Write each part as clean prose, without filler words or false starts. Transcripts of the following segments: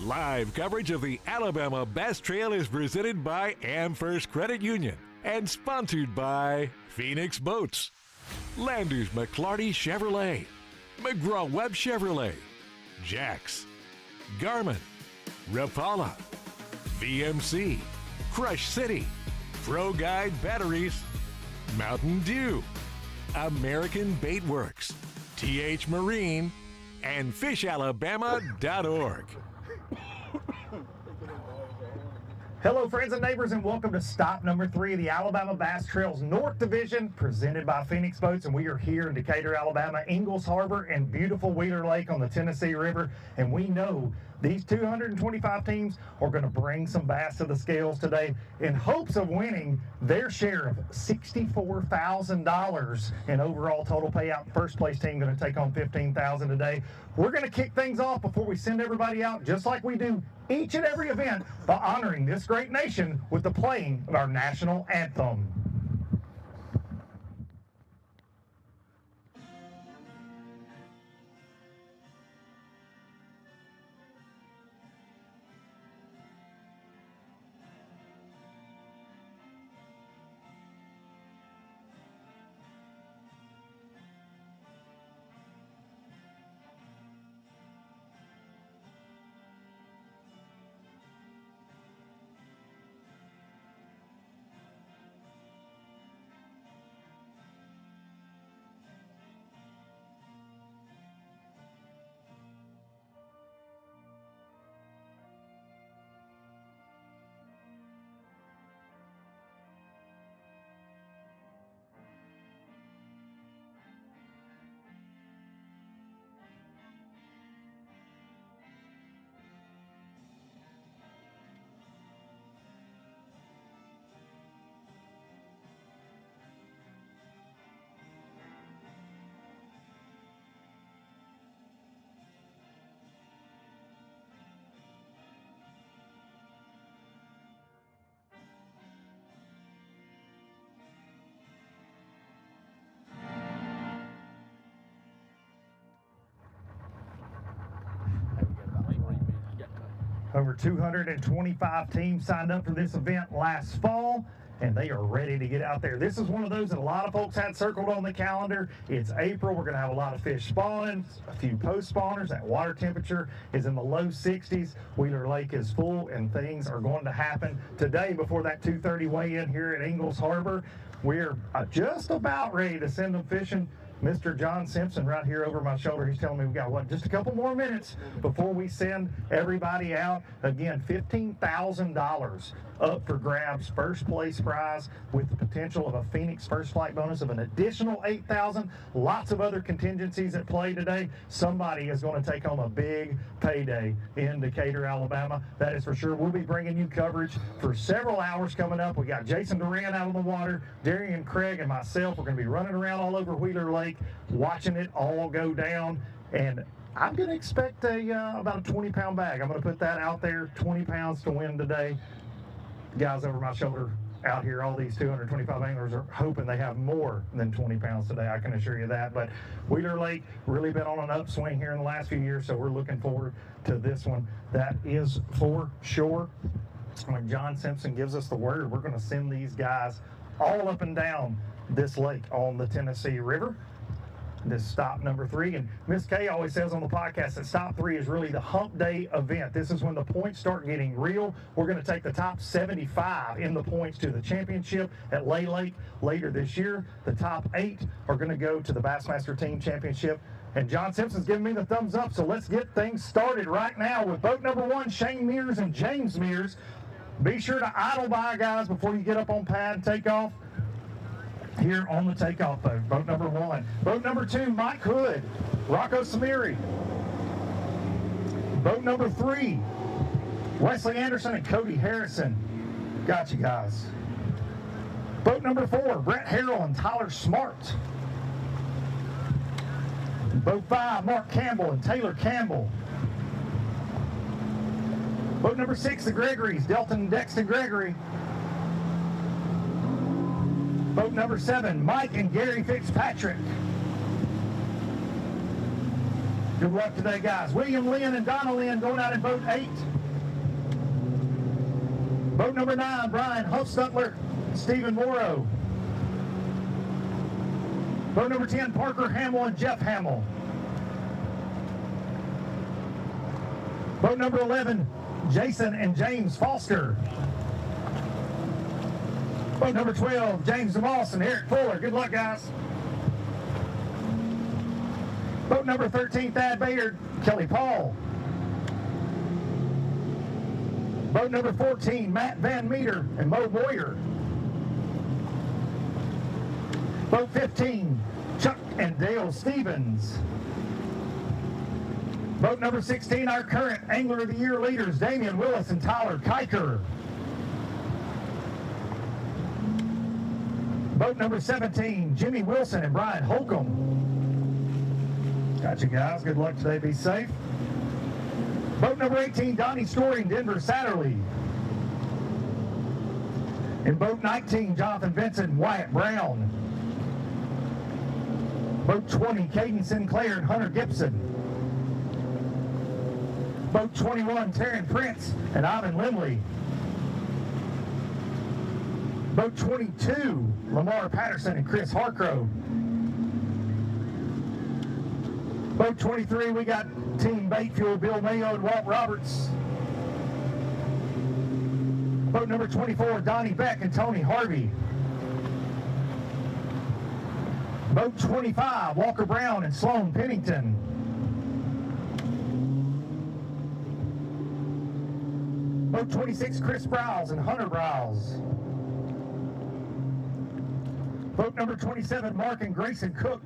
Live coverage of the Alabama Bass Trail is presented by AmFirst Credit Union and sponsored by Phoenix Boats, Landers McClarty Chevrolet, McGraw-Webb Chevrolet, Jax, Garmin, Rapala, VMC, Crush City, Pro Guide Batteries, Mountain Dew, American Bait Works, TH Marine, and FishAlabama.org. Hello, friends and neighbors, and welcome to stop number 3 of the Alabama Bass Trail's North Division, presented by Phoenix Boats. And we are here in Decatur, Alabama, Ingalls Harbor, and beautiful Wheeler Lake on the Tennessee River. And we know these 225 teams are going to bring some bass to the scales today in hopes of winning their share of $64,000 in overall total payout. First place team going to take on $15,000 today. We're going to kick things off before we send everybody out, just like we do each and every event, by honoring this great nation with the playing of our national anthem. Over 225 teams signed up for this event last fall, and they are ready to get out there. This is one of those that a lot of folks had circled on the calendar. It's April. We're going to have a lot of fish spawning, a few post spawners. That water temperature is in the low 60s. Wheeler Lake is full, and things are going to happen today before that 2:30 weigh-in here at Ingalls Harbor. We're just about ready to send them fishing. Mr. John Simpson right here over my shoulder, he's telling me we got, just a couple more minutes before we send everybody out. Again, $15,000 up for grabs, first place prize with the potential of a Phoenix first flight bonus of an additional $8,000. Lots of other contingencies at play today. Somebody is going to take home a big payday in Decatur, Alabama. That is for sure. We'll be bringing you coverage for several hours coming up. We got Jason Duran out on the water, Darian Craig, and myself. We're going to be running around all over Wheeler Lake, watching it all go down, and I'm going to expect about a 20-pound bag. I'm going to put that out there, 20 pounds to win today. Guys over my shoulder out here, all these 225 anglers are hoping they have more than 20 pounds today, I can assure you that. But Wheeler Lake really been on an upswing here in the last few years, so we're looking forward to this one. That is for sure. When John Simpson gives us the word, we're going to send these guys all up and down this lake on the Tennessee River. This stop number 3, and Miss Kay always says on the podcast that stop 3 is really the hump day event. This is when the points start getting real. We're going to take the top 75 in the points to the championship at Lay Lake later this year. The top 8 are going to go to the Bassmaster Team Championship. And John Simpson's giving me the thumbs up, so let's get things started right now with boat number 1, Shane Mears and James Mears. Be sure to idle by, guys, before you get up on pad and take off. Here on the takeoff boat, boat number 1. Boat number 2, Mike Hood, Rocco Samiri. Boat number 3, Wesley Anderson and Cody Harrison. Got you guys. Boat number 4, Brett Harrell and Tyler Smart. Boat 5, Mark Campbell and Taylor Campbell. Boat number 6, the Gregories, Delton and Dexter Gregory. Boat number 7, Mike and Gary Fitzpatrick. Good luck today, guys. William Lynn and Donna Lynn going out in boat 8. Boat number 9, Brian Hofstutler, Stephen Morrow. Boat number 10, Parker Hamill and Jeff Hamill. Boat number 11, Jason and James Foster. Boat number 12, James DeMoss and Eric Fuller. Good luck, guys. Boat number 13, Thad Bayard, Kelly Paul. Boat number 14, Matt Van Meter and Mo Boyer. Boat 15, Chuck and Dale Stevens. Boat number 16, our current Angler of the Year leaders, Damian Willis and Tyler Kiker. Boat number 17, Jimmy Wilson and Brian Holcomb. Got you guys. Good luck today. Be safe. Boat number 18, Donnie Story and Denver Satterley. In boat 19, Jonathan Vincent and Wyatt Brown. Boat 20, Caden Sinclair and Hunter Gibson. Boat 21, Taryn Prince and Ivan Lindley. Boat 22, Lamar Patterson and Chris Harcrow. Boat 23, we got Team Bait Fuel, Bill Mayo and Walt Roberts. Boat number 24, Donnie Beck and Tony Harvey. Boat 25, Walker Brown and Sloan Pennington. Boat 26, Chris Browse and Hunter Browse. Boat number 27, Mark and Grayson Cook.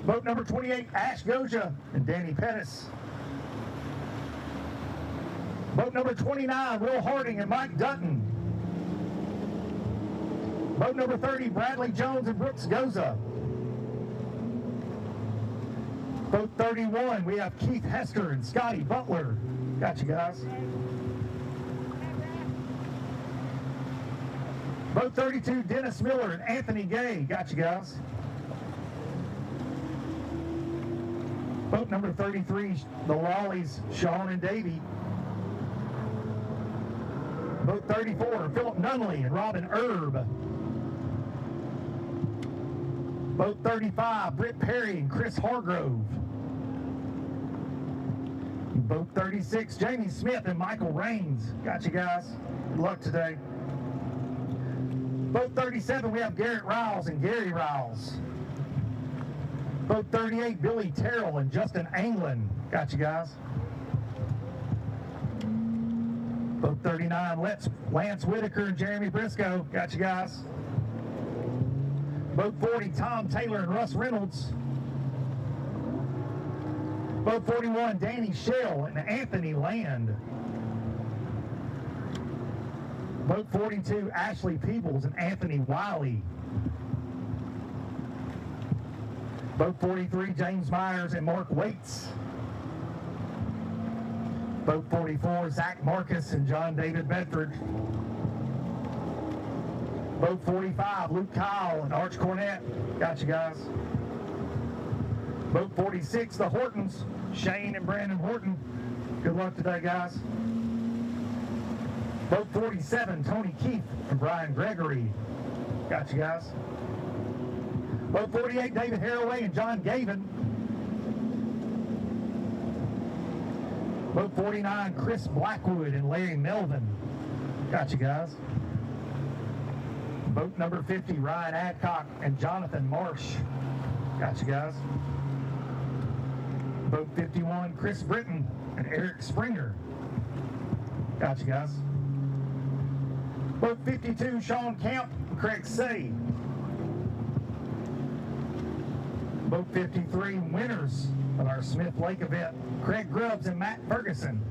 Boat number 28, Ash Goja and Danny Pettis. Boat number 29, Will Harding and Mike Dutton. Boat number 30, Bradley Jones and Brooks Goza. Boat 31, we have Keith Hester and Scotty Butler. Got you guys. Boat 32, Dennis Miller and Anthony Gay. Got you guys. Boat number 33, the Lollies, Sean and Davey. Boat 34, Philip Nunley and Robin Erb. Boat 35, Britt Perry and Chris Hargrove. Boat 36, Jamie Smith and Michael Raines. Got you guys. Good luck today. Boat 37, we have Garrett Riles and Gary Riles. Boat 38, Billy Terrell and Justin Anglin. Got you guys. Boat 39, Lance Whitaker and Jeremy Briscoe. Got you guys. Boat 40, Tom Taylor and Russ Reynolds. Boat 41, Danny Shell and Anthony Land. Boat 42, Ashley Peebles and Anthony Wiley. Boat 43, James Myers and Mark Waits. Boat 44, Zach Marcus and John David Bedford. Boat 45, Luke Kyle and Arch Cornett. Got you guys. Boat 46, the Hortons, Shane and Brandon Horton. Good luck today, guys. Boat 47, Tony Keith and Brian Gregory. Got you guys. Boat 48, David Haraway and John Gavin. Boat 49, Chris Blackwood and Larry Melvin. Got you guys. Boat number 50, Ryan Adcock and Jonathan Marsh. Got you guys. Boat 51, Chris Britton and Eric Springer. Got you guys. Boat 52, Sean Camp and Craig Say. Boat 53, winners of our Smith Lake event, Craig Grubbs and Matt Ferguson.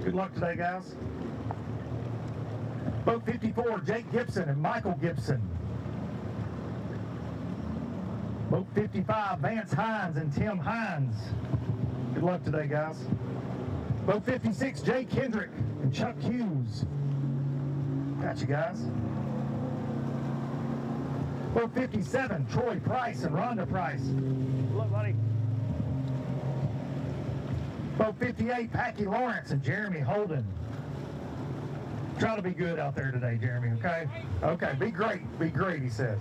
Good luck today, guys. Boat 54, Jake Gibson and Michael Gibson. Boat 55, Vance Hines and Tim Hines. Good luck today, guys. Boat 56, Jay Kendrick and Chuck Hughes. Got you guys. Boat 57, Troy Price and Rhonda Price. Good luck, buddy. Boat 58, Packy Lawrence and Jeremy Holden. Try to be good out there today, Jeremy, okay? Okay, be great, he says.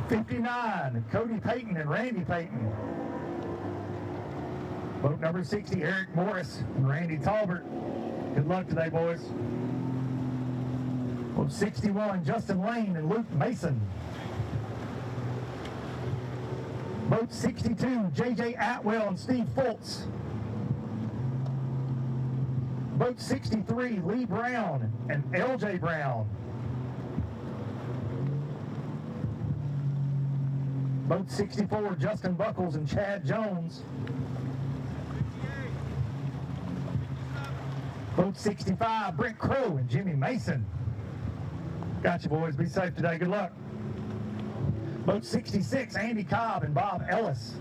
59, Cody Payton and Randy Payton. Boat number 60, Eric Morris and Randy Talbert. Good luck today, boys. Boat 61, Justin Lane and Luke Mason. Boat 62, J.J. Atwell and Steve Fultz. Boat 63, Lee Brown and L.J. Brown. Boat 64, Justin Buckles and Chad Jones. Boat 65, Brent Crow and Jimmy Mason. Got you, boys. Be safe today. Good luck. Boat 66, Andy Cobb and Bob Ellis.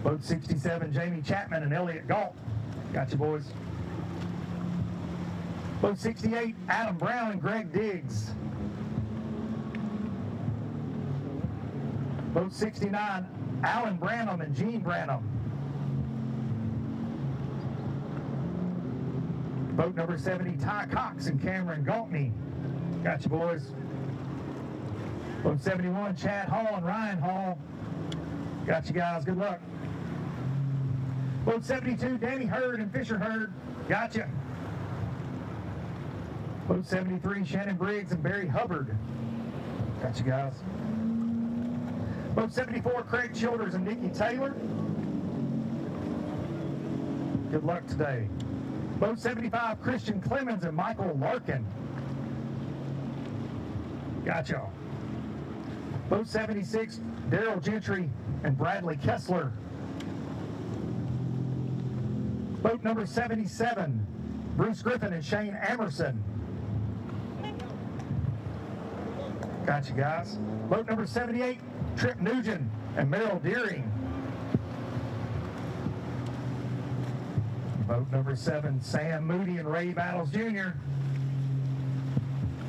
Boat 67, Jamie Chapman and Elliot Galt. Got you, boys. Boat 68, Adam Brown and Greg Diggs. Boat 69, Alan Branham and Gene Branham. Boat number 70, Ty Cox and Cameron Galtney. Got you, boys. Boat 71, Chad Hall and Ryan Hall. Got you, guys. Good luck. Boat 72, Danny Hurd and Fisher Hurd. Got you. Boat 73, Shannon Briggs and Barry Hubbard. Got you, guys. Boat 74, Craig Childers and Nikki Taylor. Good luck today. Boat 75, Christian Clemens and Michael Larkin. Got y'all. Boat 76, Daryl Gentry and Bradley Kessler. Boat number 77, Bruce Griffin and Shane Amerson. Got you, guys. Boat number 78, Trip Nugent and Merrill Deering. Boat number 7, Sam Moody and Ray Battles Jr.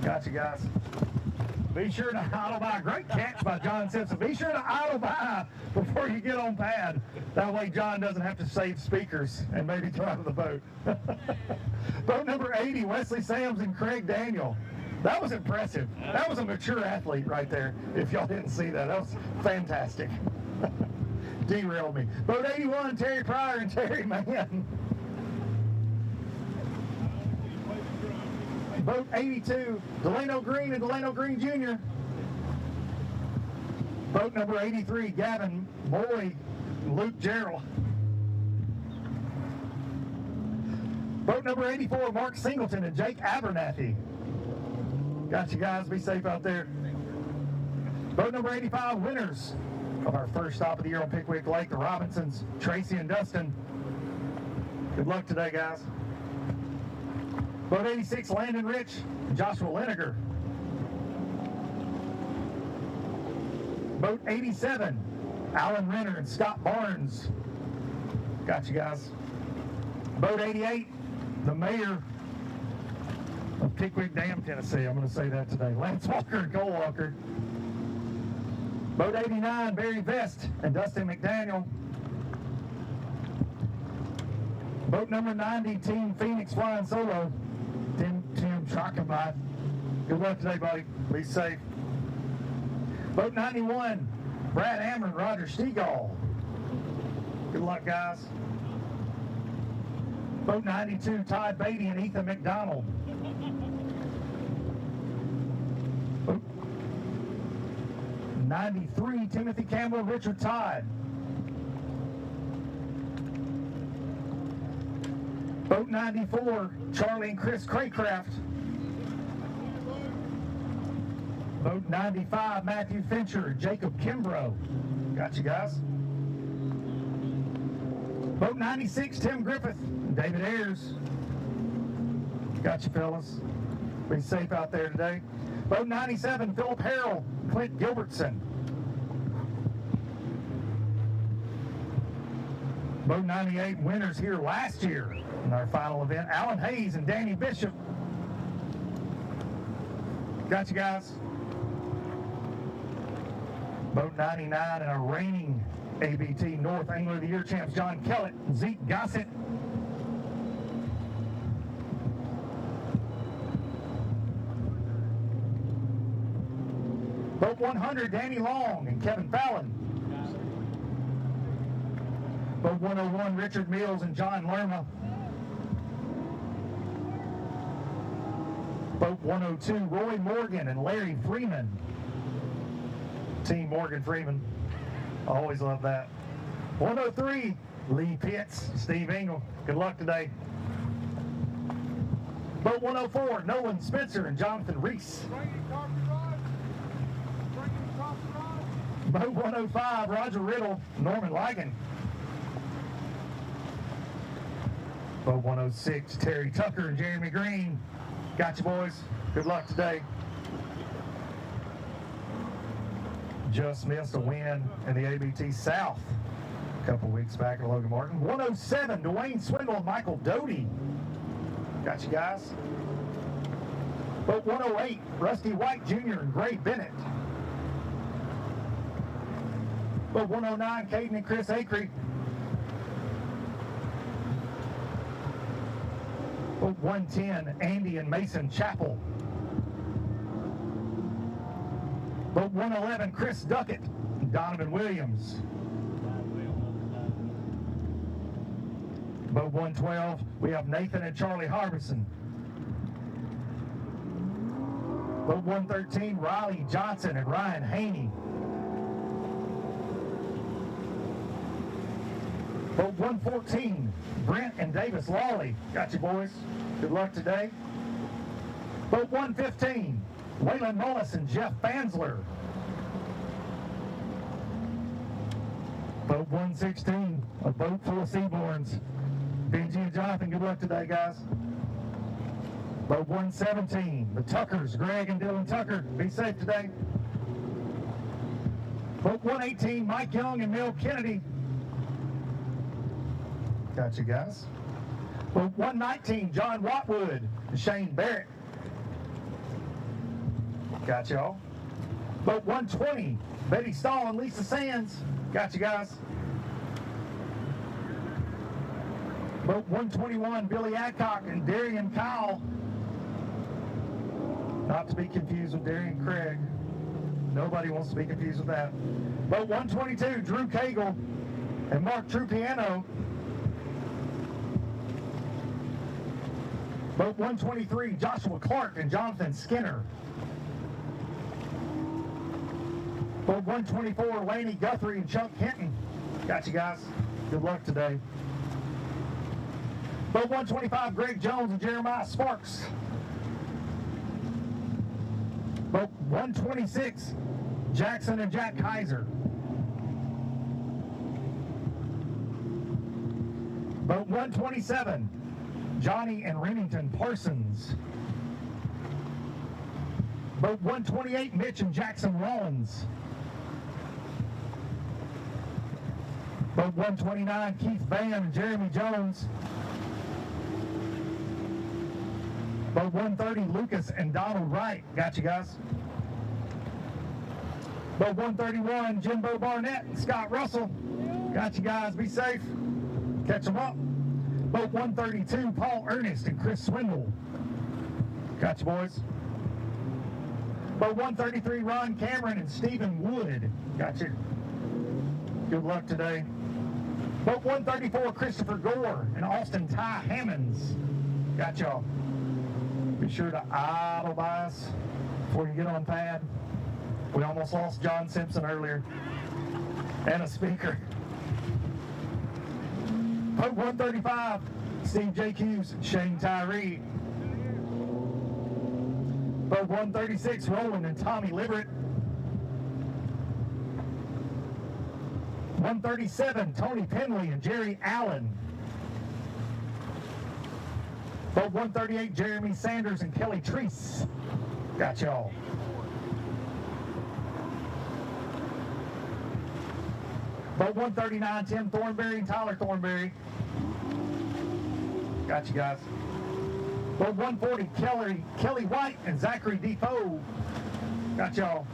Got you, guys. Be sure to idle by. Great catch by John Simpson. Be sure to idle by before you get on pad. That way John doesn't have to save speakers and maybe drive the boat. Boat number 80, Wesley Sams and Craig Daniel. That was impressive. That was a mature athlete right there, if y'all didn't see that. That was fantastic. Derailed me. Boat 81, Terry Pryor and Terry Mann. Boat 82, Delano Green and Delano Green Jr. Boat number 83, Gavin Moy and Luke Gerald. Boat number 84, Mark Singleton and Jake Abernathy. Got you, guys. Be safe out there. Boat number 85, winners of our first stop of the year on Pickwick Lake, the Robinsons, Tracy and Dustin. Good luck today, guys. Boat 86, Landon Rich and Joshua Leniger. Boat 87, Alan Renner and Scott Barnes. Got you, guys. Boat 88, the mayor of Pickwick Dam, Tennessee. I'm going to say that today. Lance Walker and Cole Walker. Boat 89, Barry Vest and Dustin McDaniel. Boat number 90, Team Phoenix Flying Solo, Tim Trockenbot. Good luck today, buddy. Be safe. Boat 91, Brad Ammer and Roger Stegall. Good luck, guys. Boat 92, Todd Beatty and Ethan McDonald. Boat 93, Timothy Campbell and Richard Todd. Boat 94, Charlie and Chris Craycraft. Boat 95, Matthew Fincher and Jacob Kimbrough. Got you, guys. Boat 96, Tim Griffith and David Ayers. Got you, fellas. Be safe out there today. Boat 97, Philip Harrell, Clint Gilbertson. Boat 98, winners here last year in our final event, Alan Hayes and Danny Bishop. Got you, guys. Boat 99 and our reigning ABT North Angler of the Year champs John Kellett and Zeke Gossett. Boat 100, Danny Long and Kevin Fallon. Boat 101, Richard Mills and John Lerma. Boat 102, Roy Morgan and Larry Freeman. Team Morgan Freeman. I always love that. 103, Lee Pitts, Steve Engel. Good luck today. Boat 104, Nolan Spencer and Jonathan Reese. Boat 105, Roger Riddle, Norman Ligon. Boat 106, Terry Tucker and Jeremy Green. Got you, boys. Good luck today. Just missed a win in the ABT South a couple weeks back at Logan Martin. 107, Dwayne Swindle and Michael Doty. Got you guys. Boat 108, Rusty White Jr. and Gray Bennett. Boat 109, Caden and Chris Acree. Boat 110, Andy and Mason Chappell. Boat 111, Chris Duckett and Donovan Williams. Boat 112, we have Nathan and Charlie Harbison. Boat 113, Riley Johnson and Ryan Haney. Boat 114, Brent and Davis Lawley. Got you, boys. Good luck today. Boat 115, Waylon Mullis and Jeff Fansler. Boat 116, a boat full of Seaborns. Benji and Jonathan, good luck today, guys. Boat 117, the Tuckers, Greg and Dylan Tucker. Be safe today. Boat 118, Mike Young and Mel Kennedy. Got you, guys. Boat 119, John Watwood and Shane Barrett. Got y'all. Boat 120, Betty Stahl and Lisa Sands. Got you, guys. Boat 121, Billy Adcock and Darian Kyle. Not to be confused with Darian Craig. Nobody wants to be confused with that. Boat 122, Drew Cagle and Mark Trupiano. Boat 123, Joshua Clark and Jonathan Skinner. Boat 124, Laney Guthrie and Chuck Hinton. Got you, guys. Good luck today. Boat 125, Greg Jones and Jeremiah Sparks. Boat 126, Jackson and Jack Kaiser. Boat 127, Johnny and Remington Parsons. Boat 128, Mitch and Jackson Rollins. Boat 129, Keith Van and Jeremy Jones. Boat 130, Lucas and Donald Wright. Got you, guys. Boat 131, Jimbo Barnett and Scott Russell. Got you, guys. Be safe. Catch them up. Boat 132, Paul Ernest and Chris Swindle. Got you, boys. Boat 133, Ron Cameron and Stephen Wood. Got you. Good luck today. Boat 134, Christopher Gore and Austin Ty Hammonds. Got y'all. Be sure to idle bias before you get on pad. We almost lost John Simpson earlier. And a speaker. Boat 135, Steve J. Hughes and Shane Tyree. Boat 136, Roland and Tommy Liverett. 137, Tony Penley and Jerry Allen. Boat 138, Jeremy Sanders and Kelly Treese. Got y'all. Boat 139, Tim Thornberry and Tyler Thornberry. Got you, guys. Boat 140, Kelly White and Zachary Defoe. Got y'all.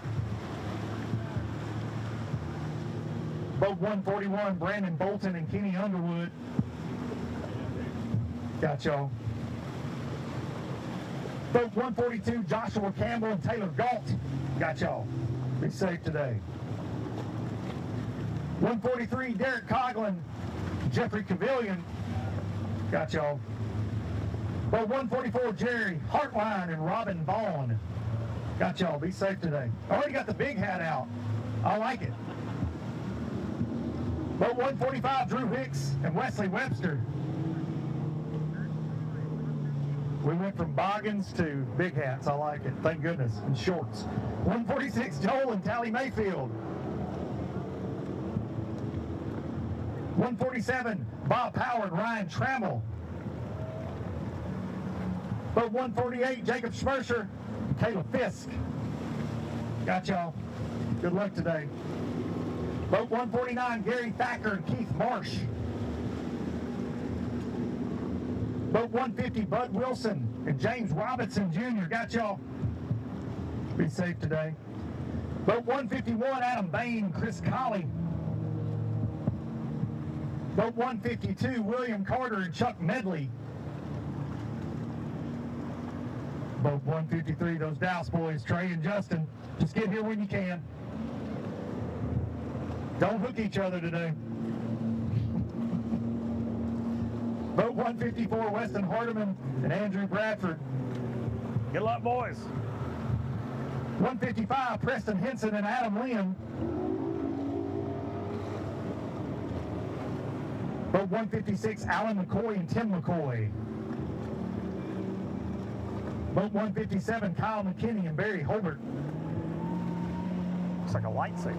Boat 141, Brandon Bolton and Kenny Underwood. Got y'all. Boat 142, Joshua Campbell and Taylor Galt. Got y'all. Be safe today. 143, Derek Coughlin, Jeffrey Cavillion. Got y'all. Boat 144, Jerry Hartline and Robin Vaughn. Got y'all. Be safe today. Already got the big hat out. I like it. Boat 145, Drew Hicks and Wesley Webster. We went from boggins to big hats. I like it. Thank goodness. And shorts. 146, Joel and Tally Mayfield. 147, Bob Power and Ryan Trammell. Boat 148, Jacob Schmersher and Caleb Fisk. Got y'all. Good luck today. Boat 149, Gary Thacker and Keith Marsh. Boat 150, Bud Wilson and James Robinson Jr. Got y'all. Be safe today. Boat 151, Adam Bain, Chris Colley. Boat 152, William Carter and Chuck Medley. Boat 153, those Douse boys, Trey and Justin. Just get here when you can. Don't hook each other today. Boat 154, Weston Hardiman and Andrew Bradford. Good luck, boys. 155, Preston Henson and Adam Liam. Boat 156, Alan McCoy and Tim McCoy. Boat 157, Kyle McKinney and Barry Holbert. Looks like a lightsaber.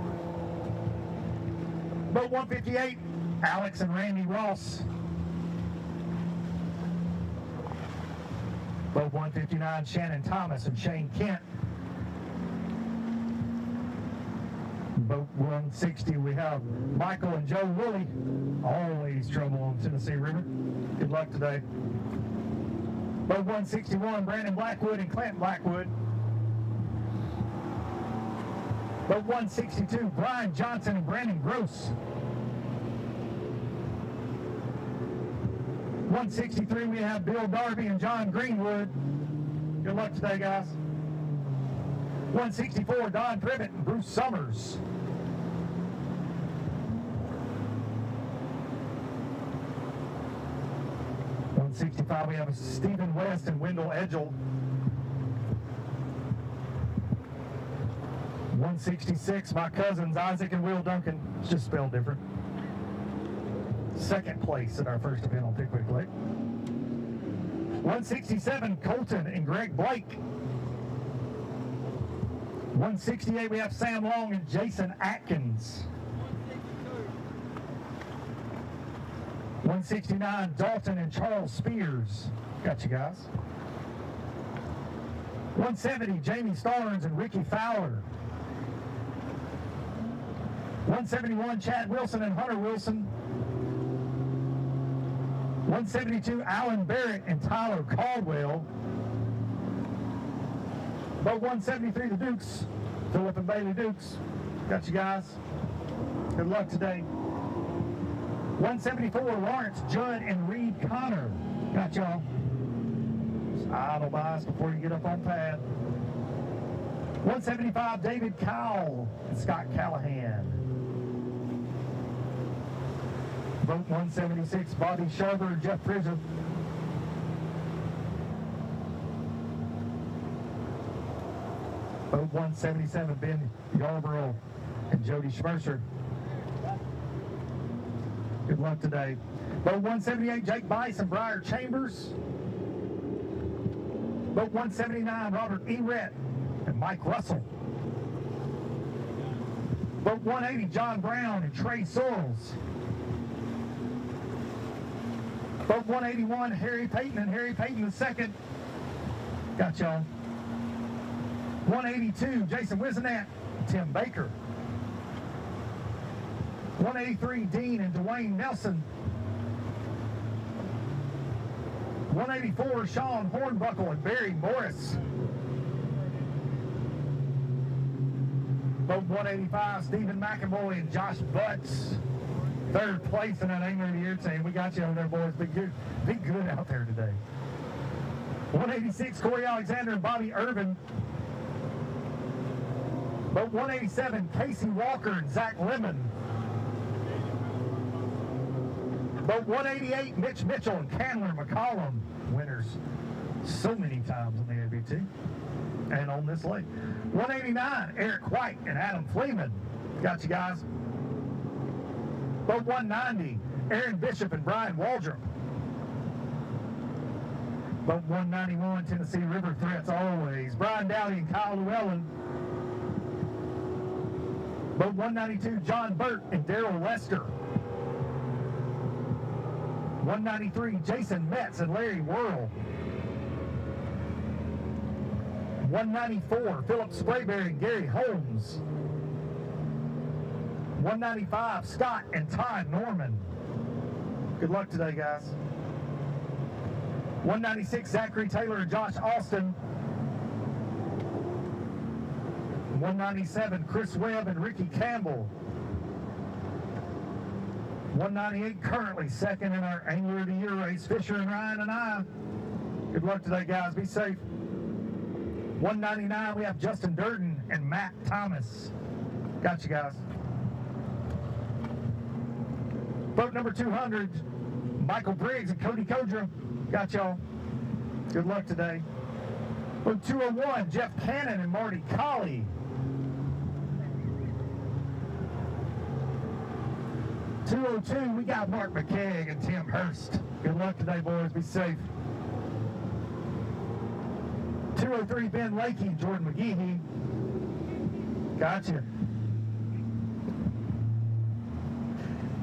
Boat 158, Alex and Randy Ross. Boat 159, Shannon Thomas and Shane Kent. Boat 160, we have Michael and Joe Woolley. Always trouble on Tennessee River. Good luck today. Boat 161, Brandon Blackwood and Clint Blackwood. Boat 162, Brian Johnson and Brandon Gross. 163, we have Bill Darby and John Greenwood. Good luck today, guys. 164, Don Privet and Bruce Summers. 165, we have Stephen West and Wendell Edgell. 166, my cousins Isaac and Will Duncan. It's just spelled different. Second place at our first event on Pickwick Lake. 167, Colton and Greg Blake. 168, we have Sam Long and Jason Atkins. 169, Dalton and Charles Spears. Got you guys. 170, Jamie Starnes and Ricky Fowler. 171, Chad Wilson and Hunter Wilson. 172, Alan Barrett and Tyler Caldwell. Boat 173, the Dukes, Philip and Bailey Dukes. Got you guys. Good luck today. 174, Lawrence Judd and Reed Connor. Got y'all. Idle bias before you get up on pad. 175, David Cowell and Scott Callahan. Boat 176, Bobby Sharver and Jeff Pridger. Boat 177, Ben Yarborough and Jody Schmercer. Good luck today. Boat 178, Jake Bice and Briar Chambers. Boat 179, Robert Erett and Mike Russell. Boat 180, John Brown and Trey Sorrells. Boat 181, Harry Payton and Harry Payton II. Got y'all. 182, Jason Wisenant and Tim Baker. 183, Dean and Dwayne Nelson. 184, Sean Hornbuckle and Barry Morris. Boat 185, Stephen McAvoy and Josh Butts. Third place in that Angler of the Year team. We got you over there, boys. Be good out there today. 186, Corey Alexander and Bobby Irvin. Boat 187, Casey Walker and Zach Lemon. Boat 188, Mitch Mitchell and Candler McCollum. Winners so many times on the ABT and on this lake. 189, Eric White and Adam Fleeman. Got you guys. Boat 190, Aaron Bishop and Brian Waldrop. Boat 191, Tennessee River Threats always. Brian Dowdy and Kyle Llewellyn. Boat 192, John Burt and Daryl Lester. 193, Jason Metz and Larry Whirl. 194, Philip Sprayberry and Gary Holmes. 195, Scott and Todd Norman. Good luck today, guys. 196, Zachary Taylor and Josh Austin. 197, Chris Webb and Ricky Campbell. 198, currently second in our Angler of the Year race, Fisher and Ryan and I. Good luck today, guys. Be safe. 199, we have Justin Durden and Matt Thomas. Got you, guys. Boat number 200, Michael Briggs and Cody Kodra. Got y'all. Good luck today. Boat 201, Jeff Cannon and Marty Colley. 202, we got Mark McKegg and Tim Hurst. Good luck today, boys. Be safe. 203, Ben Lakey and Jordan McGehee. Gotcha.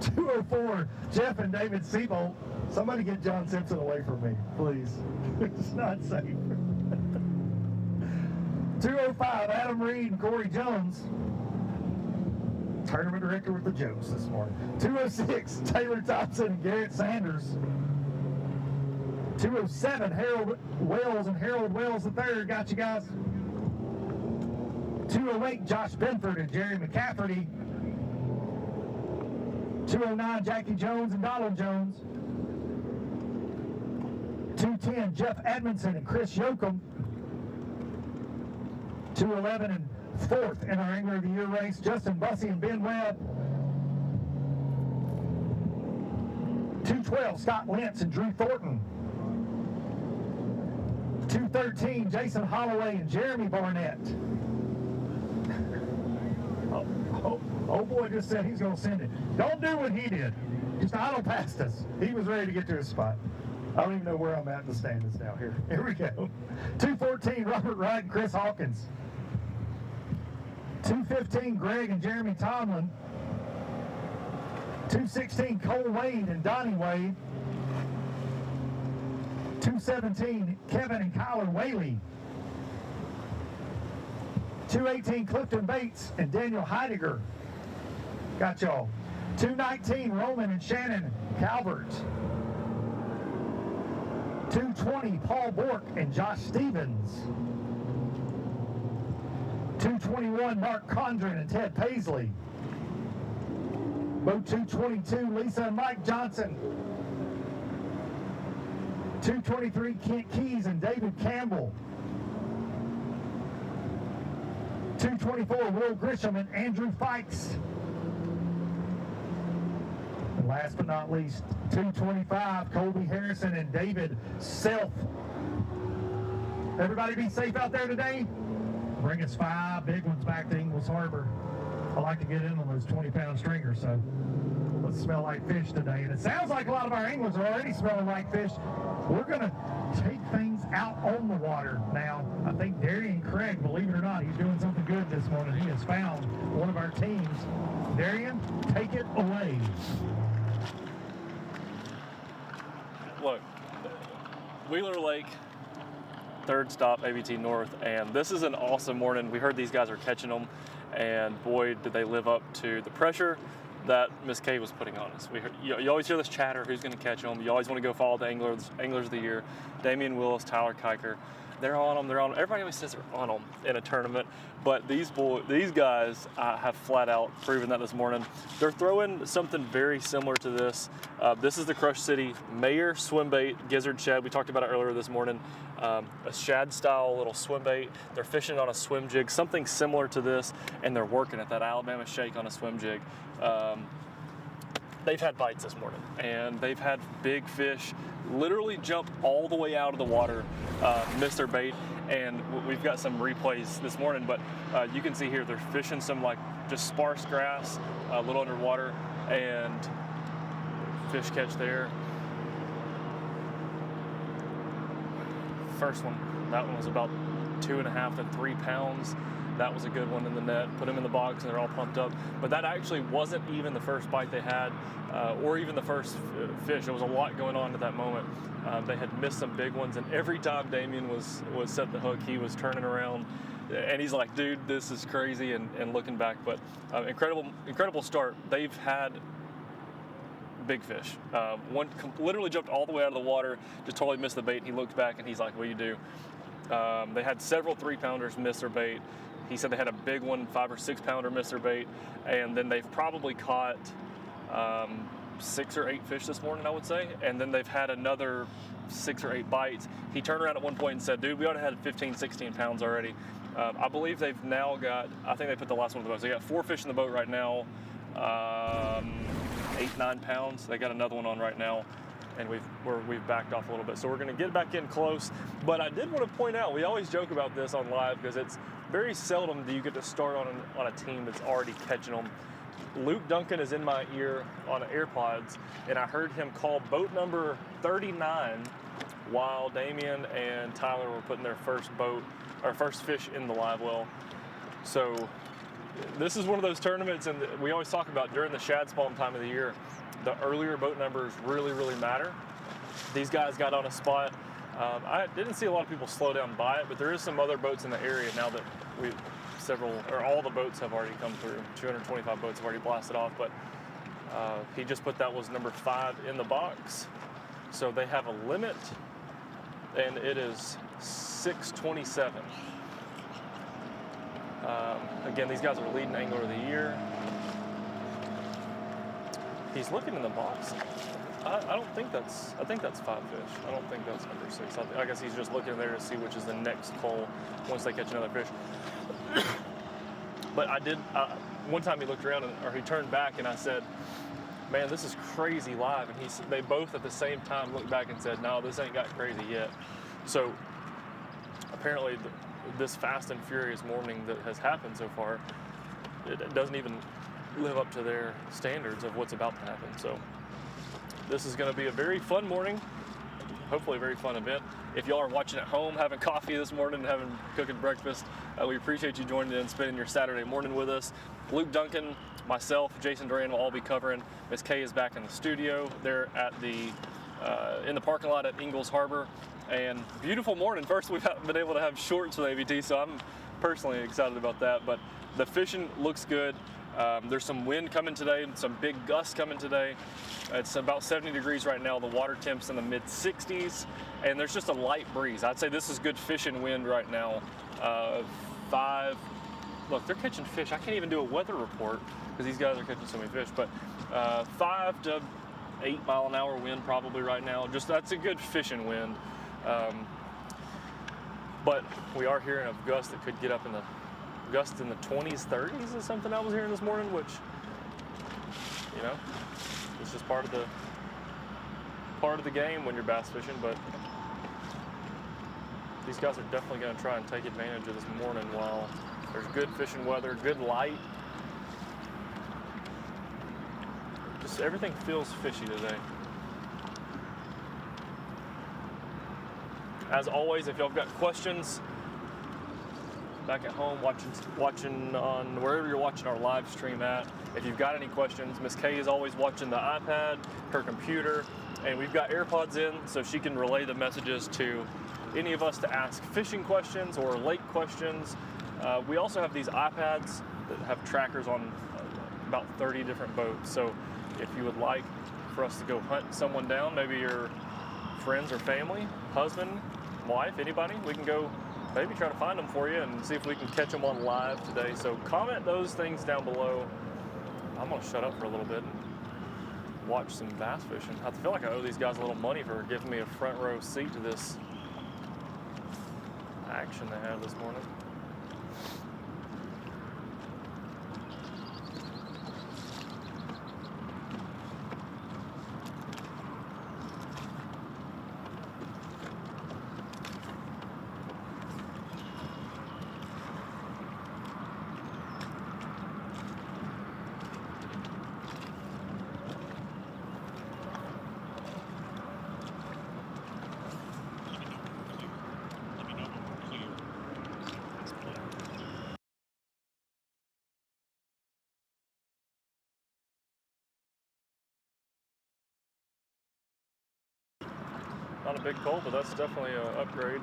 204, Jeff and David Seabolt. Somebody get John Simpson away from me, please. It's not safe. 205, Adam Reed and Corey Jones. Tournament director with the jokes this morning. 206, Taylor Thompson and Garrett Sanders. 207, Harold Wells and Harold Wells III. Got you, guys. 208, Josh Benford and Jerry McCafferty. 209, Jackie Jones and Donald Jones. 210, Jeff Edmondson and Chris Yoakum. 211 and fourth in our Angler of the Year race, Justin Bussey and Ben Webb. 212, Scott Lentz and Drew Thornton. 213, Jason Holloway and Jeremy Barnett. Oh boy just said he's going to send it. Don't do what he did. Just idle past us. He was ready to get to his spot. I don't even know where I'm at in the standings now. Here we go. 214, Robert Wright and Chris Hawkins. 215, Greg and Jeremy Tomlin. 216, Cole Wade and Donnie Wade. 217, Kevin and Kyler Whaley. 218, Clifton Bates and Daniel Heidegger. Got y'all. 219, Roman and Shannon Calvert. 220, Paul Bork and Josh Stevens. 221, Mark Condren and Ted Paisley. Boat 222, Lisa and Mike Johnson. 223, Kent Keys and David Campbell. 224, Will Grisham and Andrew Fikes. And last but not least, 225, Colby Harrison and David Self. Everybody be safe out there today. Bring us 5 big ones back to Ingalls Harbor. I like to get in on those 20-pound stringers, so let's smell like fish today. And it sounds like a lot of our anglers are already smelling like fish. We're going to take things out on the water now. I think Darian Craig, believe it or not, he's doing something good this morning. He has found one of our teams. Darian, take it away. Look, Wheeler Lake, third stop, ABT North, and this is an awesome morning. We heard these guys are catching them, and boy, did they live up to the pressure that Miss Kay was putting on us. You always hear this chatter, who's going to catch them. You always want to go follow the Anglers of the Year, Damian Willis, Tyler Kiker. They're on them. They're on 'em. Everybody always says they're on them in a tournament, but these guys have flat out proven that this morning. They're throwing something very similar to this. This is the Crush City Mayer swim bait gizzard shad. We talked about it earlier this morning. A shad style little swim bait. They're fishing on a swim jig, something similar to this, and they're working at that Alabama shake on a swim jig. They've had bites this morning, and they've had big fish literally jump all the way out of the water, miss their bait, and we've got some replays this morning, but you can see here they're fishing some like just sparse grass, a little underwater, and fish catch there. First one, that one was about 2.5 to 3 pounds. That was a good one in the net. Put them in the box and they're all pumped up. But that actually wasn't even the first bite they had, or even the first fish. There was a lot going on at that moment. They had missed some big ones, and every time Damien was set the hook, he was turning around, and he's like, "Dude, this is crazy," and looking back. But incredible start. They've had big fish. One literally jumped all the way out of the water, just totally missed the bait. He looked back and he's like, "What do you do?" They had several 3-pounders miss their bait. He said they had a big one, 5 or 6 pounder miss their bait, and then they've probably caught 6 or 8 fish this morning, I would say, and then they've had another 6 or 8 bites. He turned around at one point and said, "Dude, we ought to have had 15, 16 pounds already." I believe they've now got, I think they put the last one in the boat, so they got 4 fish in the boat right now, 8, 9 pounds. They got another one on right now, and we've backed off a little bit. So we're gonna get back in close, but I did want to point out, we always joke about this on live because it's very seldom do you get to start on a team that's already catching them. Luke Duncan is in my ear on AirPods, and I heard him call boat number 39 while Damien and Tyler were putting their first fish in the live well. So this is one of those tournaments, and we always talk about during the shad spawn time of the year, the earlier boat numbers really, really matter. These guys got on a spot. I didn't see a lot of people slow down by it, but there is some other boats in the area now that all the boats have already come through. 225 boats have already blasted off, but he just put that was number 5 in the box. So they have a limit, and it is 627. Again, these guys are leading angler of the year. He's looking in the box. I think that's 5 fish. I don't think that's number 6. I guess he's just looking there to see which is the next pole once they catch another fish. But I did, one time he looked around or he turned back and I said, "Man, this is crazy live." And they both at the same time looked back and said, "No, this ain't got crazy yet." So apparently this fast and furious morning that has happened so far, it doesn't even live up to their standards of what's about to happen. So this is going to be a very fun morning, hopefully a very fun event. If y'all are watching at home, having coffee this morning, cooking breakfast, we appreciate you joining in and spending your Saturday morning with us. Luke Duncan, myself, Jason Duran will all be covering. Miss Kay is back in the studio. They're at in the parking lot at Ingalls Harbor, and beautiful morning. First, we've been able to have shorts with ABT, so I'm personally excited about that. But the fishing looks good. There's some wind coming today, some big gusts coming today. It's about 70 degrees right now. The water temp's in the mid 60s, and there's just a light breeze. I'd say this is good fishing wind right now. 5, look, they're catching fish. I can't even do a weather report because these guys are catching so many fish, but 5 to 8 mile an hour wind probably right now. That's a good fishing wind. But we are hearing of gusts that could get up in the 20s, 30s is something I was hearing this morning, which, it's just part of the game when you're bass fishing. But these guys are definitely going to try and take advantage of this morning while there's good fishing weather, good light. Just everything feels fishy today. As always, if y'all got questions back at home, watching on wherever you're watching our live stream at, if you've got any questions, Miss Kay is always watching the iPad, her computer, and we've got AirPods in so she can relay the messages to any of us to ask fishing questions or lake questions. We also have these iPads that have trackers on about 30 different boats. So if you would like for us to go hunt someone down, maybe your friends or family, husband, wife, anybody, we can go maybe try to find them for you and see if we can catch them on live today. So comment those things down below. I'm gonna shut up for a little bit and watch some bass fishing. I feel like I owe these guys a little money for giving me a front row seat to this action they had this morning. Not a big cold, but that's definitely an upgrade.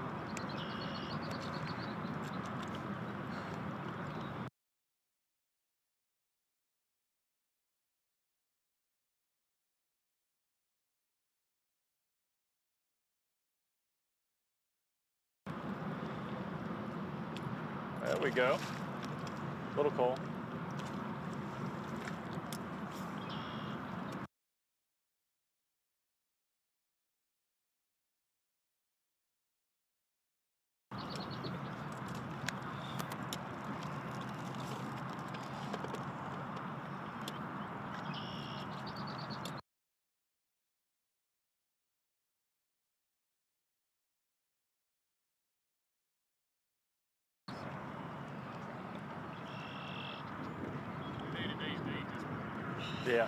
There we go. Little cold. Yeah.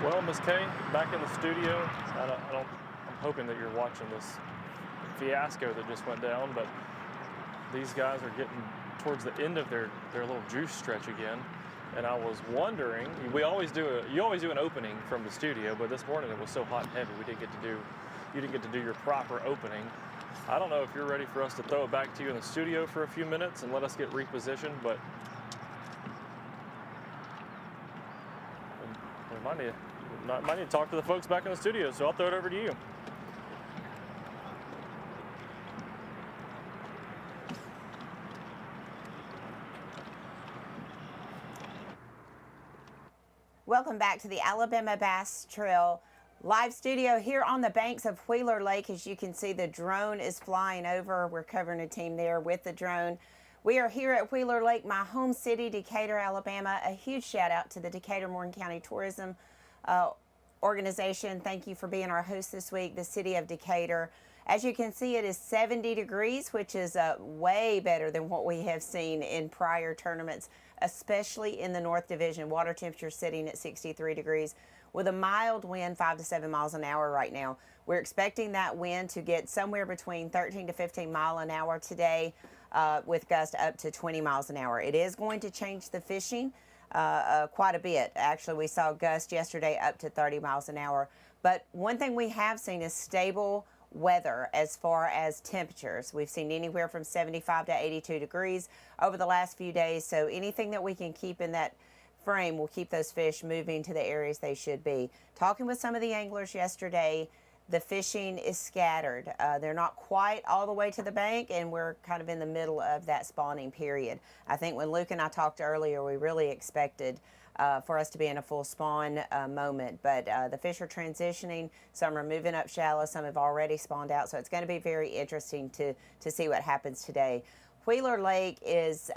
Well, Miss Kay, back in the studio. I'm hoping that you're watching this fiasco that just went down, but these guys are getting towards the end of their little juice stretch again. And I was wondering, you always do an opening from the studio, but this morning it was so hot and heavy, you didn't get to do your proper opening. I don't know if you're ready for us to throw it back to you in the studio for a few minutes and let us get repositioned, but we might need to talk to the folks back in the studio, so I'll throw it over to you. Welcome back to the Alabama Bass Trail live studio here on the banks of Wheeler Lake. As you can see, the drone is flying over. We're covering a team there with the drone. We are here at Wheeler Lake, my home city, Decatur, Alabama. A huge shout out to the Decatur-Morgan County Tourism organization. Thank you for being our host this week, the city of Decatur. As you can see, it is 70 degrees, which is way better than what we have seen in prior tournaments, especially in the North Division. Water temperature sitting at 63 degrees with a mild wind, 5 to 7 miles an hour right now. We're expecting that wind to get somewhere between 13 to 15 miles an hour today with gusts up to 20 miles an hour. It is going to change the fishing quite a bit. Actually, we saw gusts yesterday up to 30 miles an hour. But one thing we have seen is stable weather as far as temperatures. We've seen anywhere from 75 to 82 degrees over the last few days. So anything that we can keep in that frame will keep those fish moving to the areas they should be. Talking with some of the anglers yesterday, the fishing is scattered. They're not quite all the way to the bank, and we're kind of in the middle of that spawning period. I think when Luke and I talked earlier, we really expected for us to be in a full spawn moment, but the fish are transitioning. Some are moving up shallow, some have already spawned out, so it's going to be very interesting to see what happens today. Wheeler Lake is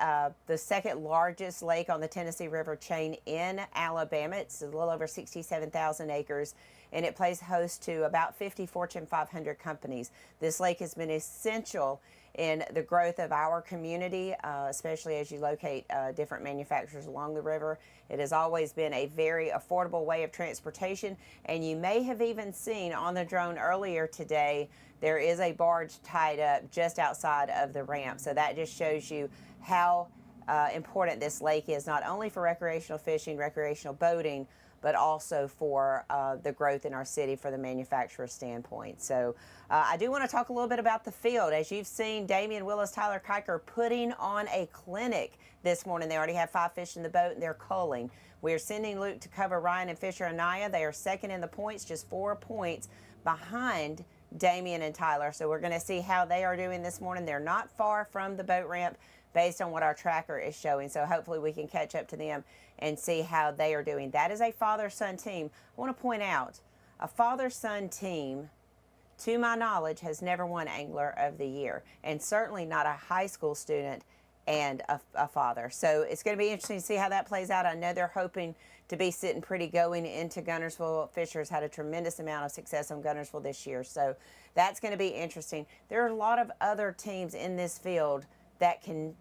the second largest lake on the Tennessee River chain in Alabama. It's a little over 67,000 acres, and it plays host to about 50 Fortune 500 companies. This lake has been essential in the growth of our community, especially as you locate different manufacturers along the river. It has always been a very affordable way of transportation, and you may have even seen on the drone earlier today, there is a barge tied up just outside of the ramp. So that just shows you how important this lake is, not only for recreational fishing, recreational boating, but also for the growth in our city for the manufacturer standpoint. So I do want to talk a little bit about the field. As you've seen, Damian Willis, Tyler Kiker putting on a clinic this morning. They already have 5 fish in the boat and they're culling. We're sending Luke to cover Ryan and Fisher Anaya. They are second in the points, just 4 points behind Damian and Tyler. So we're going to see how they are doing this morning. They're not far from the boat ramp based on what our tracker is showing. So hopefully we can catch up to them and see how they are doing. That is a father-son team. I want to point out, a father-son team, to my knowledge, has never won Angler of the Year, and certainly not a high school student and a father. So it's going to be interesting to see how that plays out. I know they're hoping to be sitting pretty going into Guntersville. Fisher's had a tremendous amount of success on Guntersville this year, so that's going to be interesting. There are a lot of other teams in this field that can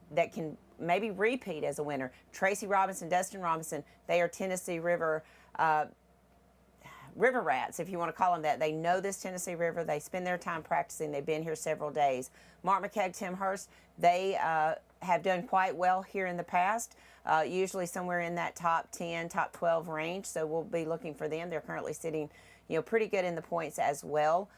maybe repeat as a winner. Tracy Robinson, Dustin Robinson, they are Tennessee River river rats, if you want to call them that. They know this Tennessee River. They spend their time practicing. They've been here several days. Mark McKeag, Tim Hurst, they have done quite well here in the past, usually somewhere in that top 10, top 12 range. So we'll be looking for them. They're currently sitting, pretty good in the points as well.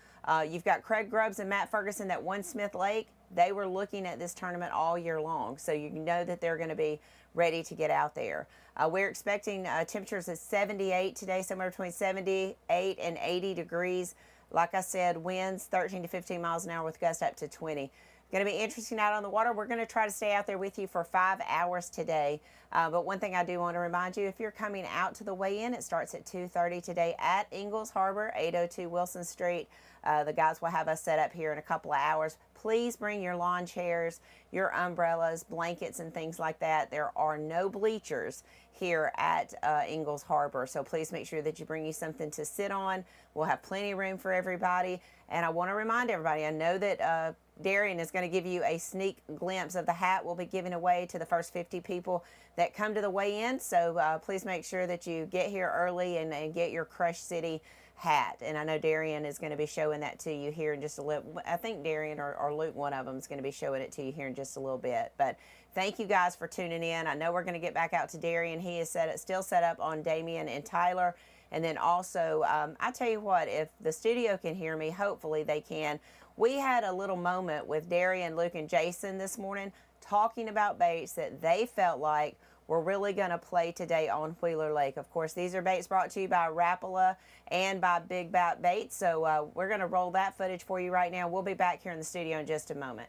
You've got Craig Grubbs and Matt Ferguson that won Smith Lake. They were looking at this tournament all year long, so you know that they're going to be ready to get out there. We're expecting temperatures at 78 today, somewhere between 78 and 80 degrees. Like I said, winds 13 to 15 miles an hour with gusts up to 20. Going to be interesting out on the water. We're going to try to stay out there with you for 5 hours today. But one thing I do want to remind you, if you're coming out to the weigh-in, it starts at 2:30 today at Ingalls Harbor, 802 Wilson Street. The guys will have us set up here in a couple of hours. Please bring your lawn chairs, your umbrellas, blankets, and things like that. There are no bleachers here at Ingalls Harbor, so please make sure that you bring you something to sit on. We'll have plenty of room for everybody. And I want to remind everybody, I know that Darian is going to give you a sneak glimpse of the hat we'll be giving away to the first 50 people that come to the weigh-in. So please make sure that you get here early and get your Crush City hat. And I know Darian is going to be showing that to you here in just a little. I think Darian or Luke, one of them, is going to be showing it to you here in just a little bit. But thank you guys for tuning in. I know we're going to get back out to Darian. He is still set up on Damien and Tyler. And then also, I tell you what, if the studio can hear me, hopefully they can. We had a little moment with Darian, Luke, and Jason this morning talking about baits that they felt like were really going to play today on Wheeler Lake. Of course, these are baits brought to you by Rapala and by Big Bat Baits. So we're going to roll that footage for you right now. We'll be back here in the studio in just a moment.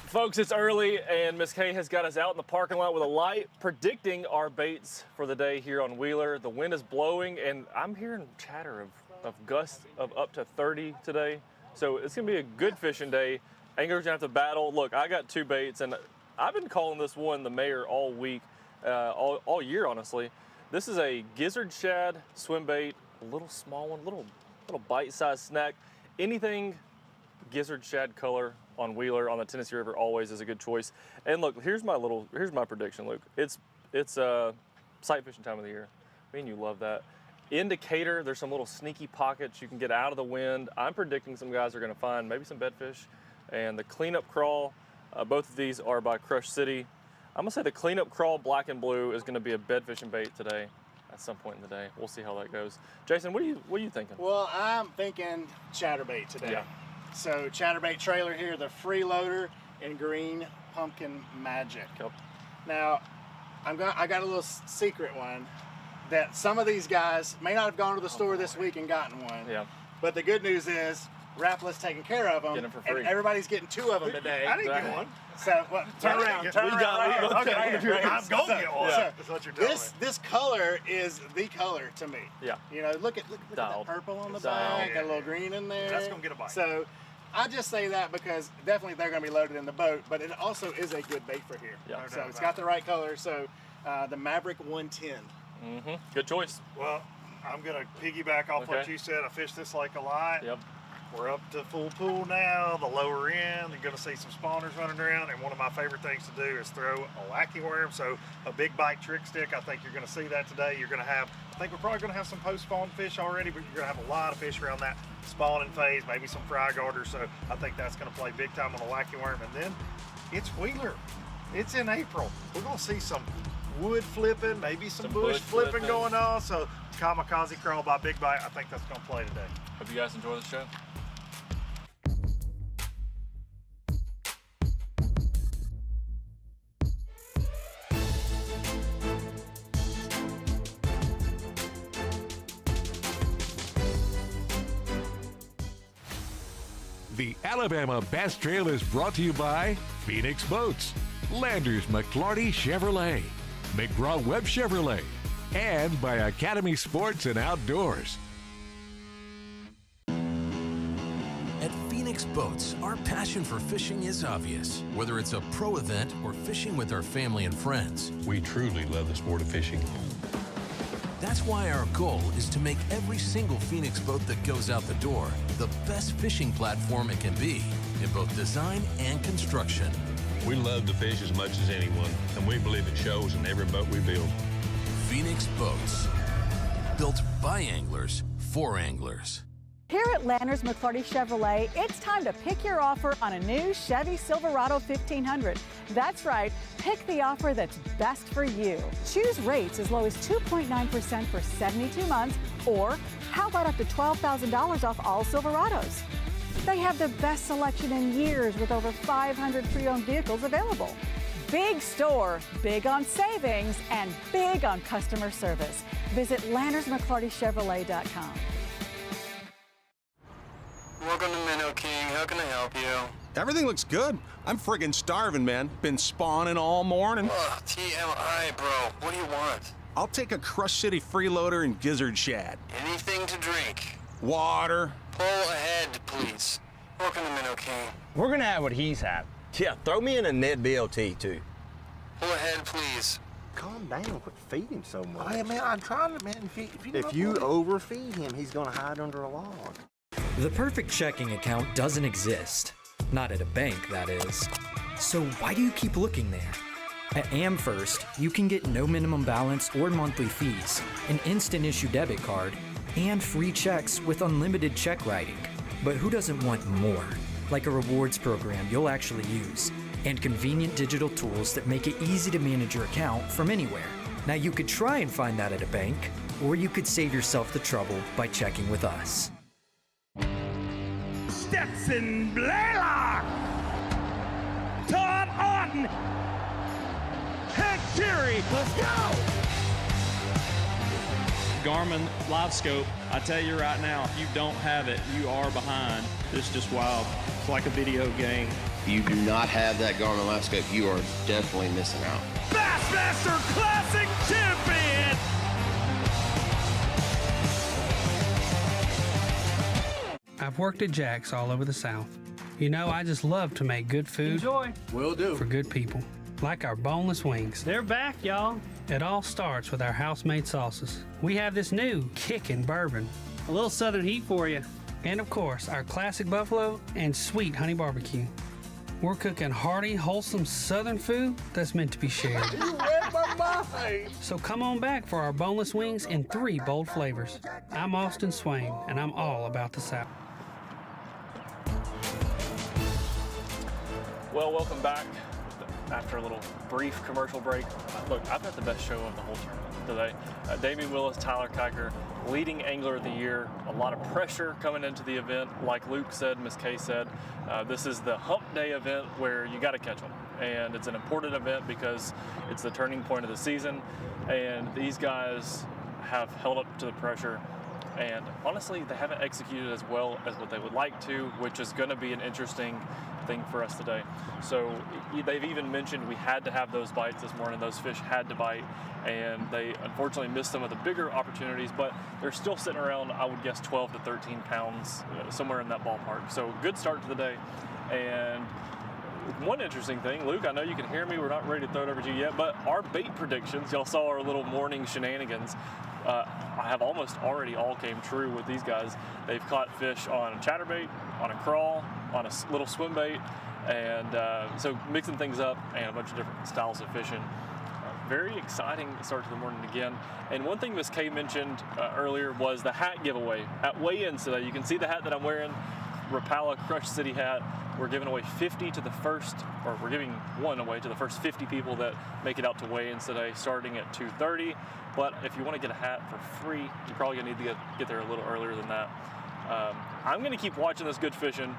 Folks, it's early and Miss Kay has got us out in the parking lot with a light predicting our baits for the day here on Wheeler. The wind is blowing and I'm hearing chatter of gusts of up to 30 today. So it's gonna be a good fishing day. Anglers gonna have to battle. Look, I got 2 baits and I've been calling this one the mayor all week, all year honestly. This is a gizzard shad swim bait, a little small one, little bite-sized snack. Anything gizzard shad color on Wheeler on the Tennessee River always is a good choice. And look, here's my prediction, Luke. It's sight fishing time of the year. Me and you love that. In Decatur, there's some little sneaky pockets you can get out of the wind. I'm predicting some guys are gonna find maybe some bedfish. And the cleanup crawl, both of these are by Crush City. I'm gonna say the cleanup crawl black and blue is gonna be a bed fishing bait today at some point in the day. We'll see how that goes. Jason, what are you thinking? Well, I'm thinking chatterbait today. Yeah. So chatterbait trailer here, the freeloader in green pumpkin magic. Yep. Now, I got a little secret one that some of these guys may not have gone to the store this week and gotten one. Yeah. But the good news is Rapala's taking care of them. Get them for free. And everybody's getting 2 of them today. I didn't get one. So turn around. Okay, I'm going to get one. Yeah. That's what you're telling me. This color is the color to me. Yeah. You know, look at that Dialed. purple on the Dialed. back, got a little green in there. That's gonna get a bite. So I just say that because definitely they're going to be loaded in the boat, but it also is a good bait for here. Yeah. No So doubt it's about got the right color. So the Maverick 110. Mm-hmm. Good choice. Well, I'm gonna piggyback off what Okay. you said. I fish this lake a lot. Yep. We're up to full pool now, the lower end. You're gonna see some spawners running around, and one of my favorite things to do is throw a wacky worm. So a big bite trick stick. I think you're gonna see that today. You're gonna have, I think we're probably gonna have some post-spawn fish already, but you're gonna have a lot of fish around that spawning phase, maybe some fry garters. So I think that's gonna play big time on the wacky worm. And then it's Wheeler. It's in April. We're gonna see some wood flipping, maybe some bush flipping going on. So Kamikaze Crawl by Big Bite, I think that's gonna play today. Hope you guys enjoy the show. The Alabama Bass Trail is brought to you by Phoenix Boats, Landers McClarty Chevrolet, McGraw-Webb Chevrolet, and by Academy Sports and Outdoors. At Phoenix Boats, our passion for fishing is obvious. Whether it's a pro event or fishing with our family and friends, We truly love the sport of fishing. that's why our goal is to make every single Phoenix boat that goes out the door the best fishing platform it can be in both design and construction. We love to fish as much as anyone, and we believe it shows in every boat we build. Phoenix Boats, built by anglers for anglers. Here at Landers McClarty Chevrolet, it's time to pick your offer on a new Chevy Silverado 1500. That's right, pick the offer that's best for you. Choose rates as low as 2.9% for 72 months, or how about up to $12,000 off all Silverados? They have the best selection in years with over 500 pre-owned vehicles available. Big store, big on savings, and big on customer service. Visit LandersMcClartyChevrolet.com. Welcome to Minnow King. How can I help you? Everything looks good. I'm friggin' starving, man. Been spawning all morning. Ugh, TMI, bro. What do you want? I'll take a Crush City freeloader and gizzard shad. Anything to drink. Water. Pull ahead, please. Welcome to Minnow King. We're gonna have what he's had. Yeah, throw me in a Ned BLT too. Pull ahead, please. Calm down. Quit feeding so much. Hey, man, I'm trying to, man. If you overfeed him, he's going to hide under a log. The perfect checking account doesn't exist. Not at a bank, that is. So why do you keep looking there? At AmFirst, you can get no minimum balance or monthly fees, an instant issue debit card, and free checks with unlimited check writing. But who doesn't want more? Like a rewards program you'll actually use, and convenient digital tools that make it easy to manage your account from anywhere. Now you could try and find that at a bank, or you could save yourself the trouble by checking with us. Stetson Blaylock, Todd Auten, Head Cherry, let's go! Garmin Live Scope, I tell you right now, if you don't have it, you are behind. It's just wild. It's like a video game. If you do not have that Garmin Live Scope, you are definitely missing out. Bassmaster Classic Champion! I've worked at Jack's all over the South. You know, I just love to make good food. Enjoy. Will do. For good people. Like our boneless wings. They're back, y'all. It all starts with our house-made sauces. We have this new kickin' bourbon. A little southern heat for you. And of course, our classic buffalo and sweet honey barbecue. We're cooking hearty, wholesome southern food that's meant to be shared. You read my mind! So come on back for our boneless wings in 3 bold flavors. I'm Austin Swain, and I'm all about the South. Well, welcome back after a little brief commercial break. Look, I've got the best show of the whole tournament today. Damian Willis, Tyler Kiker, leading angler of the year. A lot of pressure coming into the event. Like Luke said, Miss Kay said, this is the hump day event where you got to catch them. And it's an important event because it's the turning point of the season. And these guys have held up to the pressure. And honestly, they haven't executed as well as what they would like to, which is going to be an interesting thing for us today. So they've even mentioned we had to have those bites this morning. Those fish had to bite, and they unfortunately missed some of the bigger opportunities, but they're still sitting around, I would guess, 12 to 13 pounds, somewhere in that ballpark. So good start to the day. And one interesting thing, Luke, I know you can hear me. We're not ready to throw it over to you yet, but our bait predictions, y'all saw our little morning shenanigans. I have almost already all came true with these guys. They've caught fish on a chatterbait, on a crawl, on a little swim bait, and so mixing things up and a bunch of different styles of fishing. Very exciting start to the morning again. And one thing Miss Kay mentioned earlier was the hat giveaway. At weigh-ins today, you can see the hat that I'm wearing, Rapala Crush City hat. We're giving away 50 to the first, or we're giving one away to the first 50 people that make it out to weigh-ins today, starting at 2:30. But if you want to get a hat for free, you're probably gonna need to get there a little earlier than that. I'm gonna keep watching this good fishing,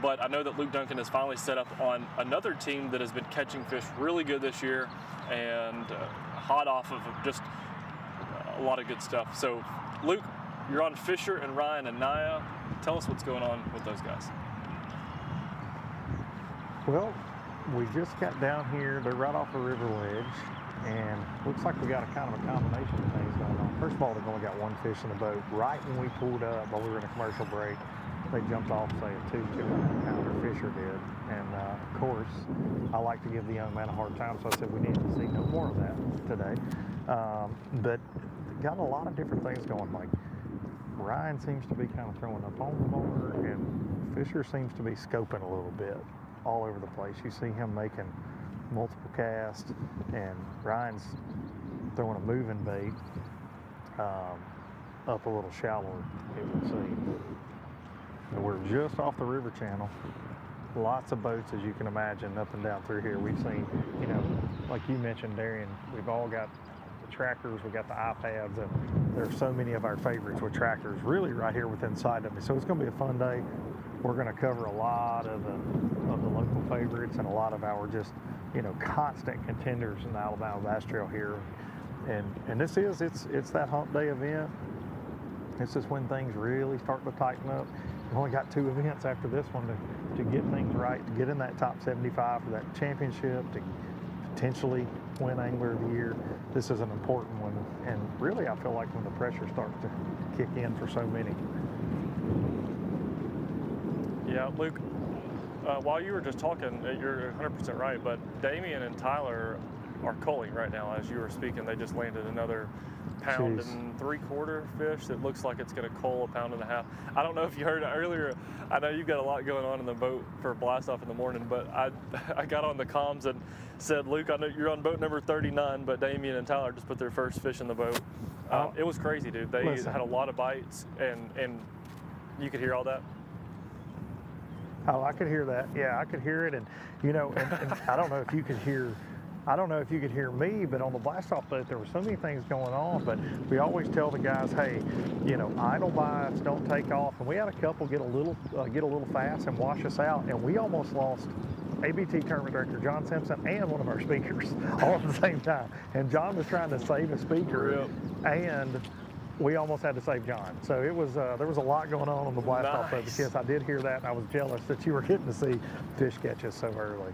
but I know that Luke Duncan has finally set up on another team that has been catching fish really good this year, and hot off of just a lot of good stuff. So, Luke, you're on Fisher and Ryan and Naya. Tell us what's going on with those guys. Well, we just got down here. They're right off the river ledge, and looks like we got a kind of a combination of things going on. First of all, they've only got one fish in the boat. Right when we pulled up, while we were in a commercial break, they jumped off, say, a 2.5-pounder. Fisher did. And of course, I like to give the young man a hard time, so I said we need to see no more of that today. But got a lot of different things going. Like Ryan seems to be kind of throwing up on the bar, and Fisher seems to be scoping a little bit all over the place. You see him making multiple casts, and Ryan's throwing a moving bait up a little shallower, it would seem. And we're just off the river channel. Lots of boats, as you can imagine, up and down through here. We've seen, you know, like you mentioned, Darian, we've all got the trackers, we got the iPads, and there are so many of our favorites with trackers really right here within sight of me. So it's going to be a fun day. We're going to cover a lot of the local favorites and a lot of our just, you know, constant contenders in the Alabama Bass Trail here. And this is, it's that hump day event. This is when things really start to tighten up. We've only got 2 events after this one to get things right, to get in that top 75 for that championship, to potentially win Angler of the Year. This is an important one, and really I feel like when the pressure starts to kick in for so many. Yeah, Luke, while you were just talking, you're 100% right, but Damian and Tyler are culling right now. As you were speaking, they just landed another pound Jeez. and 3/4 fish that looks like it's going to cull 1.5 pounds. I don't know if you heard it earlier. I know you've got a lot going on in the boat for blast off in the morning, but I got on the comms and said, Luke, I know you're on boat number 39, but Damien and Tyler just put their first fish in the boat. It was crazy, dude. They had a lot of bites, and you could hear all that. Oh, I could hear that. Yeah, I could hear it, and you know, and I don't know if you could hear. I don't know if you could hear me, but on the blast-off boat, there were so many things going on. But we always tell the guys, hey, you know, idle bites, don't take off. And we had a couple get a little fast and wash us out, and we almost lost ABT tournament director John Simpson and one of our speakers all at the same time. And John was trying to save a speaker, and we almost had to save John. So it was there was a lot going on the blast-off boat. But yes, I did hear that, and I was jealous that you were getting to see fish catches so early.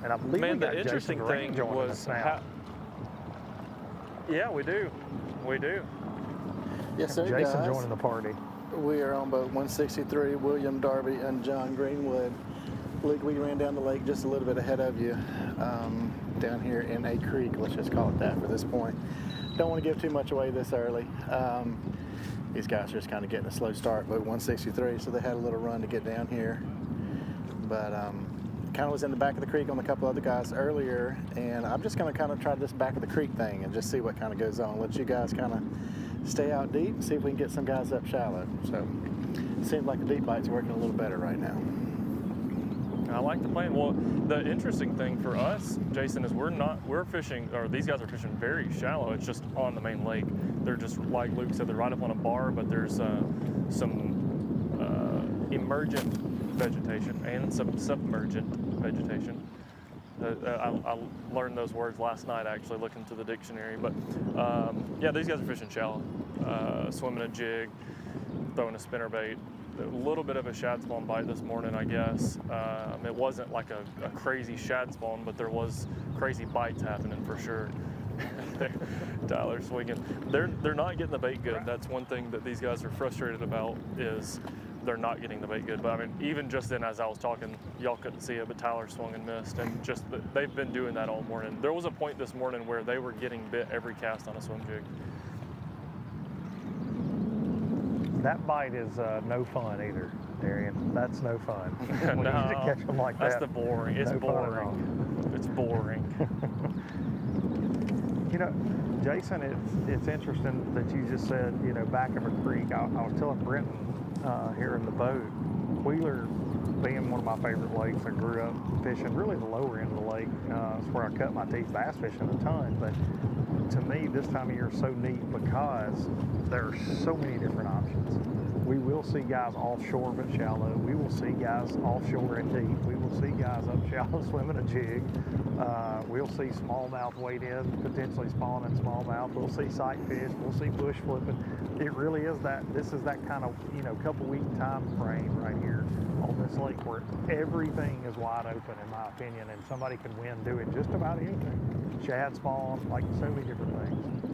And I believe Man, we got the interesting Jason Green thing joining was us now. Yeah, we do. Yes, sir, Jason guys. joining the party. We are on boat 163, William Darby and John Greenwood. Luke, we ran down the lake just a little bit ahead of you, down here in a creek, let's just call it that for this point. Don't want to give too much away this early. These guys are just kind of getting a slow start, boat 163, so they had a little run to get down here. But kind of was in the back of the creek on a couple other guys earlier, and I'm just going to kind of try this back of the creek thing and just see what kind of goes on. Let you guys kind of stay out deep and see if we can get some guys up shallow. So it seems like the deep bite's working a little better right now. I like the plan. Well, the interesting thing for us, Jason, is we're fishing, or these guys are fishing very shallow. It's just on the main lake. They're just, like Luke said, they're right up on a bar, but there's some emergent vegetation and some submergent vegetation. I learned those words last night, actually, looking through the dictionary. But yeah, these guys are fishing shallow, swimming a jig, throwing a spinnerbait. A little bit of a shad spawn bite this morning, I guess. It wasn't like a crazy shad spawn, but there was crazy bites happening for sure. Tyler swinging. They're not getting the bait good. That's one thing that these guys are frustrated about, is they're not getting the bait good. But I mean, even just then, as I was talking, y'all couldn't see it, but Tyler swung and missed, and just they've been doing that all morning. There was a point this morning where they were getting bit every cast on a swim jig. That bite is no fun either, Darian. That's no fun. We need to catch them like that's that. the boring. It's no boring. It's boring. You know, Jason, it's interesting that you just said, you know, back of a creek. I was telling Brenton here in the boat, Wheeler being one of my favorite lakes, I grew up fishing really the lower end of the lake. It's where I cut my teeth bass fishing a ton. But to me, this time of year is so neat because there are so many different options. We will see guys offshore but shallow. We will see guys offshore and deep. We will see guys up shallow swimming a jig. We'll see smallmouth wade in, potentially spawning smallmouth. We'll see sight fish. We'll see bush flipping. It really is that. This is that kind of, you know, couple week time frame right here on this lake where everything is wide open, in my opinion, and somebody can win doing just about anything. Shad spawn, like so many different things.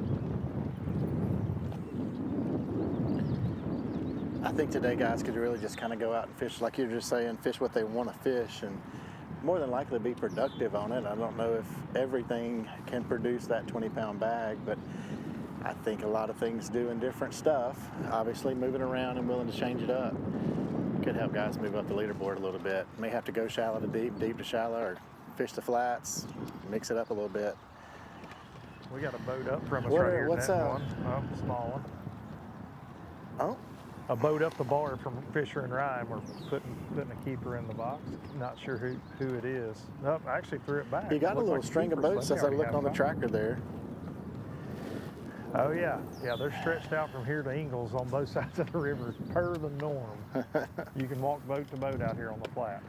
I think today guys could really just kind of go out and fish, like you're just saying, fish what they want to fish, and more than likely be productive on it. I don't know if everything can produce that 20-pound bag, but I think a lot of things doing different stuff, obviously moving around and willing to change it up, could help guys move up the leaderboard a little bit. May have to go shallow to deep, deep to shallow, or fish the flats, mix it up a little bit. We got a boat up from us right here. What's one. Oh, small one. Oh. A boat up the bar from Fisher and Ryan. We're putting a keeper in the box. Not sure who it is. Nope, I actually threw it back. You got a little string of boats as I looked on the tracker there. Oh yeah, they're stretched out from here to Ingalls on both sides of the river per the norm. You can walk boat to boat out here on the flats.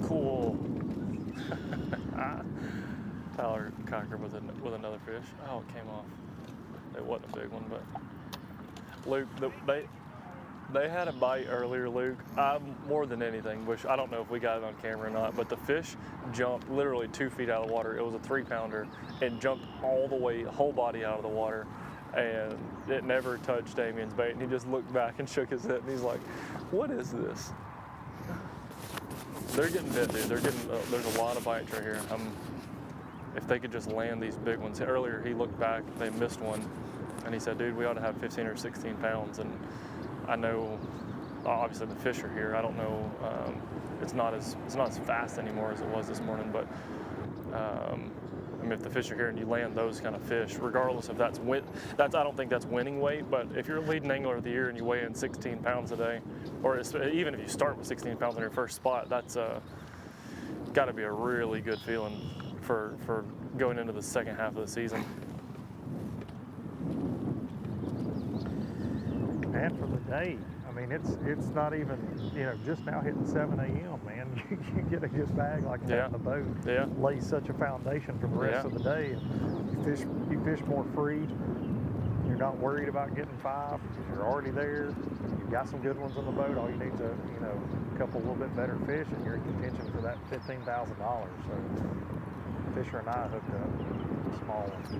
Cool. Tyler Cocker with another fish. Oh, it came off. It wasn't a big one, but Luke, They had a bite earlier, Luke. I more than anything wish, I don't know if we got it on camera or not, but the fish jumped literally 2 feet out of the water. It was a 3-pounder and jumped all the way, whole body out of the water. And it never touched Damien's bait. And he just looked back and shook his head and he's like, what is this? They're getting bit, dude. They're getting, there's a lot of bites right here. If they could just land these big ones. Earlier he looked back, they missed one. And he said, dude, we ought to have 15 or 16 pounds. And I know, obviously the fish are here. I don't know, it's not as fast anymore as it was this morning, but I mean, if the fish are here and you land those kind of fish, regardless if that's I don't think that's winning weight, but if you're leading angler of the year and you weigh in 16 pounds a day, or even if you start with 16 pounds on your first spot, that's got to be a really good feeling for going into the second half of the season. And for the day, I mean, it's not even, just now hitting 7 a.m., man. You get a good bag like that in the boat. Yeah. Lays such a foundation for the rest of the day. And you fish more free. You're not worried about getting 5. You're already there. You've got some good ones on the boat. All you need is a couple little bit better fish, and you're in contention for that $15,000. So Fisher and I hooked up small ones.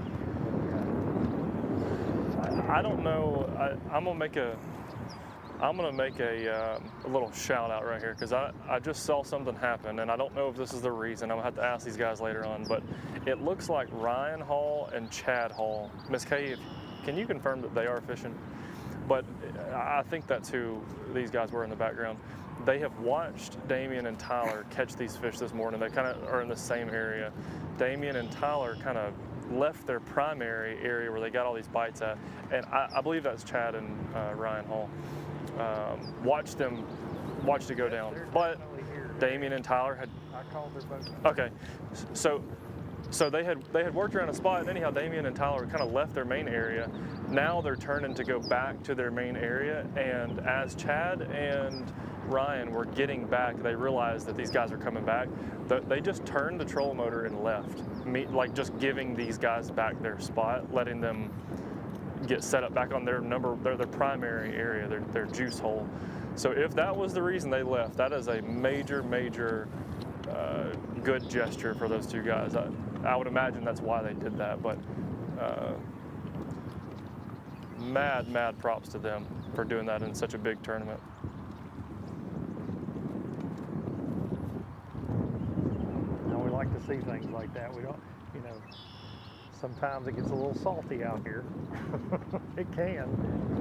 I don't know. I'm gonna make a little shout out right here because I just saw something happen, and I don't know if this is the reason. I'm gonna have to ask these guys later on, but it looks like Ryan Hall and Chad Hall. Miss Kay, can you confirm that they are fishing? But I think that's who these guys were in the background. They have watched Damien and Tyler catch these fish this morning. They kind of are in the same area. Damien and Tyler kind of left their primary area where they got all these bites at, and I believe that's Chad and Ryan Hall. Watched it go down, but Damien and Tyler had. I called their boat. Okay, so they had worked around a spot, and anyhow Damien and Tyler kind of left their main area. Now they're turning to go back to their main area, and as Chad and Ryan were getting back, they realized that these guys are coming back. They just turned the trolling motor and left, like just giving these guys back their spot, letting them get set up back on their primary area, their juice hole. So if that was the reason they left, that is a major good gesture for those two guys. I would imagine that's why they did that, but mad props to them for doing that in such a big tournament. Like to see things like that. We don't, sometimes it gets a little salty out here. It can,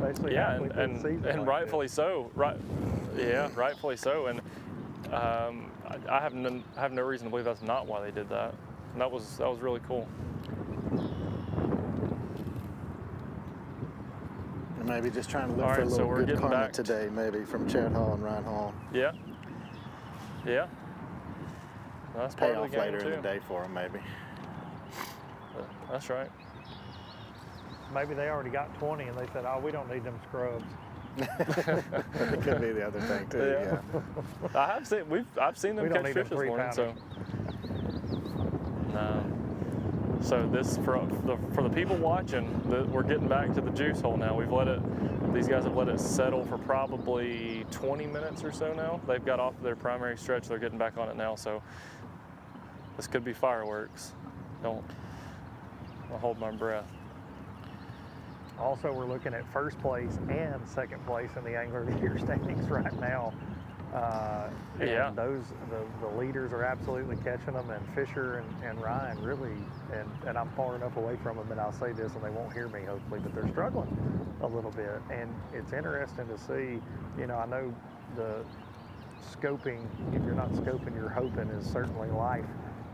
especially and rightfully so. Right, yeah, rightfully so. And I have no reason to believe that's not why they did that. And that was really cool. And maybe just trying to look for a little good karma today, maybe from Chad Hall and Ryan Hall. Yeah. Yeah. That's part payoff of the game later too. in the day for them, maybe. That's right. Maybe they already got 20 and they said, "Oh, we don't need them scrubs." It could be the other thing too. Yeah. I've seen them catch fish this morning. So So this for the people watching, we're getting back to the juice hole now. These guys have let it settle for probably 20 minutes or so now. They've got off their primary stretch. They're getting back on it now. So this could be fireworks. I'll hold my breath. Also, we're looking at first place and second place in the Angler of the Year standings right now. And the leaders are absolutely catching them, and Fisher and Ryan really, and I'm far enough away from them, and I'll say this and they won't hear me hopefully, but they're struggling a little bit. And it's interesting to see, I know the scoping, if you're not scoping, you're hoping is certainly life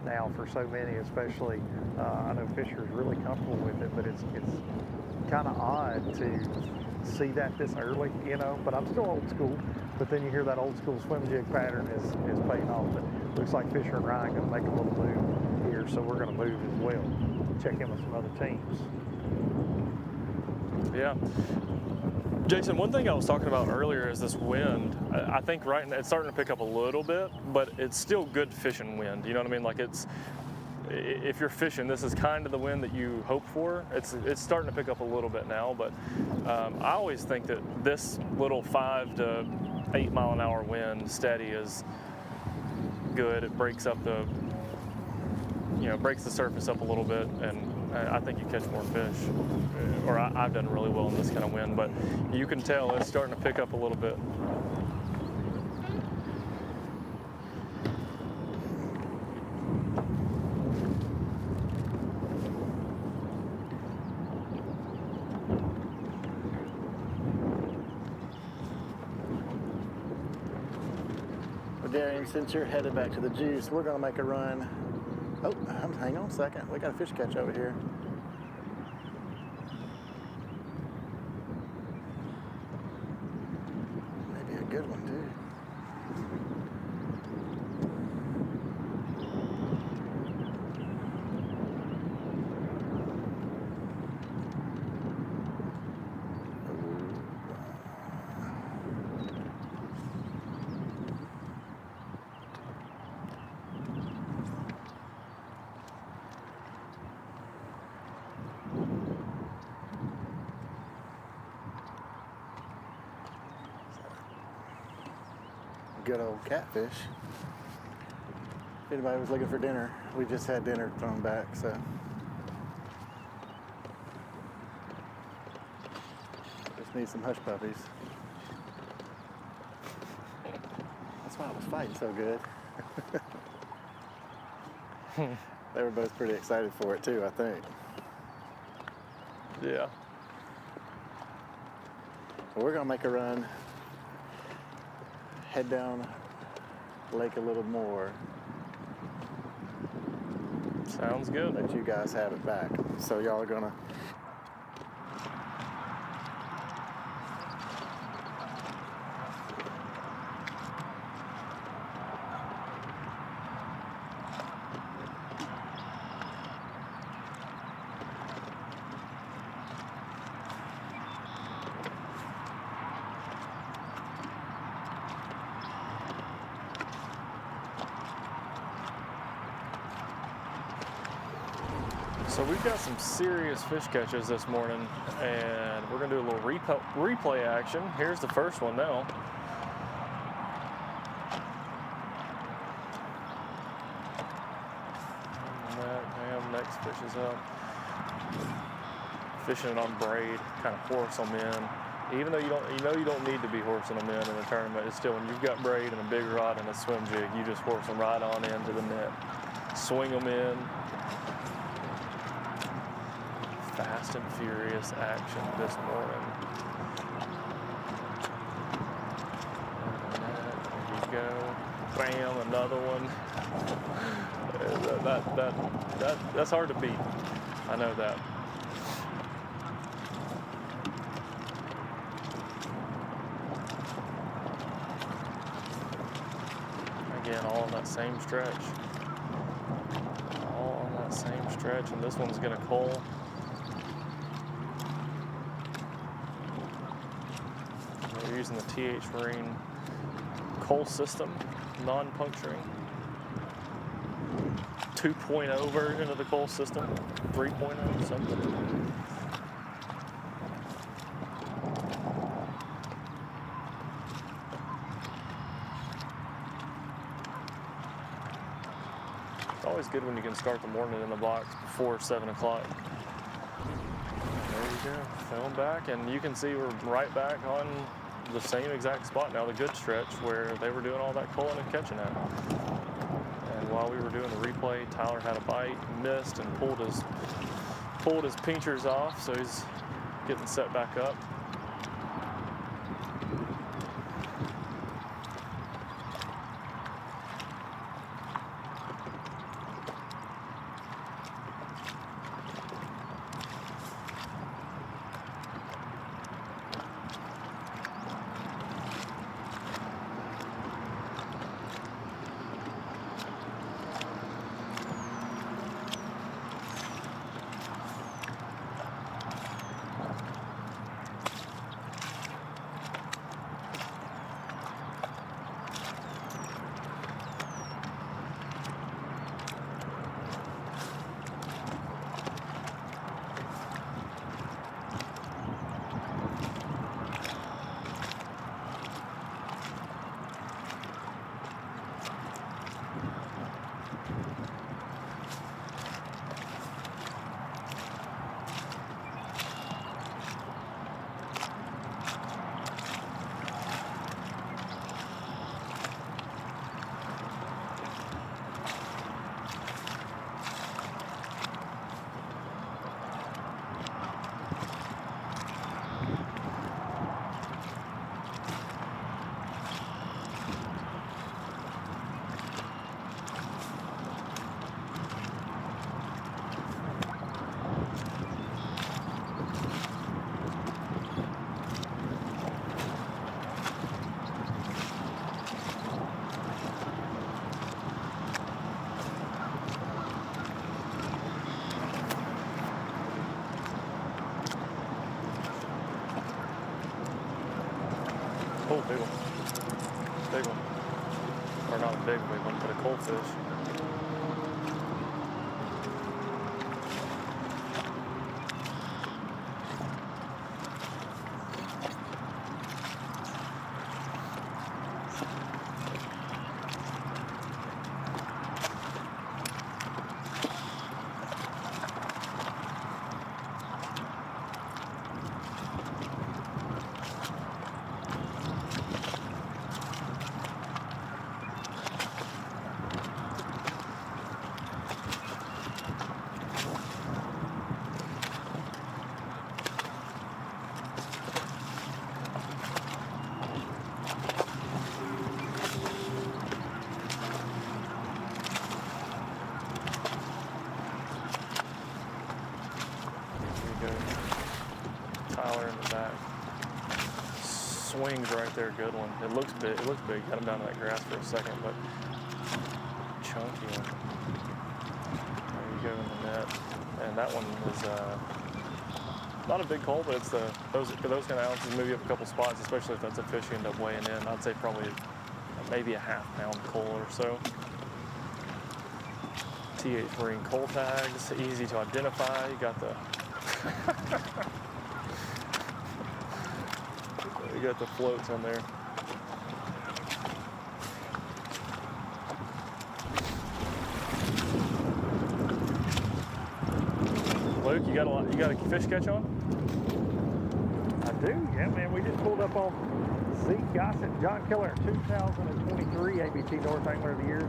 now for so many, especially, I know Fisher's really comfortable with it, but it's kind of odd to see that this early, but I'm still old school. But then you hear that old school swim jig pattern is paying off. But looks like Fisher and Ryan going to make a little move here, so we're going to move as well. Check in with some other teams. Yeah. Jason, one thing I was talking about earlier is this wind. I think right now it's starting to pick up a little bit, but it's still good fishing wind. You know what I mean? Like if you're fishing, this is kind of the wind that you hope for. It's starting to pick up a little bit now, but I always think that this little 5 to 8 mile an hour wind steady is good. It breaks up the, breaks the surface up a little bit, and I think you catch more fish. Or I've done really well in this kind of wind, but you can tell it's starting to pick up a little bit. Darian, since you're headed back to the juice, we're going to make a run. Oh, hang on a second. We got a fish catch over here. Maybe a good one, too. Good old catfish. If anybody was looking for dinner, we just had dinner thrown back, so. Just need some hush puppies. That's why I was fighting so good. They were both pretty excited for it too, I think. Yeah. Well, we're gonna make a run, head down lake a little more. Sounds good. Let you guys have it back. So y'all are gonna So we've got some serious fish catches this morning, and we're gonna do a little replay action. Here's the first one now. Next fish is up. Fishing it on braid, kind of horse them in. Even though you don't need to be horsing them in a tournament, it's still when you've got braid and a big rod and a swim jig, you just horse them right on into the net. Swing them in. Fast and furious action this morning. There you go. Bam, another one. That's hard to beat. I know that. Again, all on that same stretch. All on that same stretch, and this one's gonna coal. We're using the TH Marine coal system, non-puncturing. 2.0 version of the coal system, 3.0, something. It's always good when you can start the morning in the box before 7 o'clock. There you go, film back, and you can see we're right back on the same exact spot now, the good stretch where they were doing all that culling and catching at. And while we were doing the replay, Tyler had a bite, missed, and pulled his pinchers off, so he's getting set back up. or not a big wiggling, but a cold fish. Tyler in the back. Swings right there, good one. It looks big. It looks big. Got him down to that grass for a second, but chunky one. There you go in the net. And that one is not a big coal, but it's those kind of ounces move you up a couple spots, especially if that's a fish you end up weighing in. I'd say probably maybe a half-pound coal or so. TH Marine coal tags, easy to identify. You got the you got the floats on there. Luke, you got a fish catch on? I do, yeah, man. We just pulled up on Zeke Gossett, John Killer, 2023 ABT North Angler of the Year.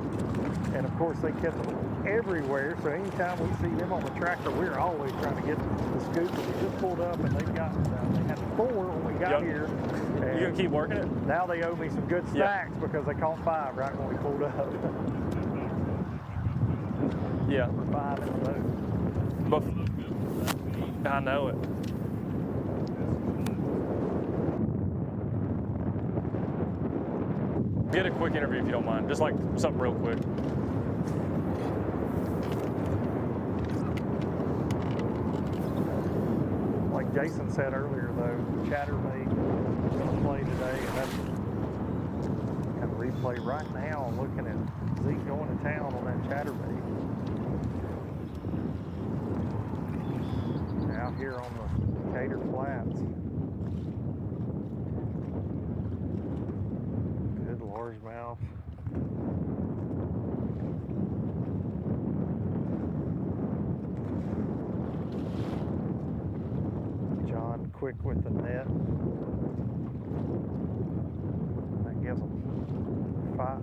And of course, they catch them everywhere. So anytime we see them on the tractor, we're always trying to get the scoop. And we just pulled up, and they had 4 when we got here. You gonna keep working it? Now they owe me some good stacks because they caught 5 right when we pulled up. Yeah. For 5 in the boat. I know it. Get a quick interview if you don't mind, just like something real quick. Like Jason said earlier, though, chatterbait is going to play today, and that's kind of replay right now. I'm looking at Zeke going to town on that chatterbait. Out here on the Decatur Flats. Good largemouth. John quick with the net. That gives him 5.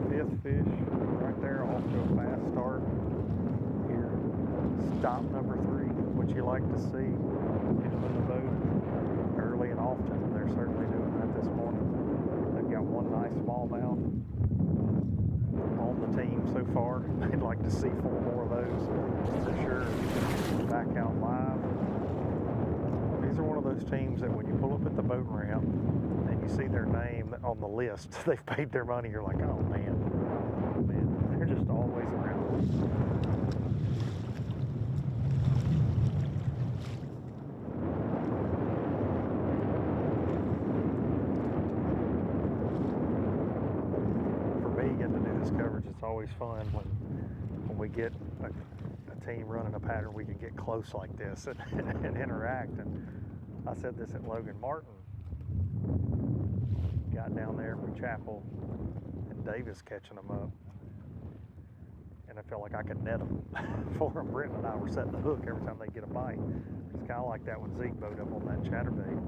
Fifth fish right there, off to a fast start here. Stop number 3, what you like to see. Get them in the boat early and often. They're certainly doing that this morning. They've got one nice smallmouth on the team so far. I'd like to see 4 more of those for sure. Back out live. These are one of those teams that when you pull up at the boat ramp and you see their name on the list, they've paid their money, you're like, oh man, they're just always around. For me, getting to do this coverage, it's always fun when we get a team running a pattern, we can get close like this and interact. And I said this at Logan Martin. Got down there with Chapel and Davis catching them up. And I felt like I could net them for them. Britton and I were setting the hook every time they get a bite. It's kind of like that when Zeke bowed up on that chatterbait.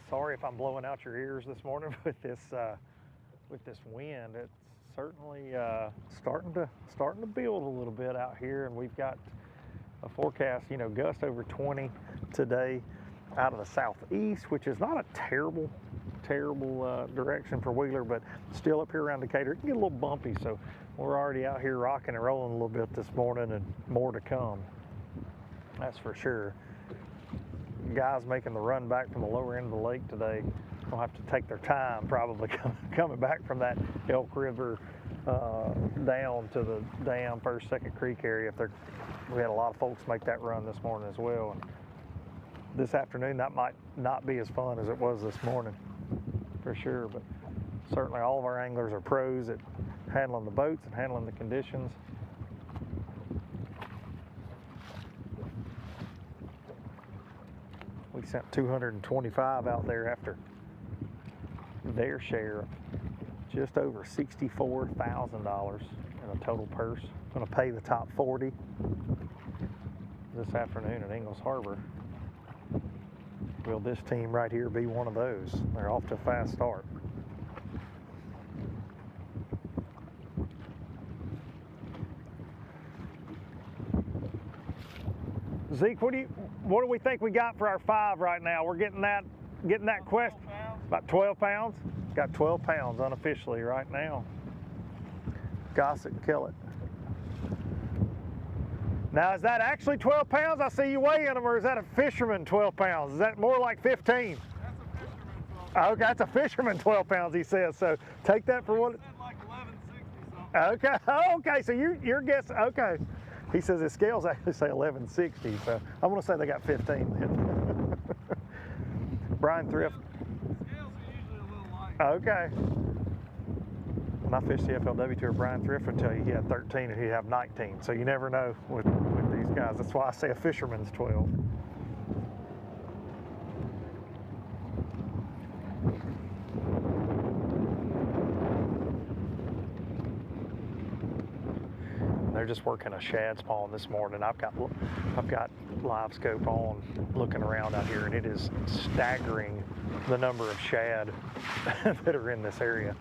Sorry if I'm blowing out your ears this morning with this wind. It's certainly starting to build a little bit out here, and we've got a forecast, gust over 20 today out of the southeast, which is not a terrible direction for Wheeler, but still up here around Decatur, it can get a little bumpy. So we're already out here rocking and rolling a little bit this morning, and more to come. That's for sure. Guys making the run back from the lower end of the lake today will have to take their time probably coming back from that Elk River down to the dam, first, second creek area. We had a lot of folks make that run this morning as well. And this afternoon, that might not be as fun as it was this morning, for sure. But certainly all of our anglers are pros at handling the boats and handling the conditions. We sent 225 out there after their share of just over $64,000 in a total purse. Going to pay the top 40 this afternoon at Ingalls Harbor. Will this team right here be one of those? They're off to a fast start. Zeke, what do we think we got for our 5 right now? We're getting that quest about 12 pounds. Got 12 pounds unofficially right now. Gossett, kill it. Now, is that actually 12 pounds? I see you weighing them, or is that a fisherman 12 pounds? Is that more like 15? That's a fisherman 12 pounds. Okay, that's a fisherman 12 pounds, he says. So take that for what? Like 1160 something. Okay, okay, so your guess, okay. He says his scales actually say 1160, so I'm gonna say they got 15 then. Brian Thrift. Scales are usually a little light. Okay. When I fished the FLW Tour, Brian Thrift would tell you he had 13 and he'd have 19. So you never know with these guys. That's why I say a fisherman's 12. They're just working a shad spawn this morning. I've got live scope on, looking around out here, and it is staggering the number of shad that are in this area.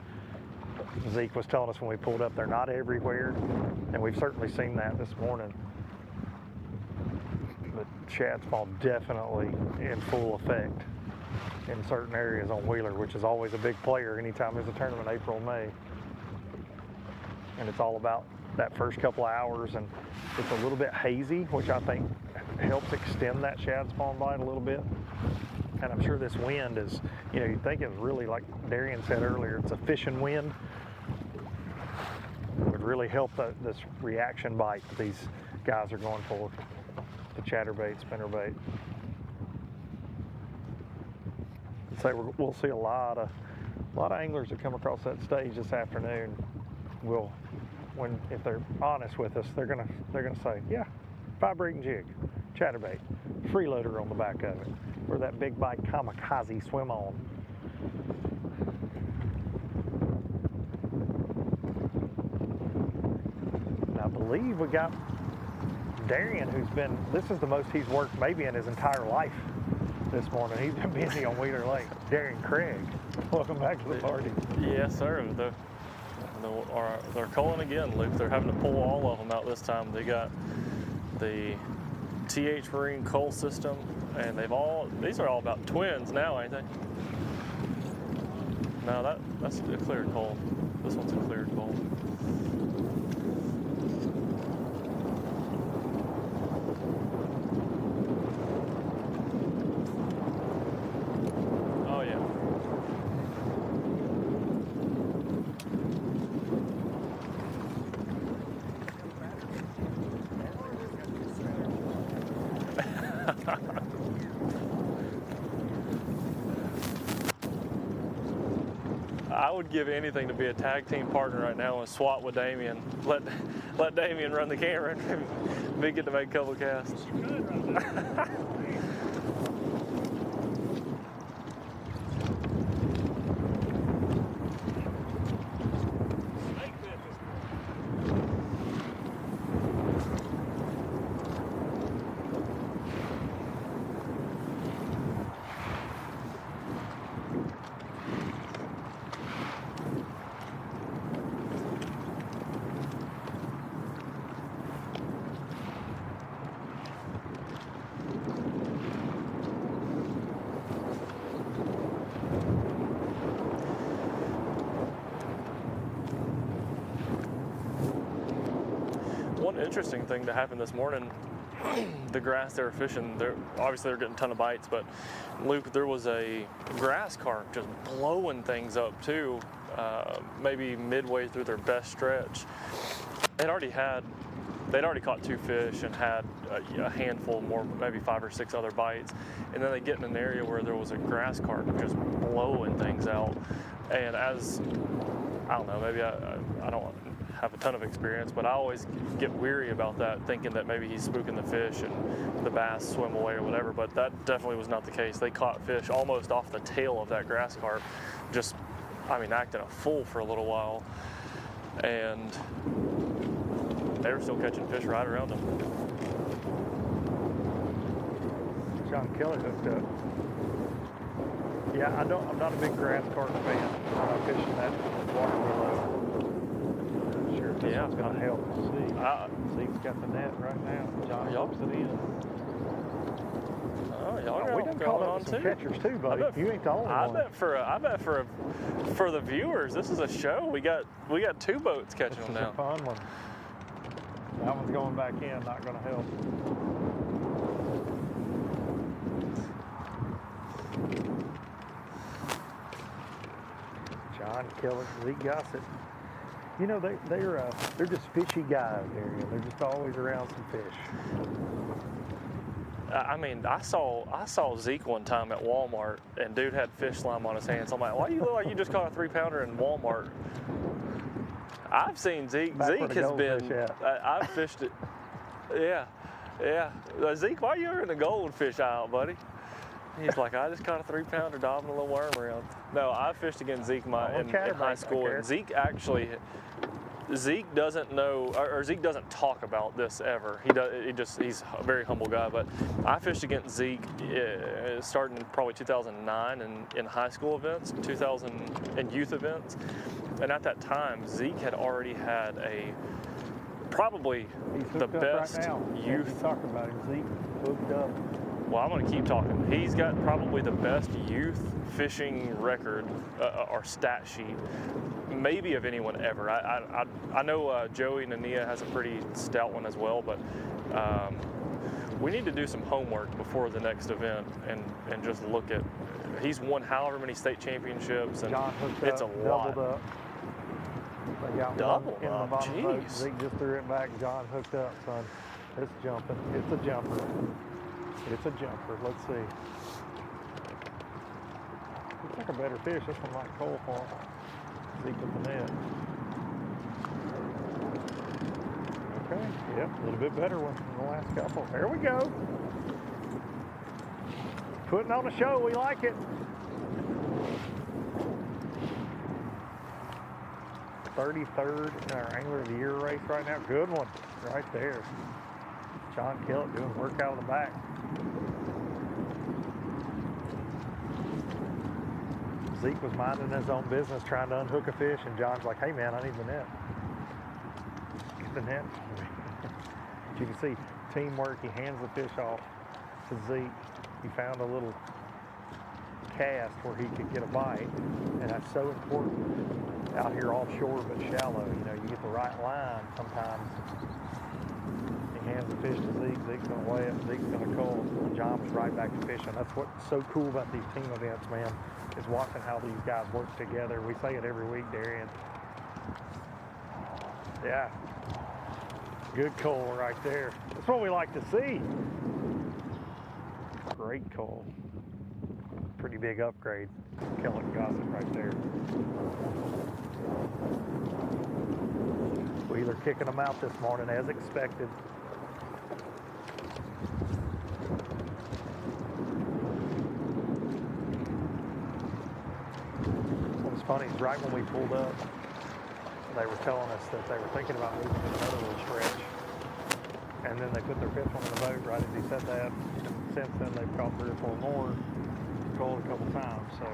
Zeke was telling us when we pulled up, they're not everywhere, and we've certainly seen that this morning. But shad spawn definitely in full effect in certain areas on Wheeler, which is always a big player anytime there's a tournament, April, May. And it's all about that first couple of hours, and it's a little bit hazy, which I think helps extend that shad spawn bite a little bit. And I'm sure this wind is, you'd think it was really, like Darian said earlier, it's a fishing wind. It would really help this reaction bite that these guys are going for, the chatterbait, spinnerbait. I'd say we'll see a lot of anglers that come across that stage this afternoon. If they're honest with us, they're gonna say, yeah, vibrating jig, chatterbait, freeloader on the back of it, or that big bite kamikaze swim on. And I believe we got Darian, this is the most he's worked maybe in his entire life this morning. He's been busy on Wheeler Lake. Darian Craig, welcome back to the party. Yes, sir. They're culling again, Luke. They're having to pull all of them out this time. They got the TH Marine cull system, and these are all about twins now, ain't they? No, that's a clear cull. This one's a clear cull. Oh yeah. I would give anything to be a tag team partner right now and swap with Damien. Let Damien run the camera and me get to make a couple casts. One interesting thing that happened this morning, the grass they were fishing, obviously they're getting a ton of bites, but Luke, there was a grass carp just blowing things up too maybe midway through their best stretch, they'd already caught 2 fish and had a handful more, maybe 5 or 6 other bites. And then they get in an area where there was a grass carp just blowing things out. And as, I don't know, maybe I don't have a ton of experience, but I always get weary about that, thinking that maybe he's spooking the fish and the bass swim away or whatever, but that definitely was not the case. They caught fish almost off the tail of that grass carp, just, I mean, acting a fool for a little while. And they were still catching fish right around them. John Kelly hooked up. Yeah, I'm not a big grass carp fan. I'm not fishing that water below. Sure, if this one's going to help. Zeke's got the net right now. John hooks it in. Oh, y'all we done caught up with some catchers too, buddy. You ain't the only one. I bet for the viewers, this is a show. We got 2 boats catching them now. This is a fun one. That one's going back in, not going to help. John Kelly, Lee Gossett. You know, they're just fishy guys, Arian. They're just always around some fish. I mean, I saw Zeke one time at Walmart, and dude had fish slime on his hands. I'm like, why do you look like you just caught a 3-pounder in Walmart? I've seen Zeke. Zeke has been. I've fished it. Yeah. Zeke, why are you in the goldfish aisle, buddy? He's like, I just caught a 3-pounder dobbing a little worm around. No, I fished against Zeke in high school, and Zeke doesn't know, or Zeke doesn't talk about this ever. He's a very humble guy. But I fished against Zeke starting probably 2009 in high school events, 2000 in youth events, and at that time Zeke had already had probably the best youth. Talking about him, Zeke hooked up. Well, I'm going to keep talking. He's got probably the best youth fishing record or stat sheet, maybe of anyone ever. I know Joey Nania has a pretty stout one as well, but we need to do some homework before the next event and just look at. He's won however many state championships, and it's a lot. Doubled up. They got double one in the bottom boat. Zeke just threw it back. John hooked up, son. It's jumping. It's a jumper. It's a jumper. Let's see. Looks like a better fish. This one might cold for him. Zeke with the net. Okay. Yep. A little bit better one than the last couple. There we go. Putting on a show. We like it. 33rd in our Angler of the Year race right now. Good one. Right there. John Kellett doing work out of the back. Zeke was minding his own business, trying to unhook a fish, and John's like, hey man, I need the net. Get the net. As you can see, teamwork. He hands the fish off to Zeke. He found a little cast where he could get a bite, and that's so important out here offshore but shallow. You know, you get the right line sometimes. He hands the fish to Zeke. Zeke's going to weigh it. Zeke's going to call. And John was right back to fishing. That's what's so cool about these team events, man, is watching how these guys work together. We say it every week, Darian. Yeah. Good call right there. That's what we like to see. Great call. Pretty big upgrade. Kellett Gossett right there. Wheeler kicking them out this morning as expected. What was funny is right when we pulled up, they were telling us that they were thinking about moving to another little stretch. And then they put their fifth one in the boat right as he said that. Since then they've caught 3 or 4 more. Called a couple times, so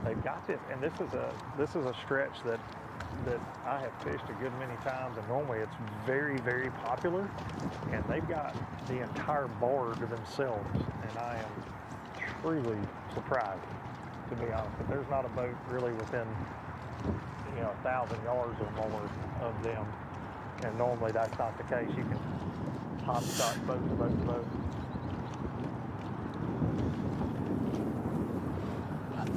they've got this, and this is a stretch that I have fished a good many times, and normally it's very, very popular, and they've got the entire bar to themselves, and I am truly surprised, to be honest. But there's not a boat really within 1,000 yards or more of them, and normally that's not the case. You can hopscotch boat to boat to boat.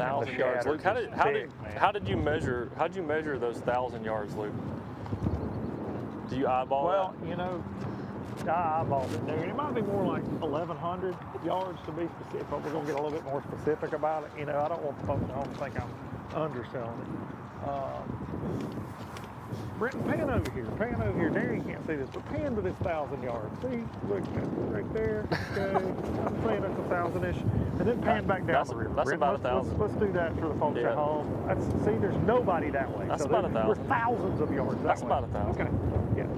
1,000 yards. Luke, how did you measure those 1,000 yards, Luke? Do you eyeball Well, you know, I eyeballed it there. It might be more like 1,100 yards to be specific, but we're going to get a little bit more specific about it. You know, I don't want the folks at home to think I'm underselling it. Brenton, pan over here. Pan over here. There you can't see this, but pan to this 1,000 yards. See? Look, right there. Okay. I'm saying that's 1,000-ish. And then pan back down the river. That's about 1,000. Let's do that for the folks at home. See, there's nobody that way. That's so about 1,000. We're thousands of yards that That's way. about 1,000. Okay. Yeah.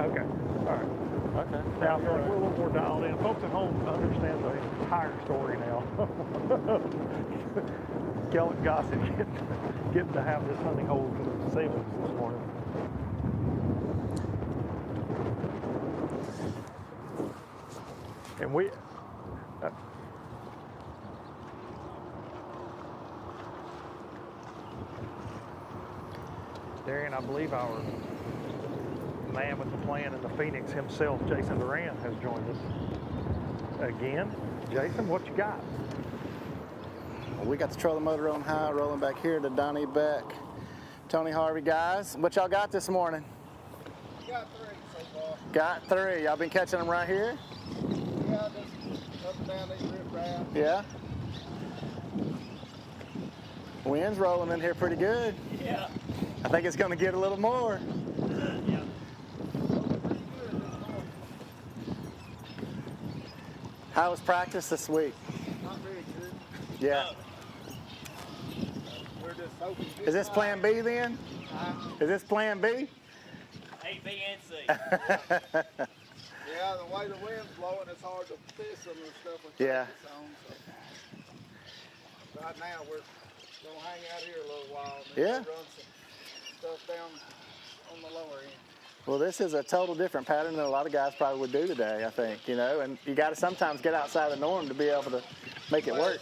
Okay. All right. Okay. Now I feel like we're a little more dialed in. Folks at home understand the entire story now. Kelly Gossett getting to have this hunting hole for the ceilings this morning. And we, Darian, I believe our man with the plan in the Phoenix himself, Jason Duran, has joined us again. Jason, what you got? Well, we got the trolling motor on high, rolling back here to Donnie Beck, Tony Harvey. Guys, what y'all got this morning? Got 3 so far. Got 3. Y'all been catching them right here? Yeah, just up and down these riprap. Yeah. Wind's rolling in here pretty good. Yeah. I think it's going to get a little more. Yeah. How was practice this week? Not very good. Yeah. We're just hoping. Is this plan B then? Is this plan B? A, B, and C. Yeah, the way the wind's blowing, it's hard to fish some of the stuff we Yeah. practice on. So right now, we're going to hang out here a little while and then Yeah. run some stuff down on the lower end. Well, this is a total different pattern than a lot of guys probably would do today, I think, you know, and you got to sometimes get outside the norm to be able to make it work.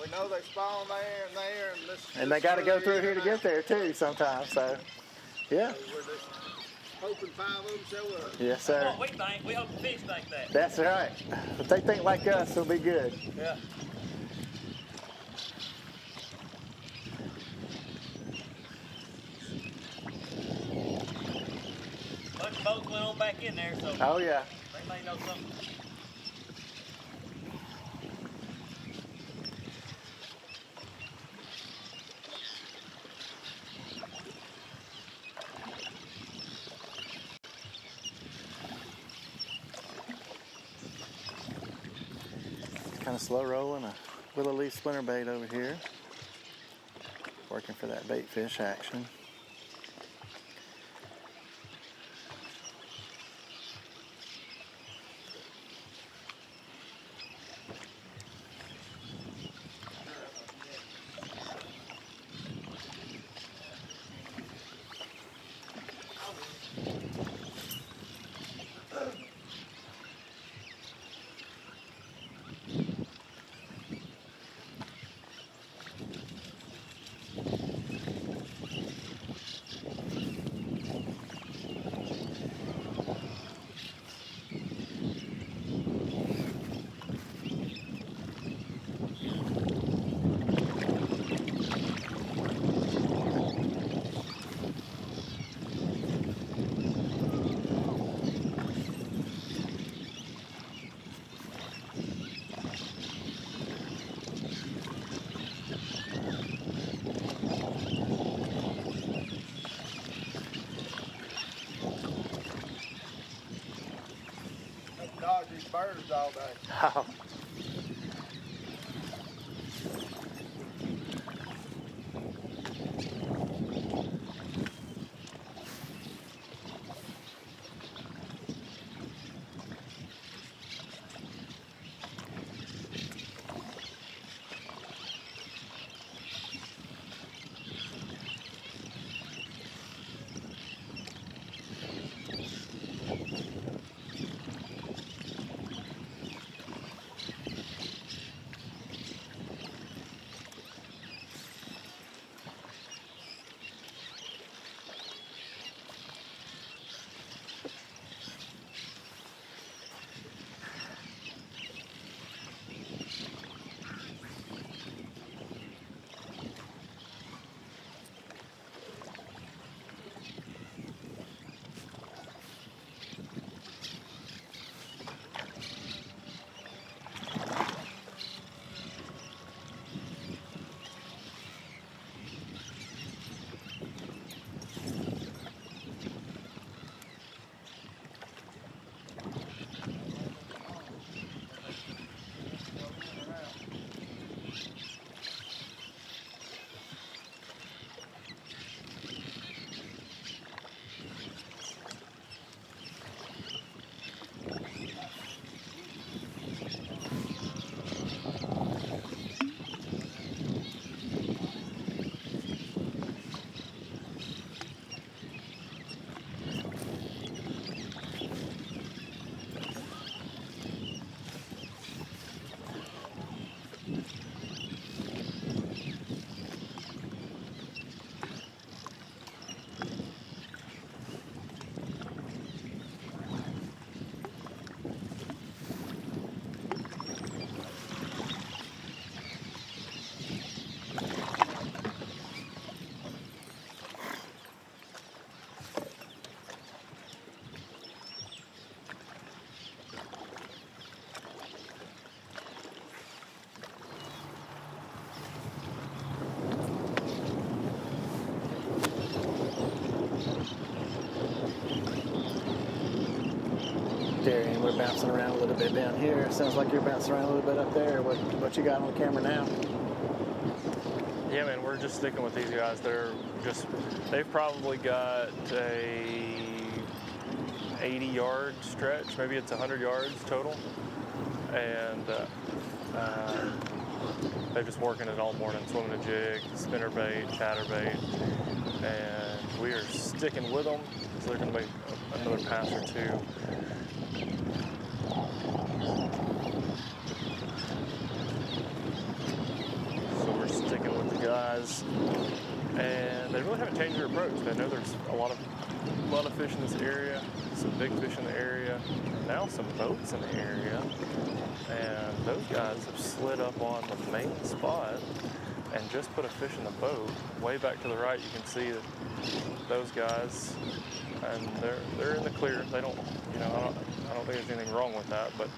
We know they spawn there and there, and this. And they got to go through here to get there too sometimes, so, yeah. We're just hoping 5 of them show up. Yes, sir. That's what we think. We hope the fish think that. That's right. If they think like us, it'll be good. Yeah. Bunch of boats went on back in there, so. Oh, yeah. They may know something. Kind of slow rolling a willow leaf splinter bait over here. Working for that bait fish action. Dodge these birds all day. Oh. scary, and we're bouncing around a little bit down here. It sounds like you're bouncing around a little bit up there. What you got on camera now? Yeah, man, we're just sticking with these guys. They've probably got a 80-yard stretch. Maybe it's 100 yards total. And they're just working it all morning, swimming a jig, spinner bait, chatterbait, and we are sticking with them. So they're going to make another pass or two. So we're sticking with the guys, and they really haven't changed their approach. They know there's a lot of fish in this area, some big fish in the area, now some boats in the area, and those guys have slid up on the main spot and just put a fish in the boat. Way back to the right, you can see that those guys, and they're in the clear. They don't, I don't think there's anything wrong with that, but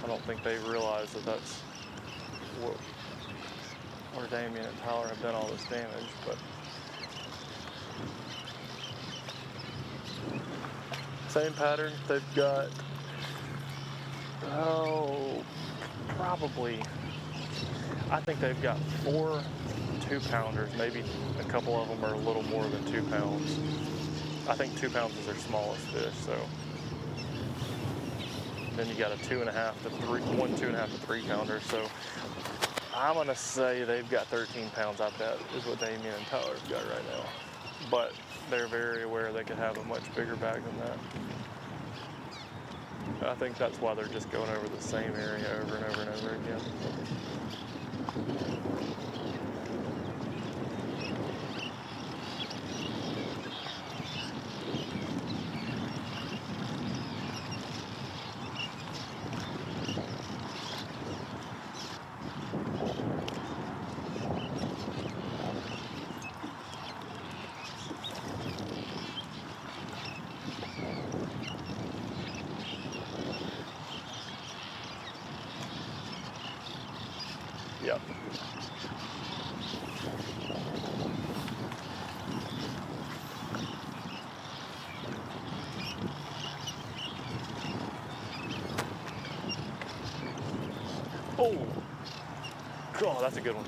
I don't think they realize that that's where Damien and Tyler have done all this damage, but same pattern. They've got, probably, I think they've got 4 2-pounders. Maybe a couple of them are a little more than 2 pounds. I think 2 pounds is their smallest fish, so. Then you got a 2.5 to 3, 1 2.5 to 3 pounder, so I'm gonna say they've got 13 pounds, I bet, is what Damien and Tyler have got right now. But they're very aware they could have a much bigger bag than that. I think that's why they're just going over the same area over and over and over again. Yep. Oh, God, that's a good one.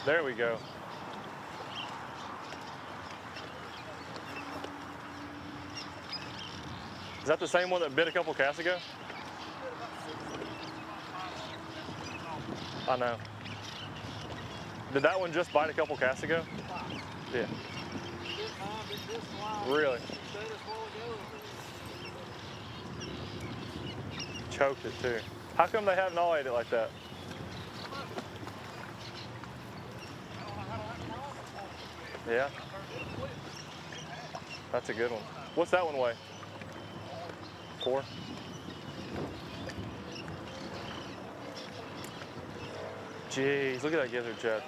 There we go. Is that the same one that bit a couple casts ago? I know. Did that one just bite a couple casts ago? Yeah. Really? Choked it too. How come they haven't all ate it like that? Yeah. That's a good one. What's that one weigh? 4? Jeez, look at that gizzard, Chad.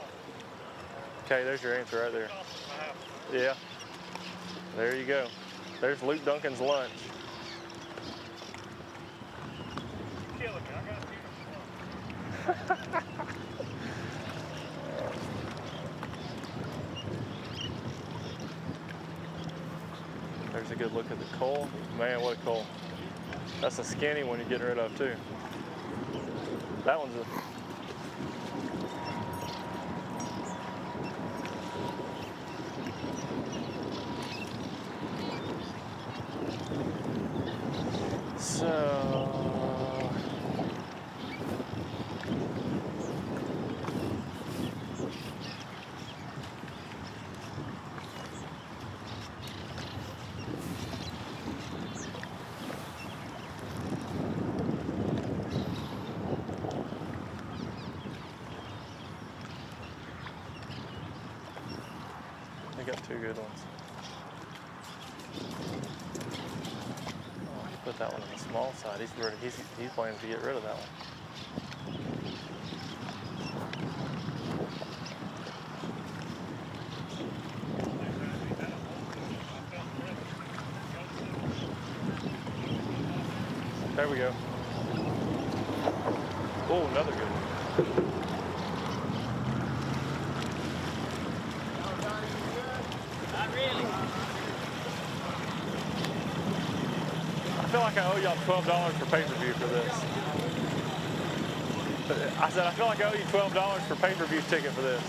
Okay, there's your answer right there. Yeah. There you go. There's Luke Duncan's lunch. There's a good look at the coal. Man, what a coal. That's a skinny one you're getting rid of too. That one's a... They got 2 good ones. Oh, he put that one on the small side. He's planning to get rid of that one. There we go. Oh, another good one. like I owe y'all $12 for pay-per-view for this. I said, I feel like I owe you $12 for pay-per-view ticket for this.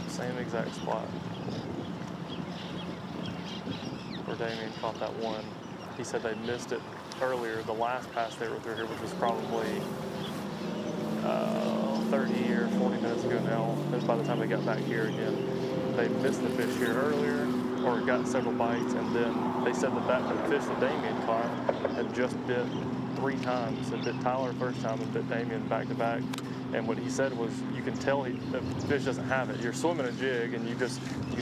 Same exact spot where Damien caught that one. He said they missed it earlier, the last pass they were through here, which was probably 30 or 40 minutes ago now. That was by the time they got back here again. They missed the fish here earlier, or got several bites, and then they said that that fish that Damien caught had just bit 3 times. It bit Tyler first time and bit Damien back to back. And what he said was, you can tell the fish doesn't have it. You're swimming a jig, and you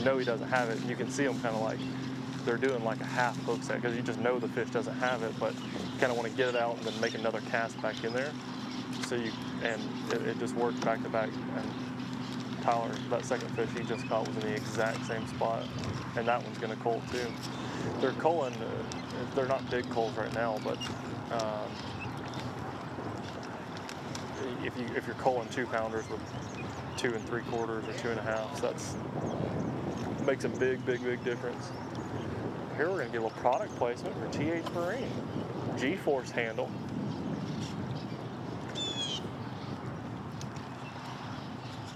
know he doesn't have it. And you can see them kind of like they're doing like a half hook set, because you just know the fish doesn't have it, but you kind of want to get it out and then make another cast back in there. So it just worked back to back. And Tyler, that second fish he just caught was in the exact same spot, and that one's going to coal too. They're coaling. They're not big coals right now, but. If you're coaling 2-pounders with 2 3/4 or 2 1/2, that's makes a big difference. Here we're gonna get a little product placement for TH Marine. G-force handle.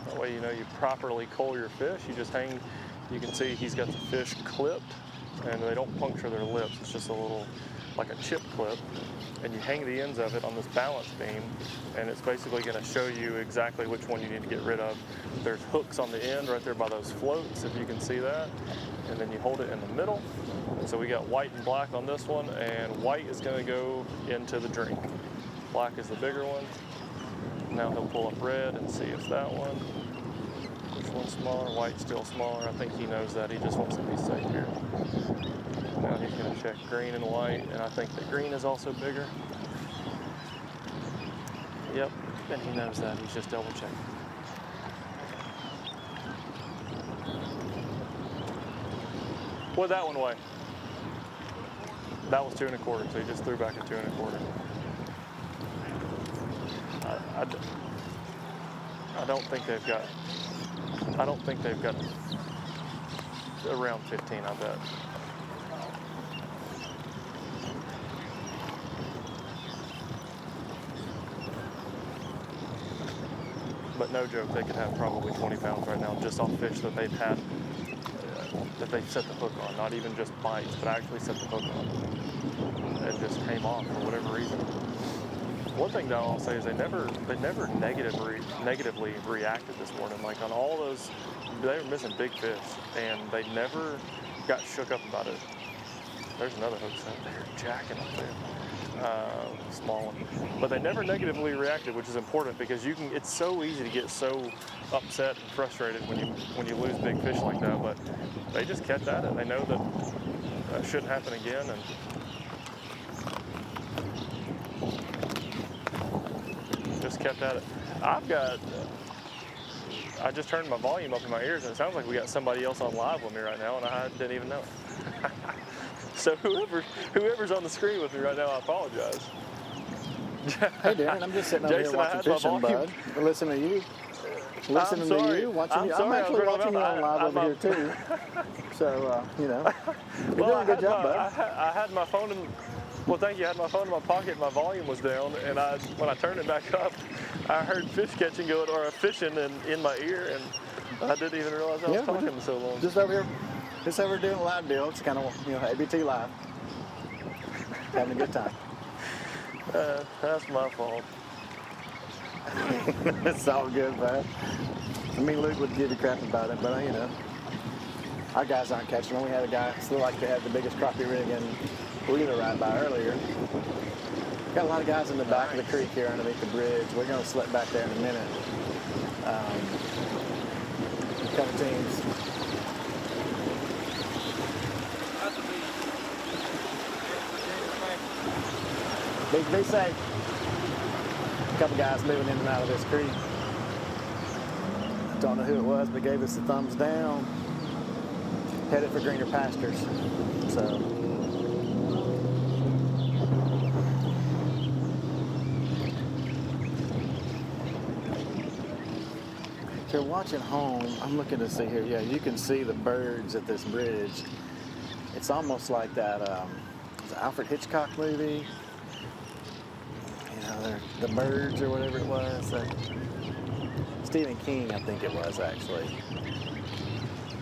That way you know you properly coal your fish. You just hang. You can see he's got the fish clipped, and they don't puncture their lips. It's just a little, like a chip clip. And you hang the ends of it on this balance beam, and it's basically going to show you exactly which one you need to get rid of. There's hooks on the end right there by those floats, if you can see that, and then you hold it in the middle. So we got white and black on this one, and white is going to go into the drink. Black is the bigger one. Now he'll pull up red and see if that one, which one's smaller. White's still smaller. I think he knows that. He just wants to be safe here. Now he's going to check green and white, and I think the green is also bigger. Yep, and he knows that. He's just double checking. What'd that one weigh? That was 2 1/4, so he just threw back a 2 1/4. I don't think they've got around 15, I bet. But no joke, they could have probably 20 pounds right now just off fish that they've had, that they've set the hook on. Not even just bites, but actually set the hook on. And just came off for whatever reason. One thing that I'll say is they never negatively reacted this morning. Like on all those, they were missing big fish, and they never got shook up about it. There's another hook set there, jacking up there. Small one, but they never negatively reacted, which is important, because it's so easy to get so upset and frustrated when you lose big fish like that. But they just kept at it. They know that shouldn't happen again, and just kept at it. I just turned my volume up in my ears, and it sounds like we got somebody else on live with me right now, and I didn't even know it. So whoever's on the screen with me right now, I apologize. Hey Darren, I'm just sitting over here watching fishing, bud. Listening to you. Listening to you, watching you. I'm actually watching you on live over here too. So, you know, you're doing a good job, bud. I had my phone in, well, thank you. I had my phone in my pocket, and my volume was down, and when I turned it back up, I heard fish catching going, or fishing in my ear, and I didn't even realize I was talking so long. Just over here. Just over doing a live deal. It's kind of, ABT live. Having a good time. That's my fault. It's all good, man. I mean, Luke would give you crap about it, but our guys aren't catching them. We had a guy still like they had the biggest crappie rig in Wheeler right by earlier. Got a lot of guys in the back of the creek here underneath the bridge. We're going to slip back there in a minute. A couple teams. Be safe. A couple guys moving in and out of this creek. Don't know who it was, but gave us the thumbs down. Headed for greener pastures. So you're watching home, I'm looking to see here. Yeah, you can see the birds at this bridge. It's almost like that the Alfred Hitchcock movie. You know, they're the birds or whatever it was. Stephen King, I think it was actually.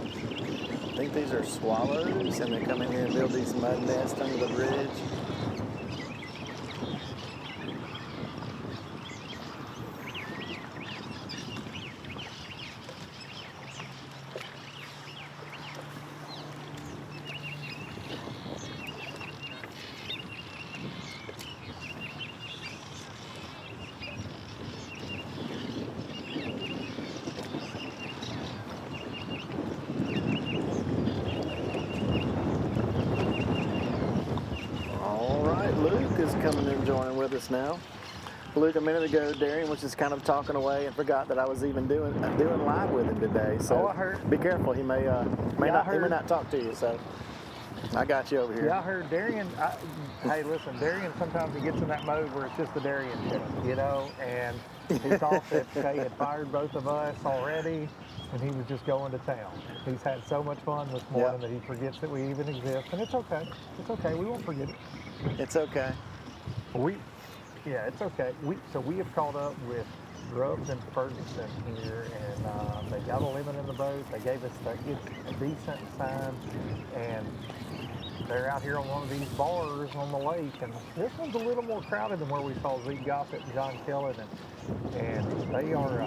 I think these are swallows, and they come in here and build these mud nests under the bridge. Coming and joining with us now. Luke, a minute ago, Darian was just kind of talking away and forgot that I was even doing live with him today. So I heard. Be careful. He may not talk to you. So I got you over here. Yeah, I heard Darian. Hey, listen, Darian. Sometimes he gets in that mode where it's just the Darian show, you know. And he thought that Kay had fired both of us already, and he was just going to town. He's had so much fun this morning that he forgets that we even exist, and it's okay. It's okay. We won't forget it. It's okay. It's okay. We have caught up with Grubbs and Ferguson here, and they got a limit in the boat. They gave us a decent sign, and they're out here on one of these bars on the lake. And this one's a little more crowded than where we saw Zeke Gossett and John Kellen, and they are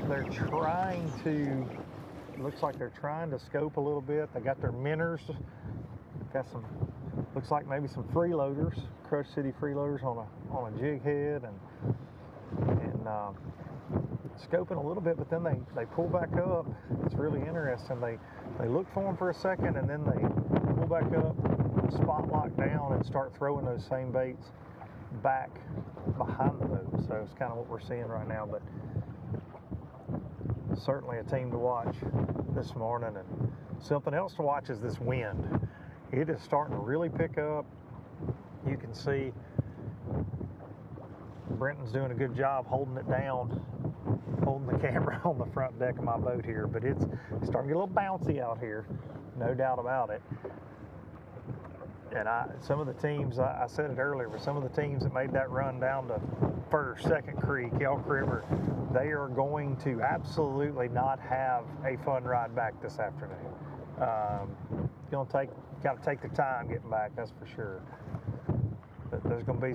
they're trying to. Looks like they're trying to scope a little bit. They got their minnows. Got some. Looks like maybe some freeloaders, Crush City freeloaders on a jig head, and scoping a little bit, but then they pull back up. It's really interesting. They look for them for a second, and then they pull back up, spot lock down, and start throwing those same baits back behind the boat. So it's kind of what we're seeing right now, but certainly a team to watch this morning. And something else to watch is this wind. It is starting to really pick up. You can see Brenton's doing a good job holding it down, holding the camera on the front deck of my boat here, but it's starting to get a little bouncy out here, no doubt about it. And some of the teams, I said it earlier, but some of the teams that made that run down to First, Second Creek, Elk River, they are going to absolutely not have a fun ride back this afternoon. Got to take the time getting back, that's for sure. But there's going to be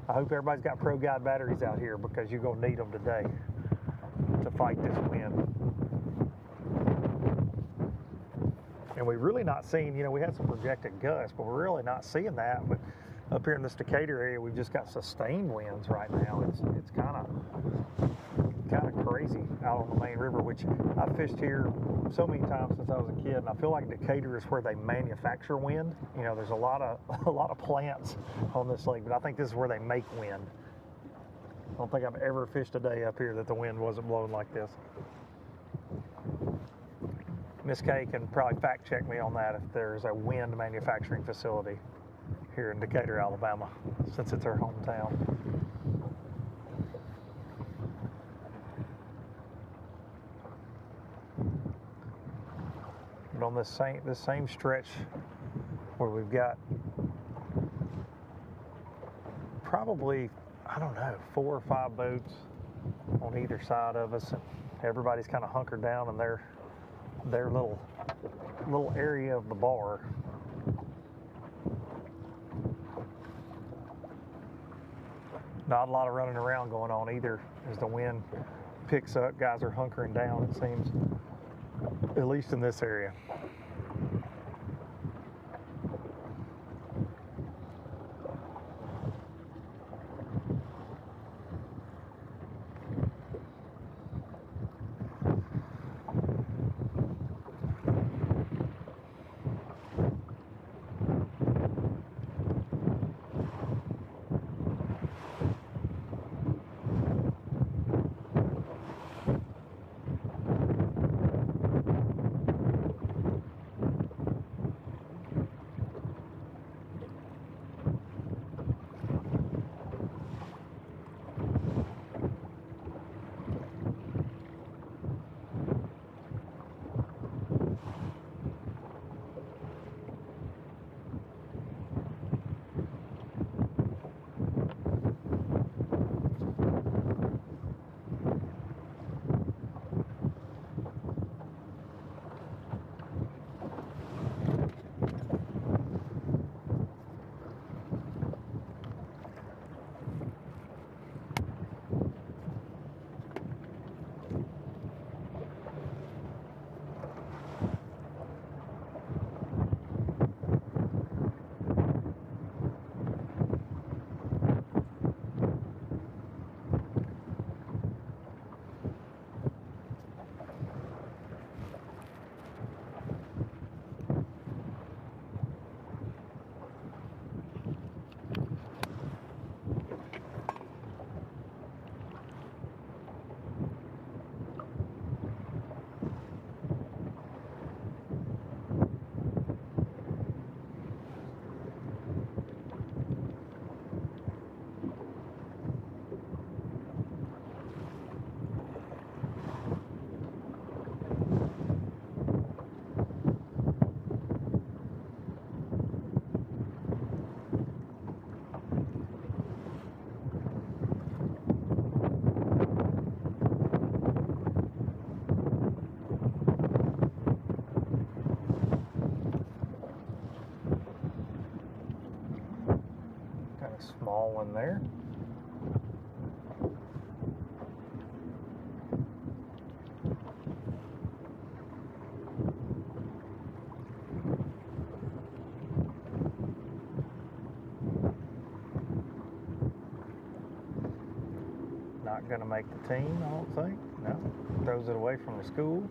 I hope everybody's got Pro Guide batteries out here, because you're going to need them today to fight this wind. And we've really not seen, we had some projected gusts, but we're really not seeing that. But up here in this Decatur area, we've just got sustained winds right now. It's kind of crazy out on the main river, which I fished here so many times since I was a kid, and I feel like Decatur is where they manufacture wind. There's a lot of plants on this lake, but I think this is where they make wind. I don't think I've ever fished a day up here that the wind wasn't blowing like this. Miss Kay can probably fact check me on that if there's a wind manufacturing facility here in Decatur, Alabama, since it's her hometown. But on this same stretch where we've got probably, 4 or 5 boats on either side of us, and everybody's kind of hunkered down in their little area of the bar. Not a lot of running around going on either. As the wind picks up, guys are hunkering down, it seems, at least in this area. small one there. Not going to make the team, I don't think. No. Throws it away from the school.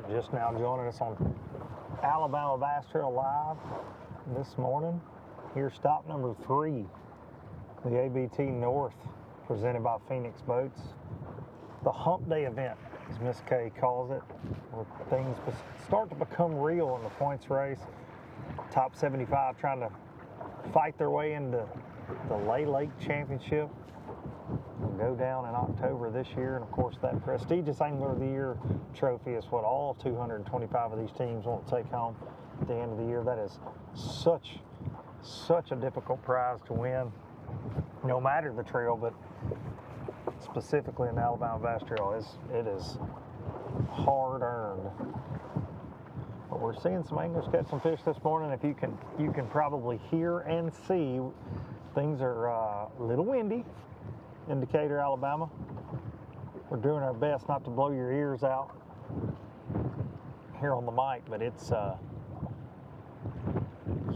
Just now joining us on Alabama Bass Trail Live this morning. Here's stop number 3, the ABT North, presented by Phoenix Boats. The Hump Day event, as Miss Kay calls it, where things start to become real in the points race. Top 75 trying to fight their way into the Lay Lake Championship. Go down in October this year, and of course that prestigious Angler of the Year trophy is what all 225 of these teams want to take home at the end of the year. That is such a difficult prize to win, no matter the trail, but specifically in the Alabama Bass Trail, it is hard earned. But we're seeing some anglers catch some fish this morning. If you can probably hear and see, things are a little windy in Decatur, Alabama. We're doing our best not to blow your ears out here on the mic, but it's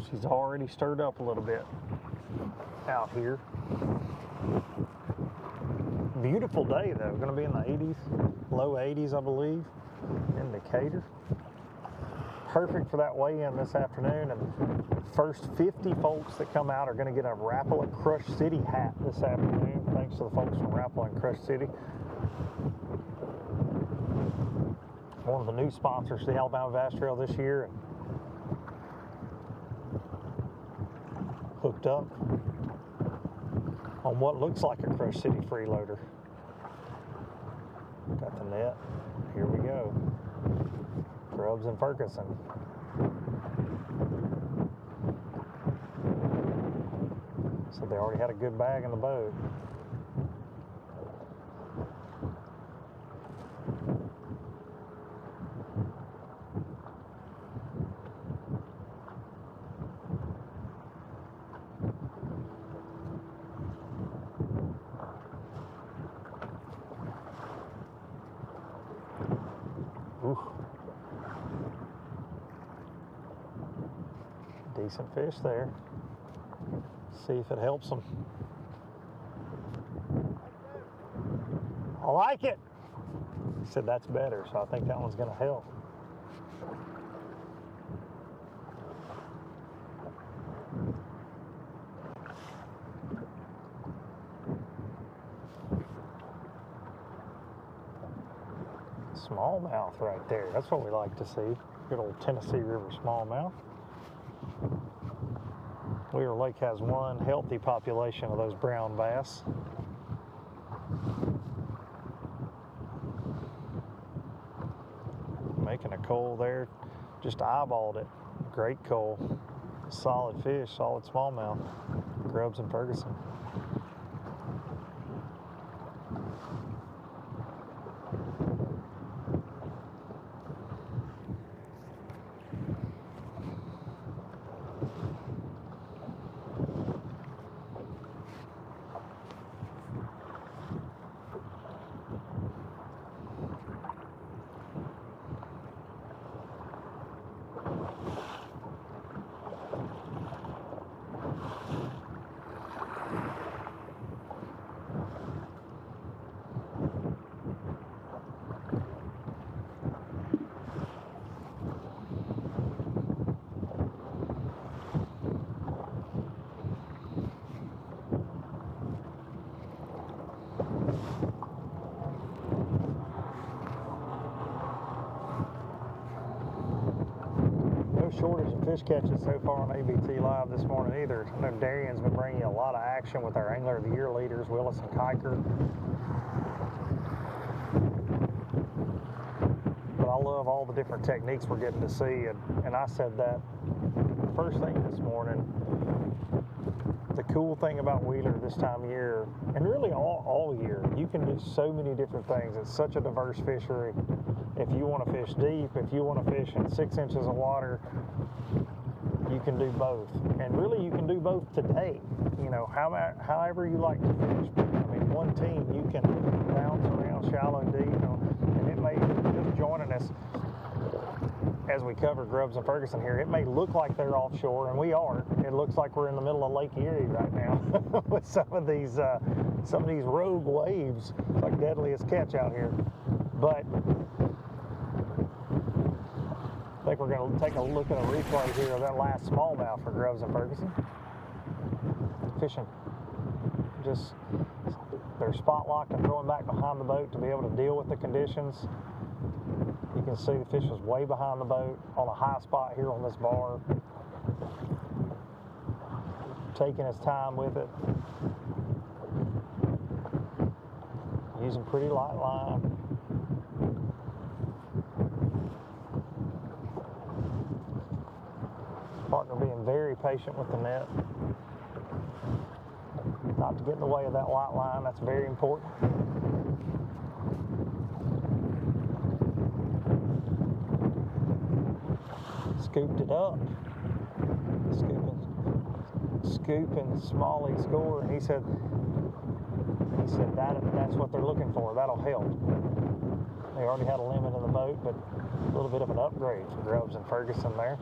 she's already stirred up a little bit out here. Beautiful day though, going to be in the 80s, low 80s I believe, in Decatur. Perfect for that weigh-in this afternoon, and first 50 folks that come out are going to get a Rapala Crush City hat this afternoon, thanks to the folks from Rapala and Crush City. One of the new sponsors of the Alabama Bass Trail this year, and hooked up on what looks like a Crush City freeloader. Got the net. Here we go. Grubbs and Ferguson. So they already had a good bag in the boat. Ooh. Decent fish there. See if it helps them. I like it. He said that's better, so I think that one's gonna help. Smallmouth right there. That's what we like to see. Good old Tennessee River smallmouth. Wheeler Lake has one healthy population of those brown bass. Making a coal there. Just eyeballed it. Great coal. Solid fish, solid smallmouth. Grubbs and Ferguson. Shortage of fish catches so far on ABT Live this morning either. I know Darian's been bringing you a lot of action with our Angler of the Year leaders, Willis and Kiker. But I love all the different techniques we're getting to see, and I said that first thing this morning. The cool thing about Wheeler this time of year, and really all year, you can do so many different things. It's such a diverse fishery. If you want to fish deep, if you want to fish in 6 inches of water, you can do both. And really, you can do both today. You know, however you like to fish. I mean, one team, you can bounce around shallow, deep, and it may, just joining us as we cover Grubbs and Ferguson here, it may look like they're offshore, and we are. It looks like we're in the middle of Lake Erie right now with some of these rogue waves, like Deadliest Catch out here. But I think we're going to take a look at a replay here of that last smallmouth for Grubbs and Ferguson. Fishing. Just, they're spot locked and throwing back behind the boat to be able to deal with the conditions. You can see the fish was way behind the boat on a high spot here on this bar. Taking his time with it. Using pretty light line. Partner being very patient with the net. Not to get in the way of that light line, that's very important. Scooped it up. Scooping Smalley score, and he said that's what they're looking for. That'll help. They already had a limit in the boat, but a little bit of an upgrade for Grubbs and Ferguson there.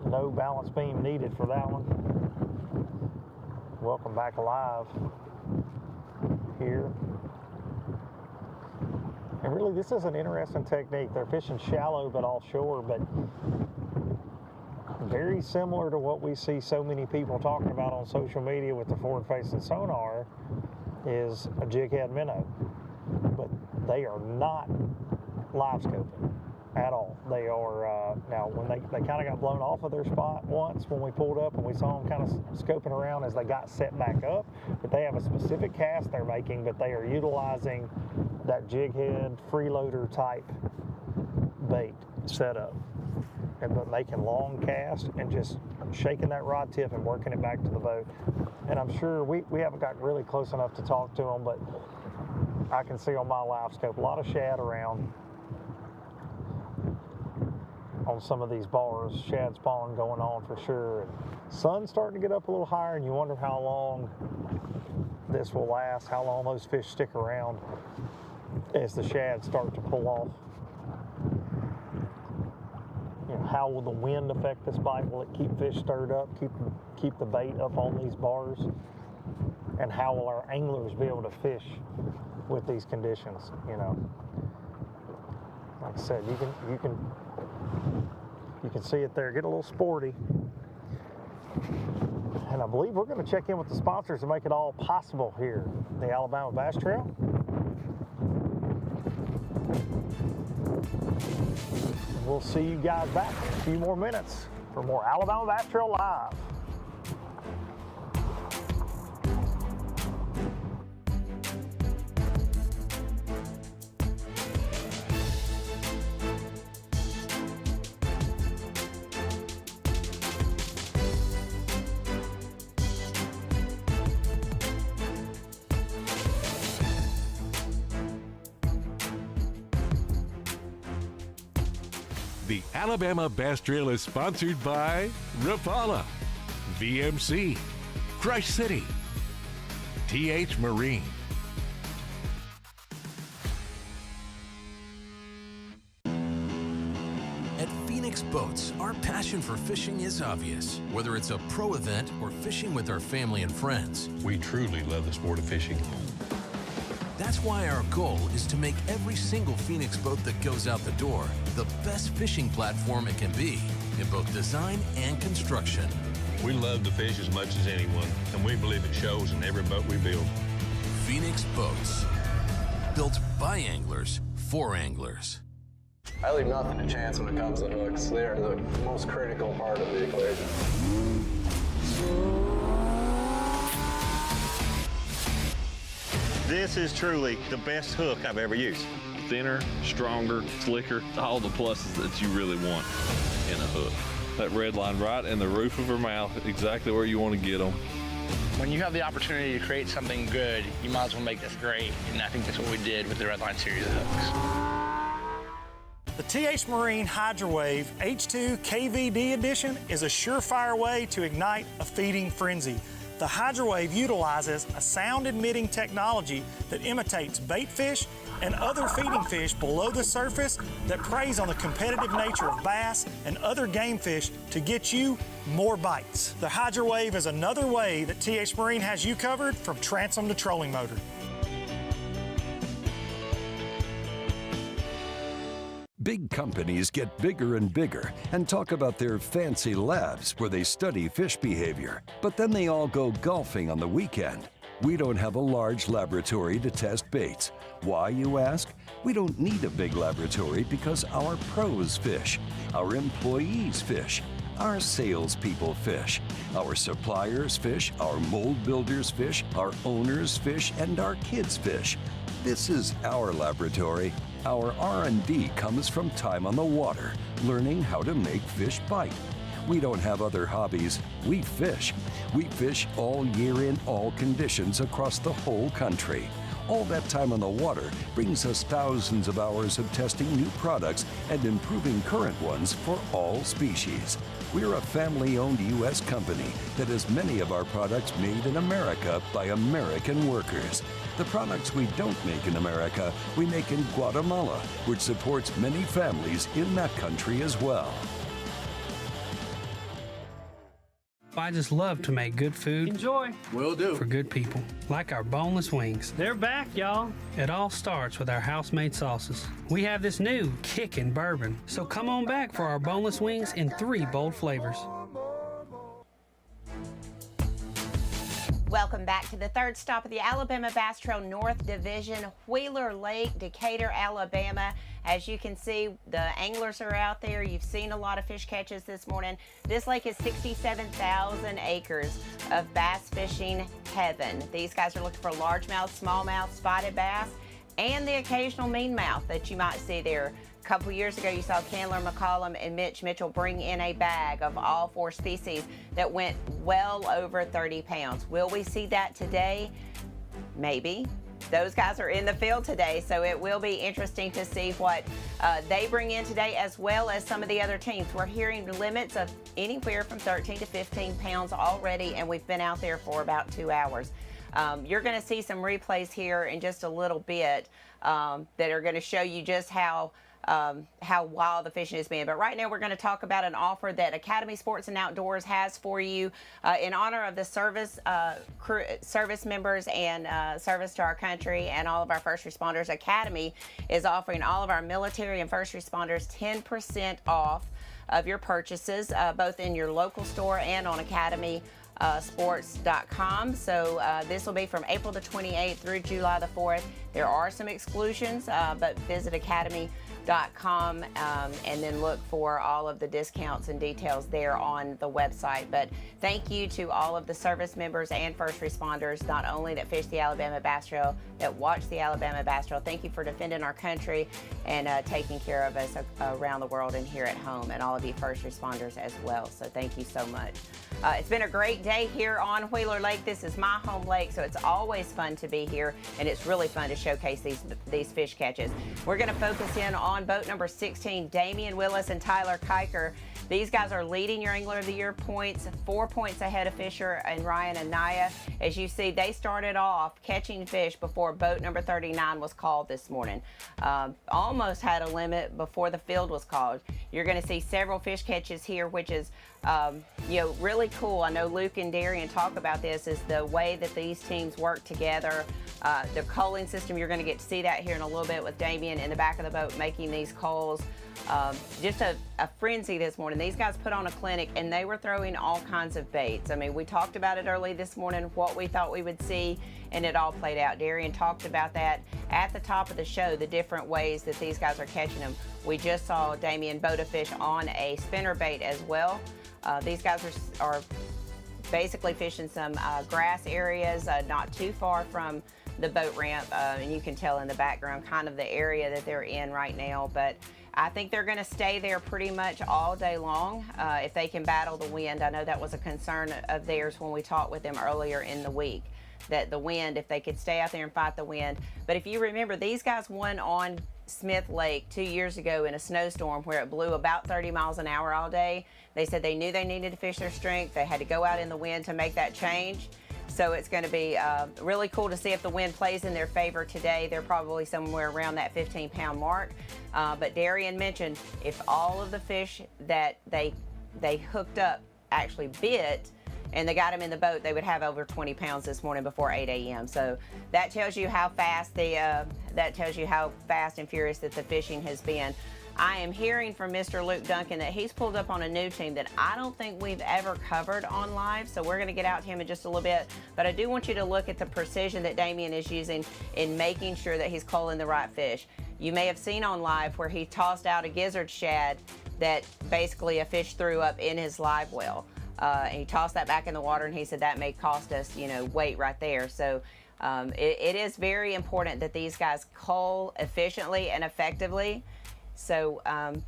No balance beam needed for that one. Welcome back alive here. And really, this is an interesting technique. They're fishing shallow but offshore, but very similar to what we see so many people talking about on social media with the forward-facing sonar is a jig head minnow. But they are not live scoping at all. They are, now when they kind of got blown off of their spot once when we pulled up and we saw them kind of scoping around as they got set back up, but they have a specific cast they're making, but they are utilizing that jig head freeloader type bait setup, but making long cast and just shaking that rod tip and working it back to the boat. And I'm sure we haven't gotten really close enough to talk to them, but I can see on my live scope a lot of shad around on some of these bars, shad spawn going on for sure. And sun's starting to get up a little higher, and you wonder how long this will last, how long those fish stick around as the shad start to pull off. You know, how will the wind affect this bite? Will it keep fish stirred up, keep the bait up on these bars and how will our anglers be able to fish with these conditions, you know. Like I said, you can see it there, get a little sporty. And I believe we're going to check in with the sponsors to make it all possible here, the Alabama Bass Trail. We'll see you guys back in a few more minutes for more Alabama Bass Trail Live. The Alabama Bass Trail is sponsored by Rapala, VMC, Crush City, TH Marine. At Phoenix Boats, our passion for fishing is obvious. Whether it's a pro event or fishing with our family and friends, We truly love the sport of fishing. that's why our goal is to make every single Phoenix boat that goes out the door the best fishing platform it can be in both design and construction. We love to fish as much as anyone, and we believe it shows in every boat we build. Phoenix Boats, built by anglers for anglers. I leave nothing to chance when it comes to hooks. They are the most critical part of the equation. This is truly the best hook I've ever used. Thinner, stronger, slicker, all the pluses that you really want in a hook. That red line right in the roof of her mouth, exactly where you want to get them. When you have the opportunity to create something good, you might as well make this great, and I think that's what we did with the Red Line series of hooks. The TH Marine HydroWave H2 KVD edition is a surefire way to ignite a feeding frenzy. The HydroWave utilizes a sound-emitting technology that imitates bait fish and other feeding fish below the surface that preys on the competitive nature of bass and other game fish to get you more bites. The HydroWave is another way that TH Marine has you covered from transom to trolling motor. Big companies get bigger and bigger and talk about their fancy labs where they study fish behavior, but then they all go golfing on the weekend. We don't have a large laboratory to test baits. Why, you ask? We don't need a big laboratory because our pros fish, our employees fish, our salespeople fish, our suppliers fish, our mold builders fish, our owners fish, and our kids fish. This is our laboratory. Our R&D comes from time on the water, learning how to make fish bite. We don't have other hobbies. We fish. We fish all year in all conditions across the whole country. All that time on the water brings us thousands of hours of testing new products and improving current ones for all species. We're a family-owned U.S. company that has many of our products made in America by American workers. The products we don't make in America, we make in Guatemala, which supports many families in that country as well. I just love to make good food. Enjoy. Will do. For good people, like our boneless wings. They're back, y'all. It all starts with our house-made sauces. We have this new kickin' bourbon, so come on back for our boneless wings in 3 bold flavors. Welcome back to the third stop of the Alabama Bass Trail North Division, Wheeler Lake, Decatur, Alabama. As you can see, the anglers are out there. You've seen a lot of fish catches this morning. This lake is 67,000 acres of bass fishing heaven. These guys are looking for largemouth, smallmouth, spotted bass, and the occasional meanmouth that you might see there. A couple years ago, you saw Candler McCollum and Mitch Mitchell bring in a bag of all 4 species that went well over 30 pounds. Will we see that today? Maybe. Those guys are in the field today, so it will be interesting to see what they bring in today, as well as some of the other teams. We're hearing limits of anywhere from 13 to 15 pounds already, and we've been out there for about 2 hours. You're going to see some replays here in just a little bit that are going to show you just how how wild the fishing has been. But right now we're going to talk about an offer that Academy Sports and Outdoors has for you in honor of the service members and service to our country and all of our first responders. Academy is offering all of our military and first responders 10% off of your purchases, both in your local store and on academysports.com. So this will be from April the 28th through July the 4th. There are some exclusions, but visit academy.com and then look for all of the discounts and details there on the website. But thank you to all of the service members and first responders, not only that fish the Alabama Bass Trail, that watch the Alabama Bass Trail. Thank you for defending our country and taking care of us around the world and here at home, and all of you first responders as well. So thank you so much. It's been a great day here on Wheeler Lake. This is my home lake, so it's always fun to be here, and it's really fun to showcase these fish catches. We're going to focus in on boat number 16, Damian Willis and Tyler Kiker. These guys are leading your Angler of the Year points, 4 points ahead of Fisher and Ryan and Naya. As you see, they started off catching fish before boat number 39 was called this morning. Almost had a limit before the field was called. You're going to see several fish catches here, which is really cool. I know Luke and Darian talk about this, is the way that these teams work together. The culling system, you're going to get to see that here in a little bit with Damian in the back of the boat making these culls. Just a frenzy this morning. These guys put on a clinic, and they were throwing all kinds of baits. I mean, we talked about it early this morning, what we thought we would see, and it all played out. Darian talked about that at the top of the show, the different ways that these guys are catching them. We just saw Damian boat a fish on a spinner bait as well. These guys are basically fishing some grass areas not too far from the boat ramp, and you can tell in the background kind of the area that they're in right now. But I think they're going to stay there pretty much all day long if they can battle the wind. I know that was a concern of theirs when we talked with them earlier in the week, that the wind, if they could stay out there and fight the wind. But if you remember, these guys won on Smith Lake 2 years ago in a snowstorm where it blew about 30 miles an hour all day. They said they knew they needed to fish their strength. They had to go out in the wind to make that change. So it's going to be really cool to see if the wind plays in their favor today. They're probably somewhere around that 15-pound mark. But Darian mentioned if all of the fish that they hooked up actually bit, and they got them in the boat, they would have over 20 pounds this morning before 8 a.m. So that tells you how fast and furious that the fishing has been. I am hearing from Mr. Luke Duncan that he's pulled up on a new team that I don't think we've ever covered on live, so we're going to get out to him in just a little bit. But I do want you to look at the precision that Damian is using in making sure that he's culling the right fish. You may have seen on live where he tossed out a gizzard shad that basically a fish threw up in his live well. And he tossed that back in the water, and he said that may cost us, weight right there. So it is very important that these guys cull efficiently and effectively. So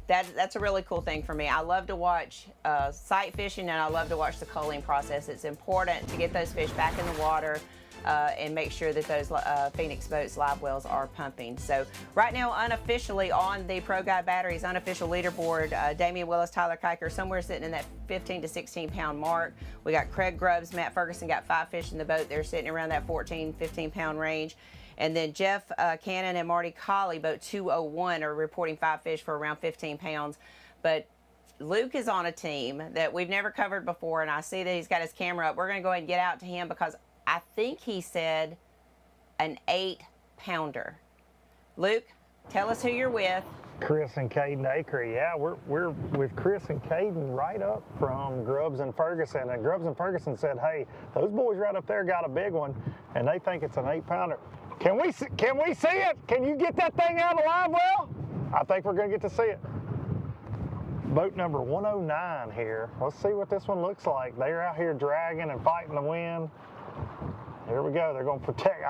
that's a really cool thing for me. I love to watch sight fishing, and I love to watch the culling process. It's important to get those fish back in the water and make sure that those Phoenix Boats live wells are pumping. So right now, unofficially on the Pro Guide Batteries unofficial leaderboard, Damian Willis, Tyler Kiker, somewhere sitting in that 15 to 16 pound mark. We got Craig Grubbs, Matt Ferguson got 5 fish in the boat. They're sitting around that 14, 15 pound range. And then Jeff Cannon and Marty Colley, boat 201, are reporting 5 fish for around 15 pounds. But Luke is on a team that we've never covered before, and I see that he's got his camera up. We're going to go ahead and get out to him because I think he said an 8-pounder. Luke, tell us who you're with. Chris and Caden Acree. Yeah, we're with Chris and Caden right up from Grubbs and Ferguson. And Grubbs and Ferguson said, hey, those boys right up there got a big one, and they think it's an 8-pounder. Can we see it? Can you get that thing out of the live well? I think we're going to get to see it. Boat number 109 here. Let's see what this one looks like. They're out here dragging and fighting the wind. Here we go. They're going to protect.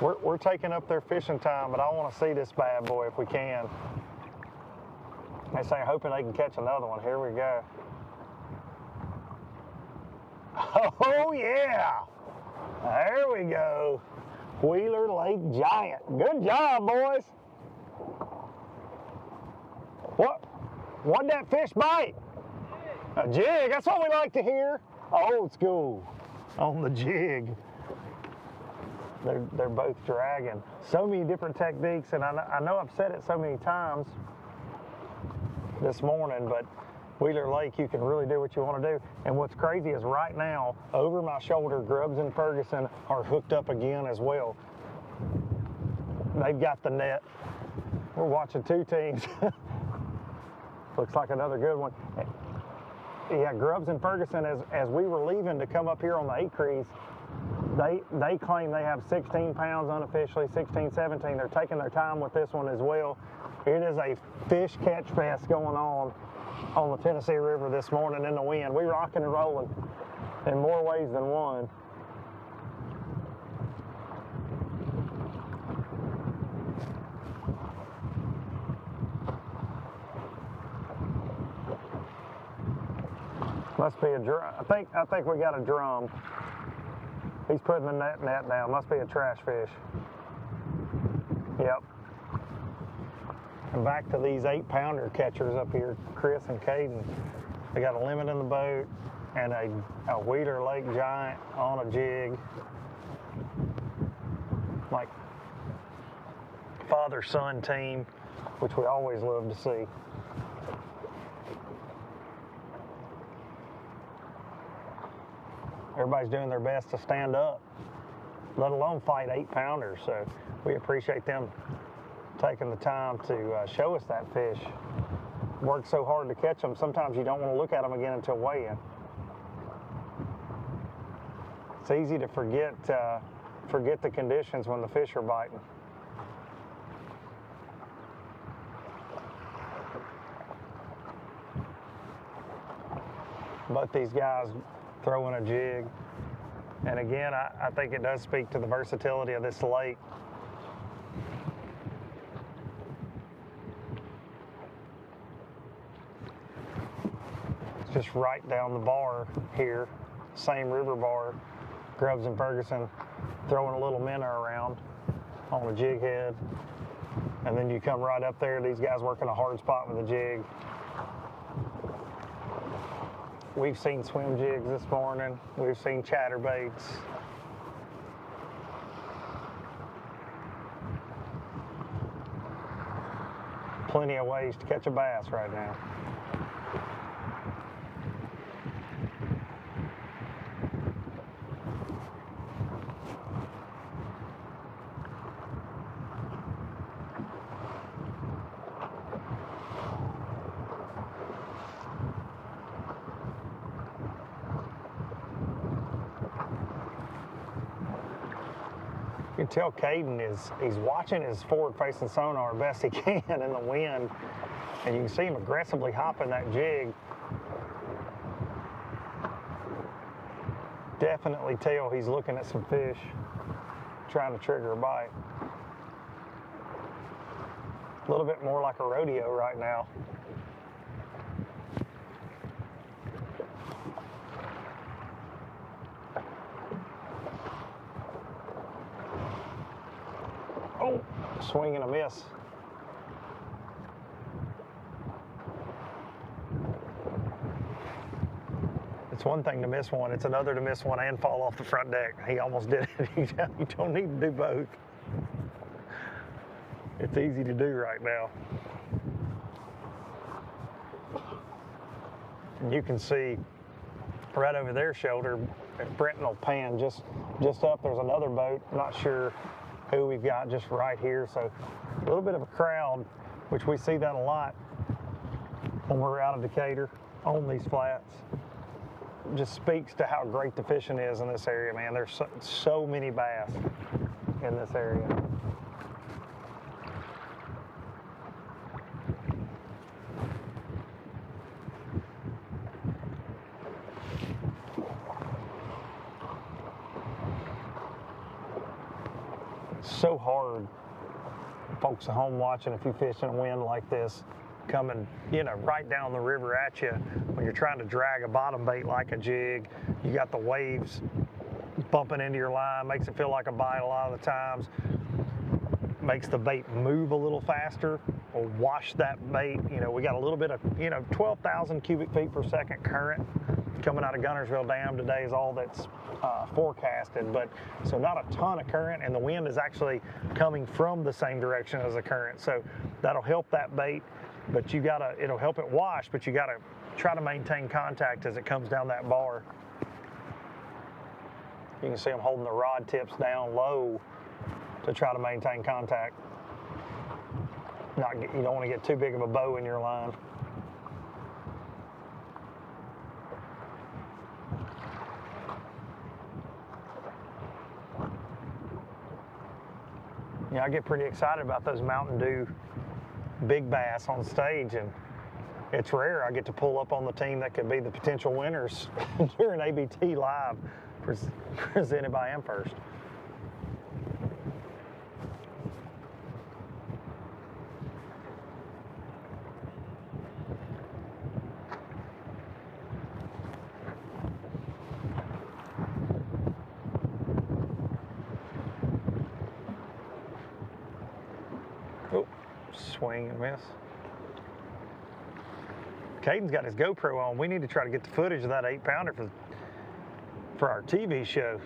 We're taking up their fishing time, but I want to see this bad boy if we can. They say hoping they can catch another one. Here we go. Oh, yeah. There we go. Wheeler Lake Giant. Good job, boys. What'd that fish bite? A jig. That's what we like to hear. Old school on the jig. they're both dragging. So many different techniques, and I know I've said it so many times this morning, but Wheeler Lake, you can really do what you want to do. And what's crazy is right now, over my shoulder, Grubbs and Ferguson are hooked up again as well. They've got the net. We're watching two teams. Looks like another good one. Yeah, Grubbs and Ferguson, as we were leaving to come up here on the 8 Crease, they claim they have 16 pounds unofficially, 16, 17. They're taking their time with this one as well. It is a fish catch fest going on the Tennessee River this morning in the wind. We rocking and rolling in more ways than one. Must be a drum. I think we got a drum. He's putting the net down. Must be a trash fish. Yep. And back to these 8-pounder catchers up here, Chris and Caden. They got a limit in the boat and a Wheeler Lake Giant on a jig. Like father-son team, which we always love to see. Everybody's doing their best to stand up, let alone fight 8-pounders. So we appreciate them taking the time to show us that fish. Work so hard to catch them, sometimes you don't want to look at them again until weigh-in. It's easy to forget the conditions when the fish are biting. Both these guys throwing a jig. And again, I think it does speak to the versatility of this lake. It's just right down the bar here, same river bar. Grubbs and Ferguson throwing a little minnow around on a jig head. And then you come right up there, these guys working a hard spot with a jig. We've seen swim jigs this morning. We've seen chatterbaits. Plenty of ways to catch a bass right now. You can tell Caden he's watching his forward-facing sonar best he can in the wind, and you can see him aggressively hopping that jig. Definitely tell he's looking at some fish, trying to trigger a bite. A little bit more like a rodeo right now. Oh, swing and a miss. It's one thing to miss one, it's another to miss one and fall off the front deck. He almost did it. You don't need to do both. It's easy to do right now. And you can see right over their shoulder, Brenton will pan just up. There's another boat, not sure who we've got just right here. So a little bit of a crowd, which we see that a lot when we're out of Decatur on these flats. Just speaks to how great the fishing is in this area, man. There's so many bass in this area. So hard, folks at home watching, if you fish in a wind like this, coming, right down the river at you, when you're trying to drag a bottom bait like a jig, you got the waves bumping into your line, makes it feel like a bite a lot of the times. makes the bait move a little faster will wash that bait. You know, we got a little bit of, 12,000 cubic feet per second current coming out of Gunnersville Dam today is all that's forecasted, but so not a ton of current, and the wind is actually coming from the same direction as the current, so that'll help that bait. But it'll help it wash, but you gotta try to maintain contact as it comes down that bar. You can see I'm holding the rod tips down low to try to maintain contact. You don't want to get too big of a bow in your line. Yeah, I get pretty excited about those Mountain Dew big bass on stage, and it's rare I get to pull up on the team that could be the potential winners during ABT Live presented by Amherst. Oh, swing and miss. Caden's got his GoPro on. We need to try to get the footage of that 8-pounder for our TV show.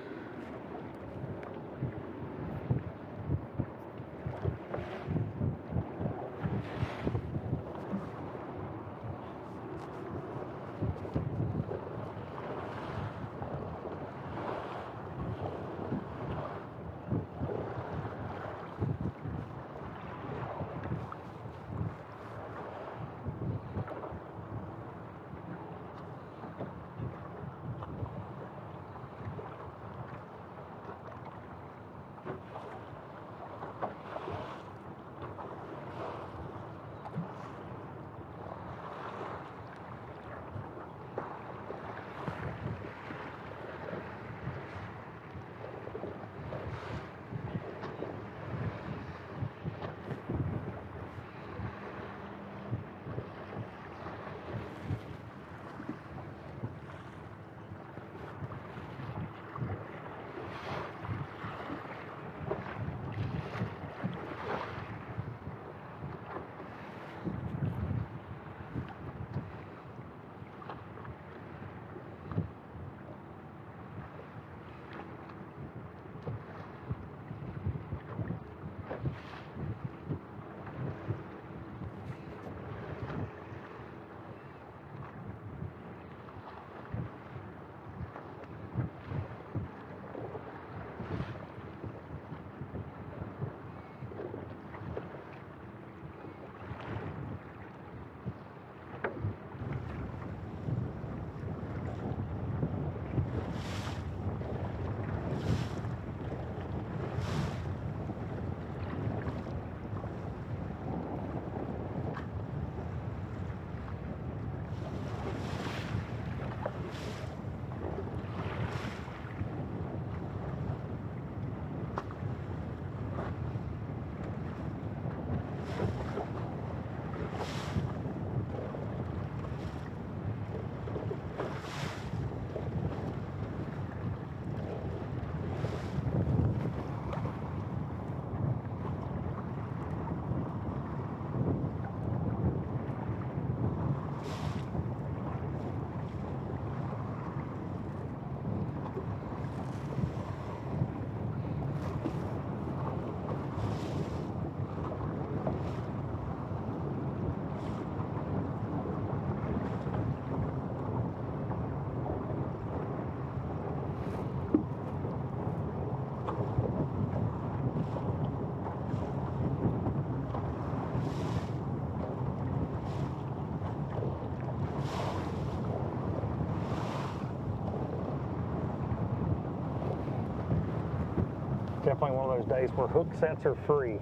Definitely one of those days where hook sets are free.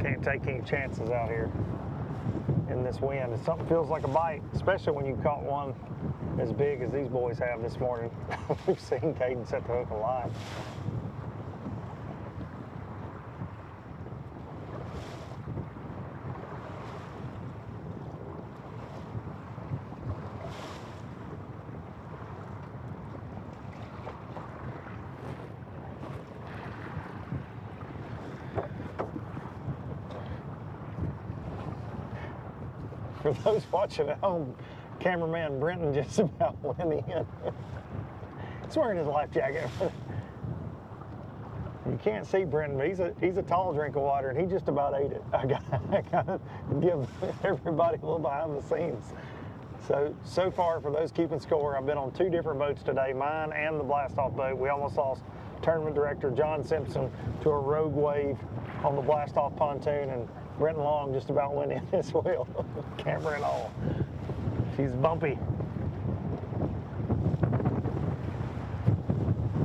Can't take any chances out here in this wind. If something feels like a bite, especially when you caught one as big as these boys have this morning. We've seen Caden set the hook a lot. For those watching at home, cameraman Brenton just about went in. He's wearing his life jacket. You can't see Brenton, but he's a tall drink of water, and he just about ate it. I gotta give everybody a little behind the scenes. So far, for those keeping score, I've been on 2 different boats today, mine and the blast-off boat. We almost lost tournament director John Simpson to a rogue wave on the blast-off pontoon, and Brenton Long just about went in as well, camera and all. She's bumpy.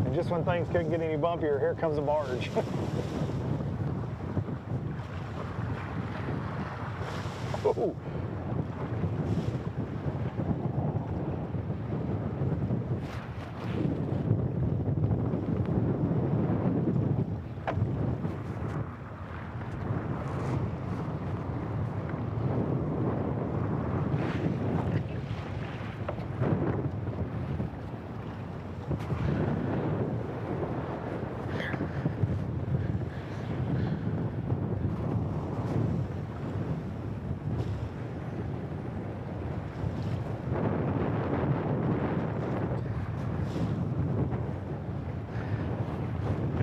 And just when things couldn't get any bumpier, here comes a barge. Oh.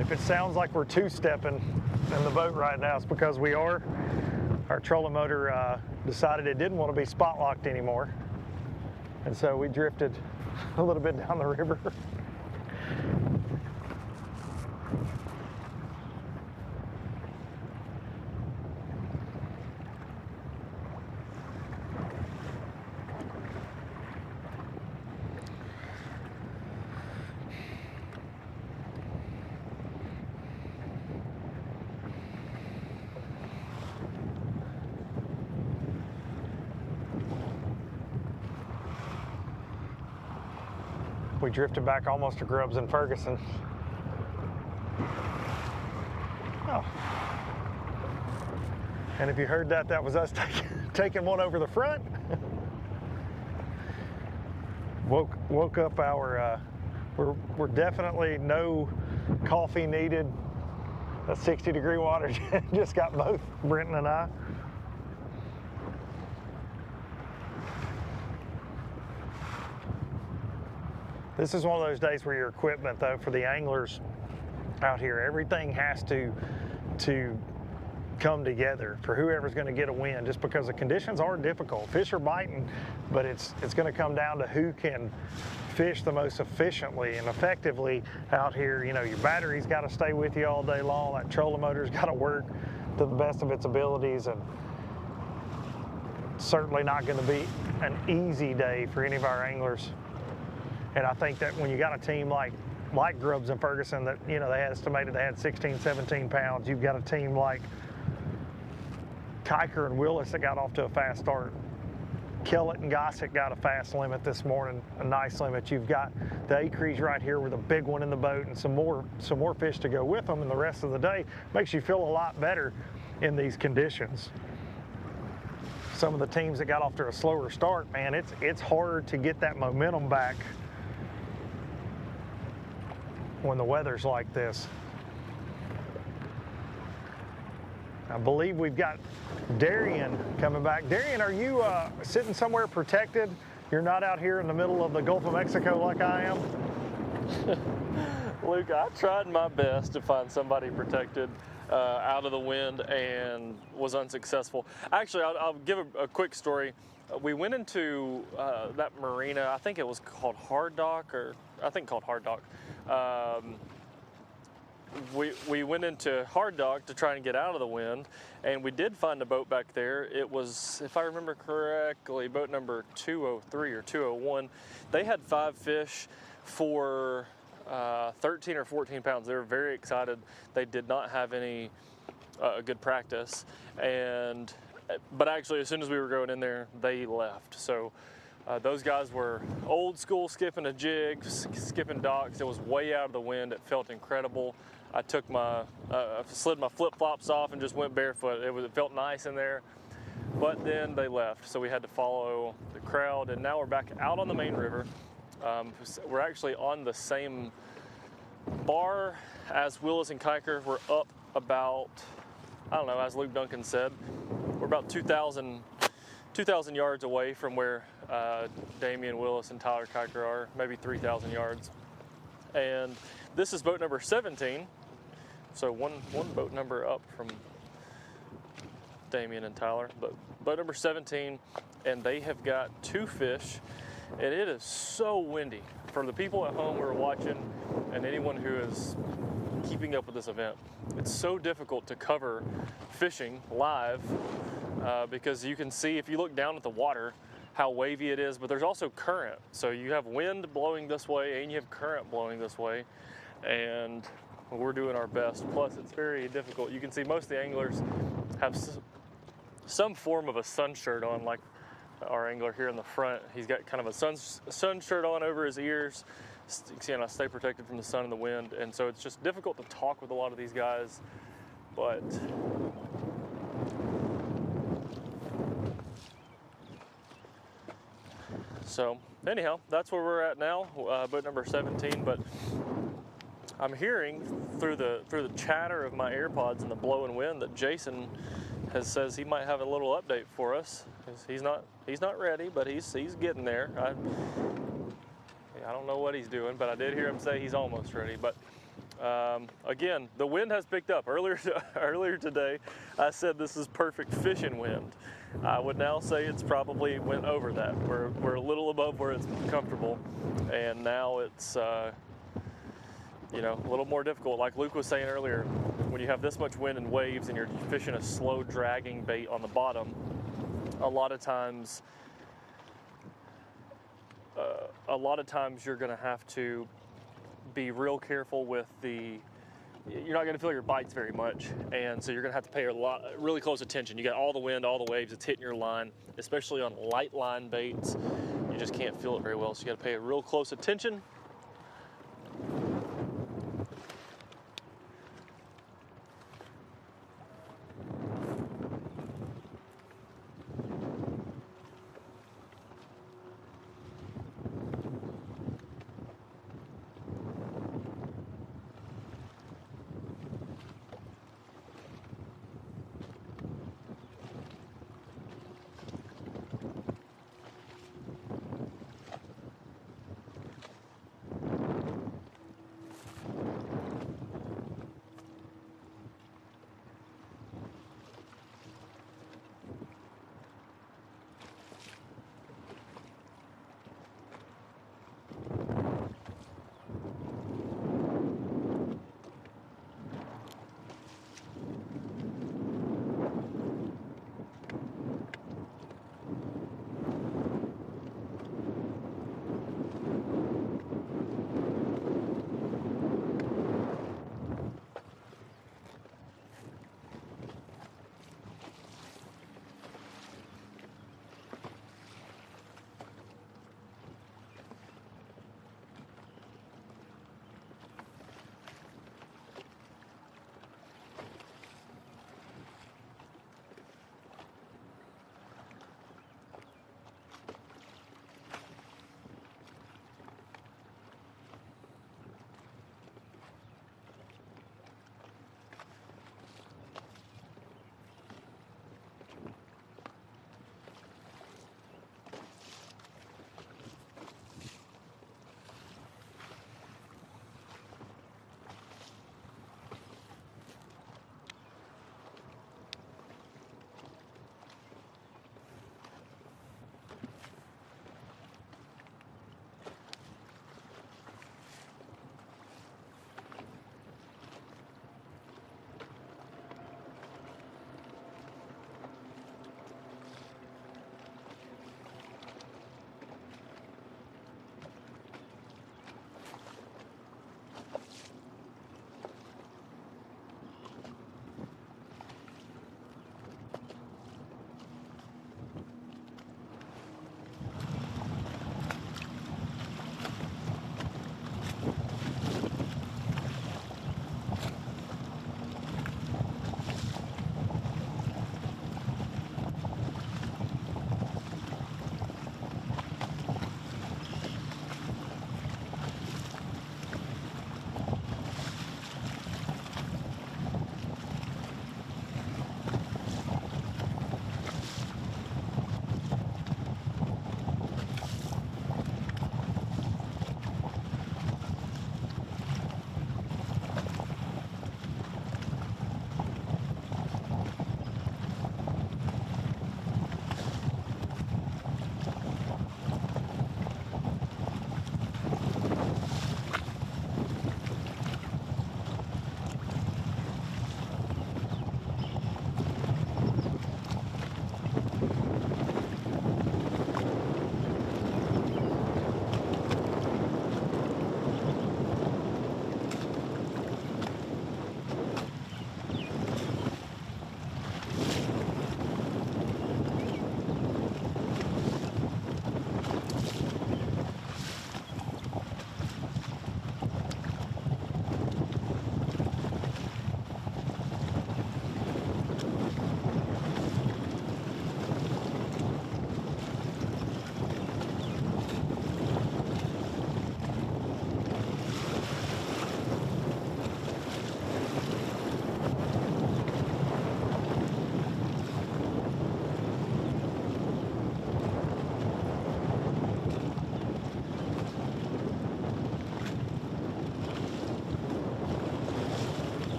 If it sounds like we're two-stepping in the boat right now, it's because we are. Our trolling motor decided it didn't want to be spot locked anymore. And so we drifted a little bit down the river. We drifted back almost to Grubbs and Ferguson. Oh. And if you heard that, that was us taking one over the front. Woke up our, we're definitely no coffee needed. A 60-degree water just got both Brenton and I. This is one of those days where your equipment, though, for the anglers out here, everything has to come together for whoever's going to get a win, just because the conditions are difficult. Fish are biting, but it's going to come down to who can fish the most efficiently and effectively out here. You know, your battery's got to stay with you all day long. That trolling motor's got to work to the best of its abilities, and certainly not going to be an easy day for any of our anglers. And I think that when you got a team like Grubbs and Ferguson that, you know, they estimated they had 16, 17 pounds, you've got a team like Kiker and Willis that got off to a fast start. Kellett and Gossett got a fast limit this morning, a nice limit. You've got the Acrees right here with a big one in the boat and some more fish to go with them, and the rest of the day makes you feel a lot better in these conditions. Some of the teams that got off to a slower start, man, it's hard to get that momentum back when the weather's like this. I believe we've got Darian coming back. Darian, are you sitting somewhere protected? You're not out here in the middle of the Gulf of Mexico like I am? Luke, I tried my best to find somebody protected out of the wind and was unsuccessful. Actually, I'll give a quick story. We went into that marina, I think it was called Hard Dock, we went into Hard Dock to try and get out of the wind, and we did find a boat back there. It was, if I remember correctly, boat number 203 or 201. They had 5 fish for 13 or 14 pounds. They were very excited. They did not have any good practice, but actually as soon as we were going in there, they left. So those guys were old school, skipping a jig, skipping docks. It was way out of the wind. It felt incredible. I took slid my flip-flops off and just went barefoot. It felt nice in there, but then they left. So we had to follow the crowd, and now we're back out on the main river. We're actually on the same bar as Willis and Kiker. We're up about, I don't know, as Luke Duncan said, we're about 2,000 2,000 yards away from where Damian Willis and Tyler Kiker are, maybe 3,000 yards. And this is boat number 17, so one boat number up from Damian and Tyler, but boat number 17, and they have got 2 fish, and it is so windy. For the people at home who are watching and anyone who is keeping up with this event, it's so difficult to cover fishing live because you can see, if you look down at the water, how wavy it is, but there's also current. So you have wind blowing this way and you have current blowing this way, and we're doing our best. Plus, it's very difficult. You can see most of the anglers have some form of a sun shirt on, like our angler here in the front. He's got kind of a sun shirt on over his ears. You can see, I stay protected from the sun and the wind, and so it's just difficult to talk with a lot of these guys, but so anyhow, that's where we're at now, boat number 17. But I'm hearing through the chatter of my AirPods and the blowing wind that Jason says he might have a little update for us. He's not ready, but he's getting there. I don't know what he's doing, but I did hear him say he's almost ready. But again, the wind has picked up. Earlier today, I said this is perfect fishing wind. I would now say it's probably went over that. We're a little above where it's comfortable, and now it's you know, a little more difficult. Like Luke was saying earlier, when you have this much wind and waves and you're fishing a slow dragging bait on the bottom, a lot of times you're going to have to be real careful with you're not going to feel your bites very much, and so you're going to have to pay really close attention. You got all the wind, all the waves, it's hitting your line, especially on light line baits. You just can't feel it very well, so you got to pay real close attention.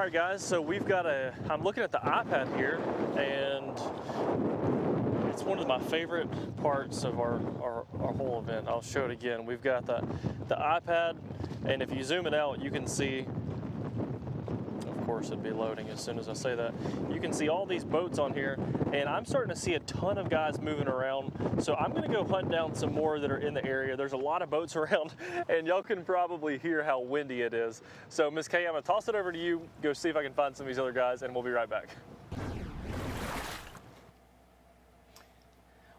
right, guys, so we've got I'm looking at the iPad here, and it's one of my favorite parts of our whole event. I'll show it again. We've got the iPad, and if you zoom it out, you can see, of course it'd be loading as soon as I say that, you can see all these boats on here, and I'm starting to see a ton of guys moving around, so I'm gonna go hunt down some more that are in the area. There's a lot of boats around, and y'all can probably hear how windy it is. So Miss Kay, I'm gonna toss it over to you, go see if I can find some of these other guys, and we'll be right back.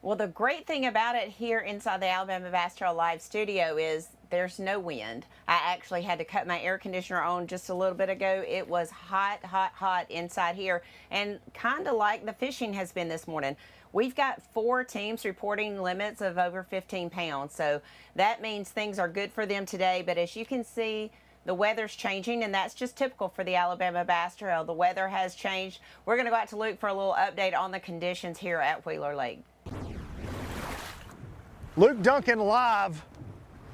Well, the great thing about it here inside the Alabama Bass Trail Live studio is there's no wind. I actually had to cut my air conditioner on just a little bit ago. It was hot, hot, hot inside here, and kind of like the fishing has been this morning. We've got 4 teams reporting limits of over 15 pounds, so that means things are good for them today. But as you can see, the weather's changing, and that's just typical for the Alabama Bass Trail. The weather has changed. We're going to go out to Luke for a little update on the conditions here at Wheeler Lake. Luke Duncan live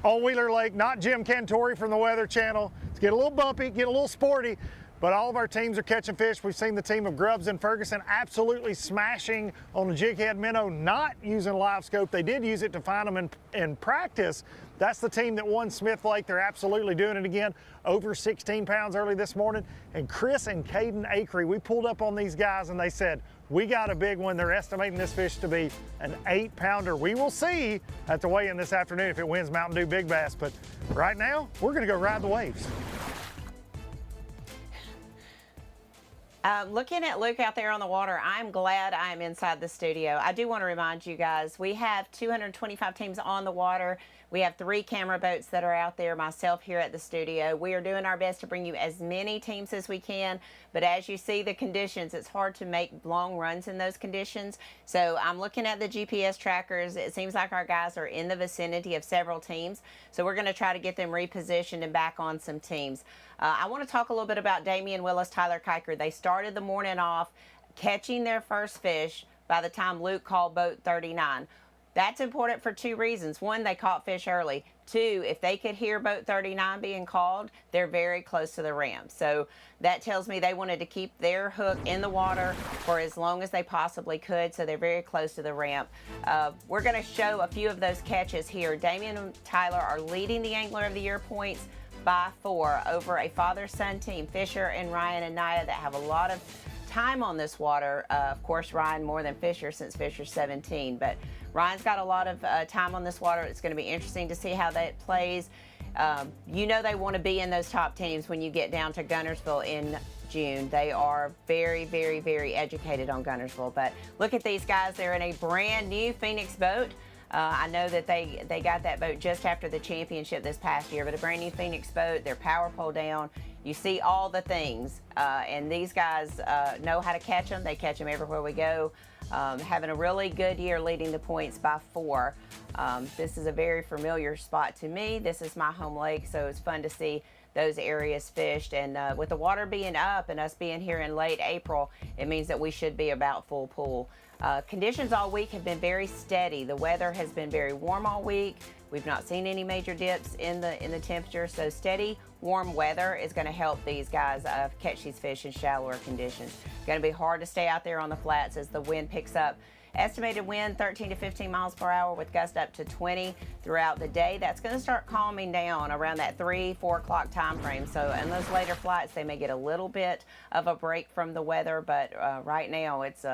on Wheeler Lake, not Jim Cantori from the Weather Channel. It's getting a little bumpy, getting a little sporty, but all of our teams are catching fish. We've seen the team of Grubbs and Ferguson absolutely smashing on the jig head minnow, not using live scope. They did use it to find them in practice. That's the team that won Smith Lake. They're absolutely doing it again. Over 16 pounds early this morning. And Chris and Caden Acree, we pulled up on these guys and they said, we got a big one. They're estimating this fish to be an 8-pounder. We will see at the weigh-in this afternoon if it wins Mountain Dew Big Bass. But right now, we're gonna go ride the waves. Looking at Luke out there on the water, I'm glad I'm inside the studio. I do want to remind you guys, we have 225 teams on the water. We have 3 camera boats that are out there, myself here at the studio. We are doing our best to bring you as many teams as we can, but as you see the conditions, it's hard to make long runs in those conditions. So I'm looking at the GPS trackers. It seems like our guys are in the vicinity of several teams, so we're going to try to get them repositioned and back on some teams. I want to talk a little bit about Damian Willis, Tyler Kiker. They started the morning off catching their first fish by the time Luke called boat 39. That's important for 2 reasons. 1, they caught fish early. 2, if they could hear boat 39 being called, they're very close to the ramp. So that tells me they wanted to keep their hook in the water for as long as they possibly could, so they're very close to the ramp. We're going to show a few of those catches here. Damian and Tyler are leading the Angler of the Year points by 4 over a father-son team, Fisher and Ryan and Naya, that have a lot of time on this water. Of course, Ryan more than Fisher since Fisher's 17, but Ryan's got a lot of time on this water. It's going to be interesting to see how that plays. You know they want to be in those top teams when you get down to Guntersville in June. They are very, very, very educated on Guntersville. But look at these guys. They're in a brand new Phoenix boat. I know that they got that boat just after the championship this past year, but a brand new Phoenix boat, their power pole down. You see all the things, and these guys know how to catch them. They catch them everywhere we go. Having a really good year, leading the points by 4. This is a very familiar spot to me. This is my home lake, so it's fun to see those areas fished. And with the water being up and us being here in late April, it means that we should be about full pool. Conditions all week have been very steady. The weather has been very warm all week. We've not seen any major dips in the temperature, so steady, warm weather is going to help these guys catch these fish in shallower conditions. It's going to be hard to stay out there on the flats as the wind picks up. Estimated wind 13 to 15 miles per hour with gusts up to 20 throughout the day. That's going to start calming down around that 3-4 o'clock time frame. So in those later flights, they may get a little bit of a break from the weather, but right now it's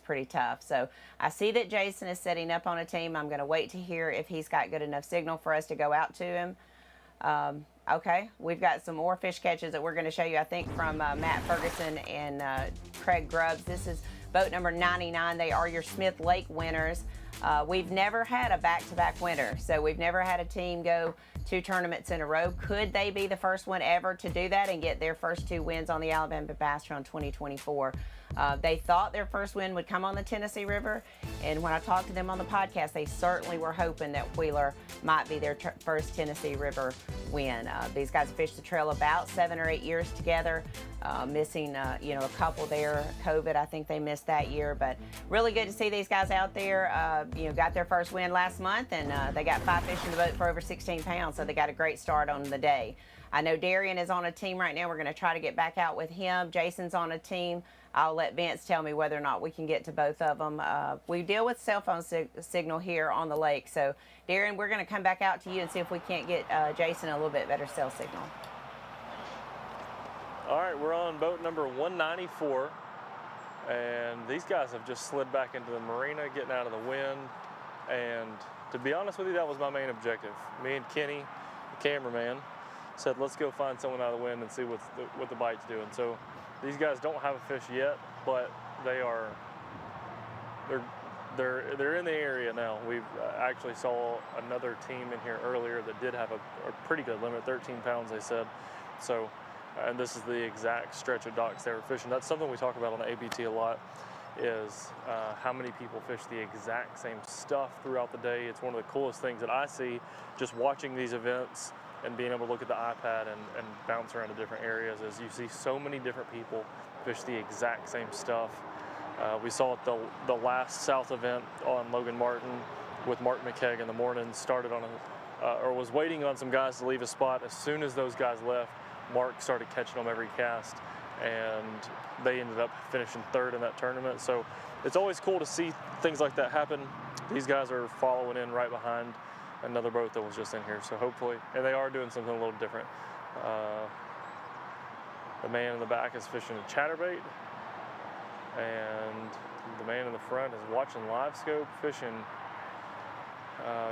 pretty tough. So I see that Jason is setting up on a team. I'm going to wait to hear if he's got good enough signal for us to go out to him. Okay, we've got some more fish catches that we're going to show you, I think, from Matt Ferguson and Craig Grubbs. This is boat number 99. They are your Smith Lake winners. We've never had a back-to-back winner, so we've never had a team go 2 tournaments in a row. Could they be the first one ever to do that and get their first 2 wins on the Alabama Bass Trail in 2024? They thought their first win would come on the Tennessee River, and when I talked to them on the podcast, they certainly were hoping that Wheeler might be their first Tennessee River win. These guys fished the trail about 7 or 8 years together, missing a couple there. COVID, I think they missed that year, but really good to see these guys out there. Got their first win last month, and they got 5 fish in the boat for over 16 pounds, so they got a great start on the day. I know Darian is on a team right now. We're going to try to get back out with him. Jason's on a team. I'll let Vince tell me whether or not we can get to both of them. We deal with cell phone signal here on the lake. So, Darian, we're going to come back out to you and see if we can't get Jason a little bit better cell signal. All right, we're on boat number 194. And these guys have just slid back into the marina, getting out of the wind. And to be honest with you, that was my main objective. Me and Kenny, the cameraman, said, let's go find someone out of the wind and see what the bite's doing. So these guys don't have a fish yet, but they're in the area now. We've actually saw another team in here earlier that did have a pretty good limit, 13 pounds, they said. So, and this is the exact stretch of docks they were fishing. That's something we talk about on the ABT a lot, is how many people fish the exact same stuff throughout the day. It's one of the coolest things that I see just watching these events and being able to look at the iPad and bounce around to different areas, is you see so many different people fish the exact same stuff. We saw at the last South event on Logan Martin with Mark McKegg in the morning, started on or was waiting on some guys to leave a spot. As soon as those guys left, Mark started catching them every cast, and they ended up finishing third in that tournament. So it's always cool to see things like that happen. These guys are following in right behind another boat that was just in here. So hopefully, and they are doing something a little different. The man in the back is fishing a chatterbait, and the man in the front is watching live scope fishing,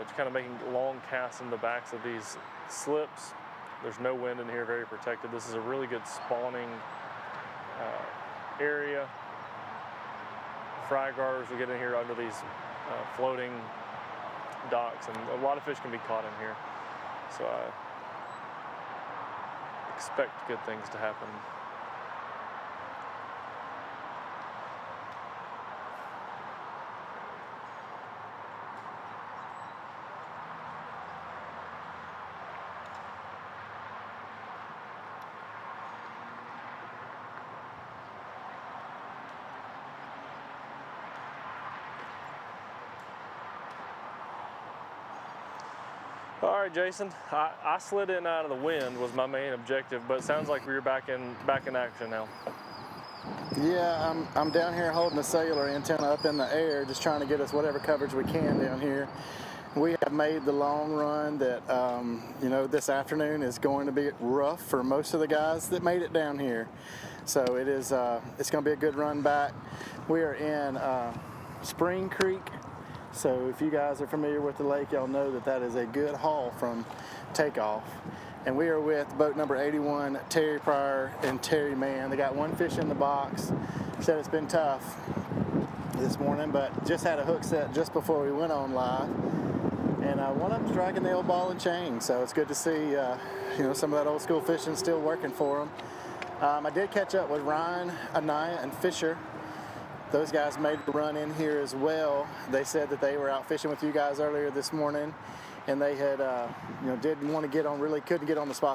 just kind of making long casts in the backs of these slips. There's no wind in here, very protected. This is a really good spawning area. Fry garters will get in here under these floating docks, and a lot of fish can be caught in here. So I expect good things to happen. All right, Jason, I slid in out of the wind was my main objective, but it sounds like we're back in action now. Yeah, I'm down here holding a cellular antenna up in the air, just trying to get us whatever coverage we can down here. We have made the long run that, you know, this afternoon is going to be rough for most of the guys that made it down here. So it is, it's going to be a good run back. We are in Spring Creek. So if you guys are familiar with the lake, y'all know that that is a good haul from Takeoff. And we are with boat number 81, Terry Pryor and Terry Mann. They got one fish in the box. Said it's been tough this morning, but just had a hook set just before we went on live. And one of them's dragging the old ball and chain. So it's good to see, you know, some of that old school fishing still working for them. I did catch up with Ryan, Anaya, and Fisher. Those guys made the run in here as well. They said that they were out fishing with you guys earlier this morning, and they had, you know, didn't want to get on, really couldn't get on the spot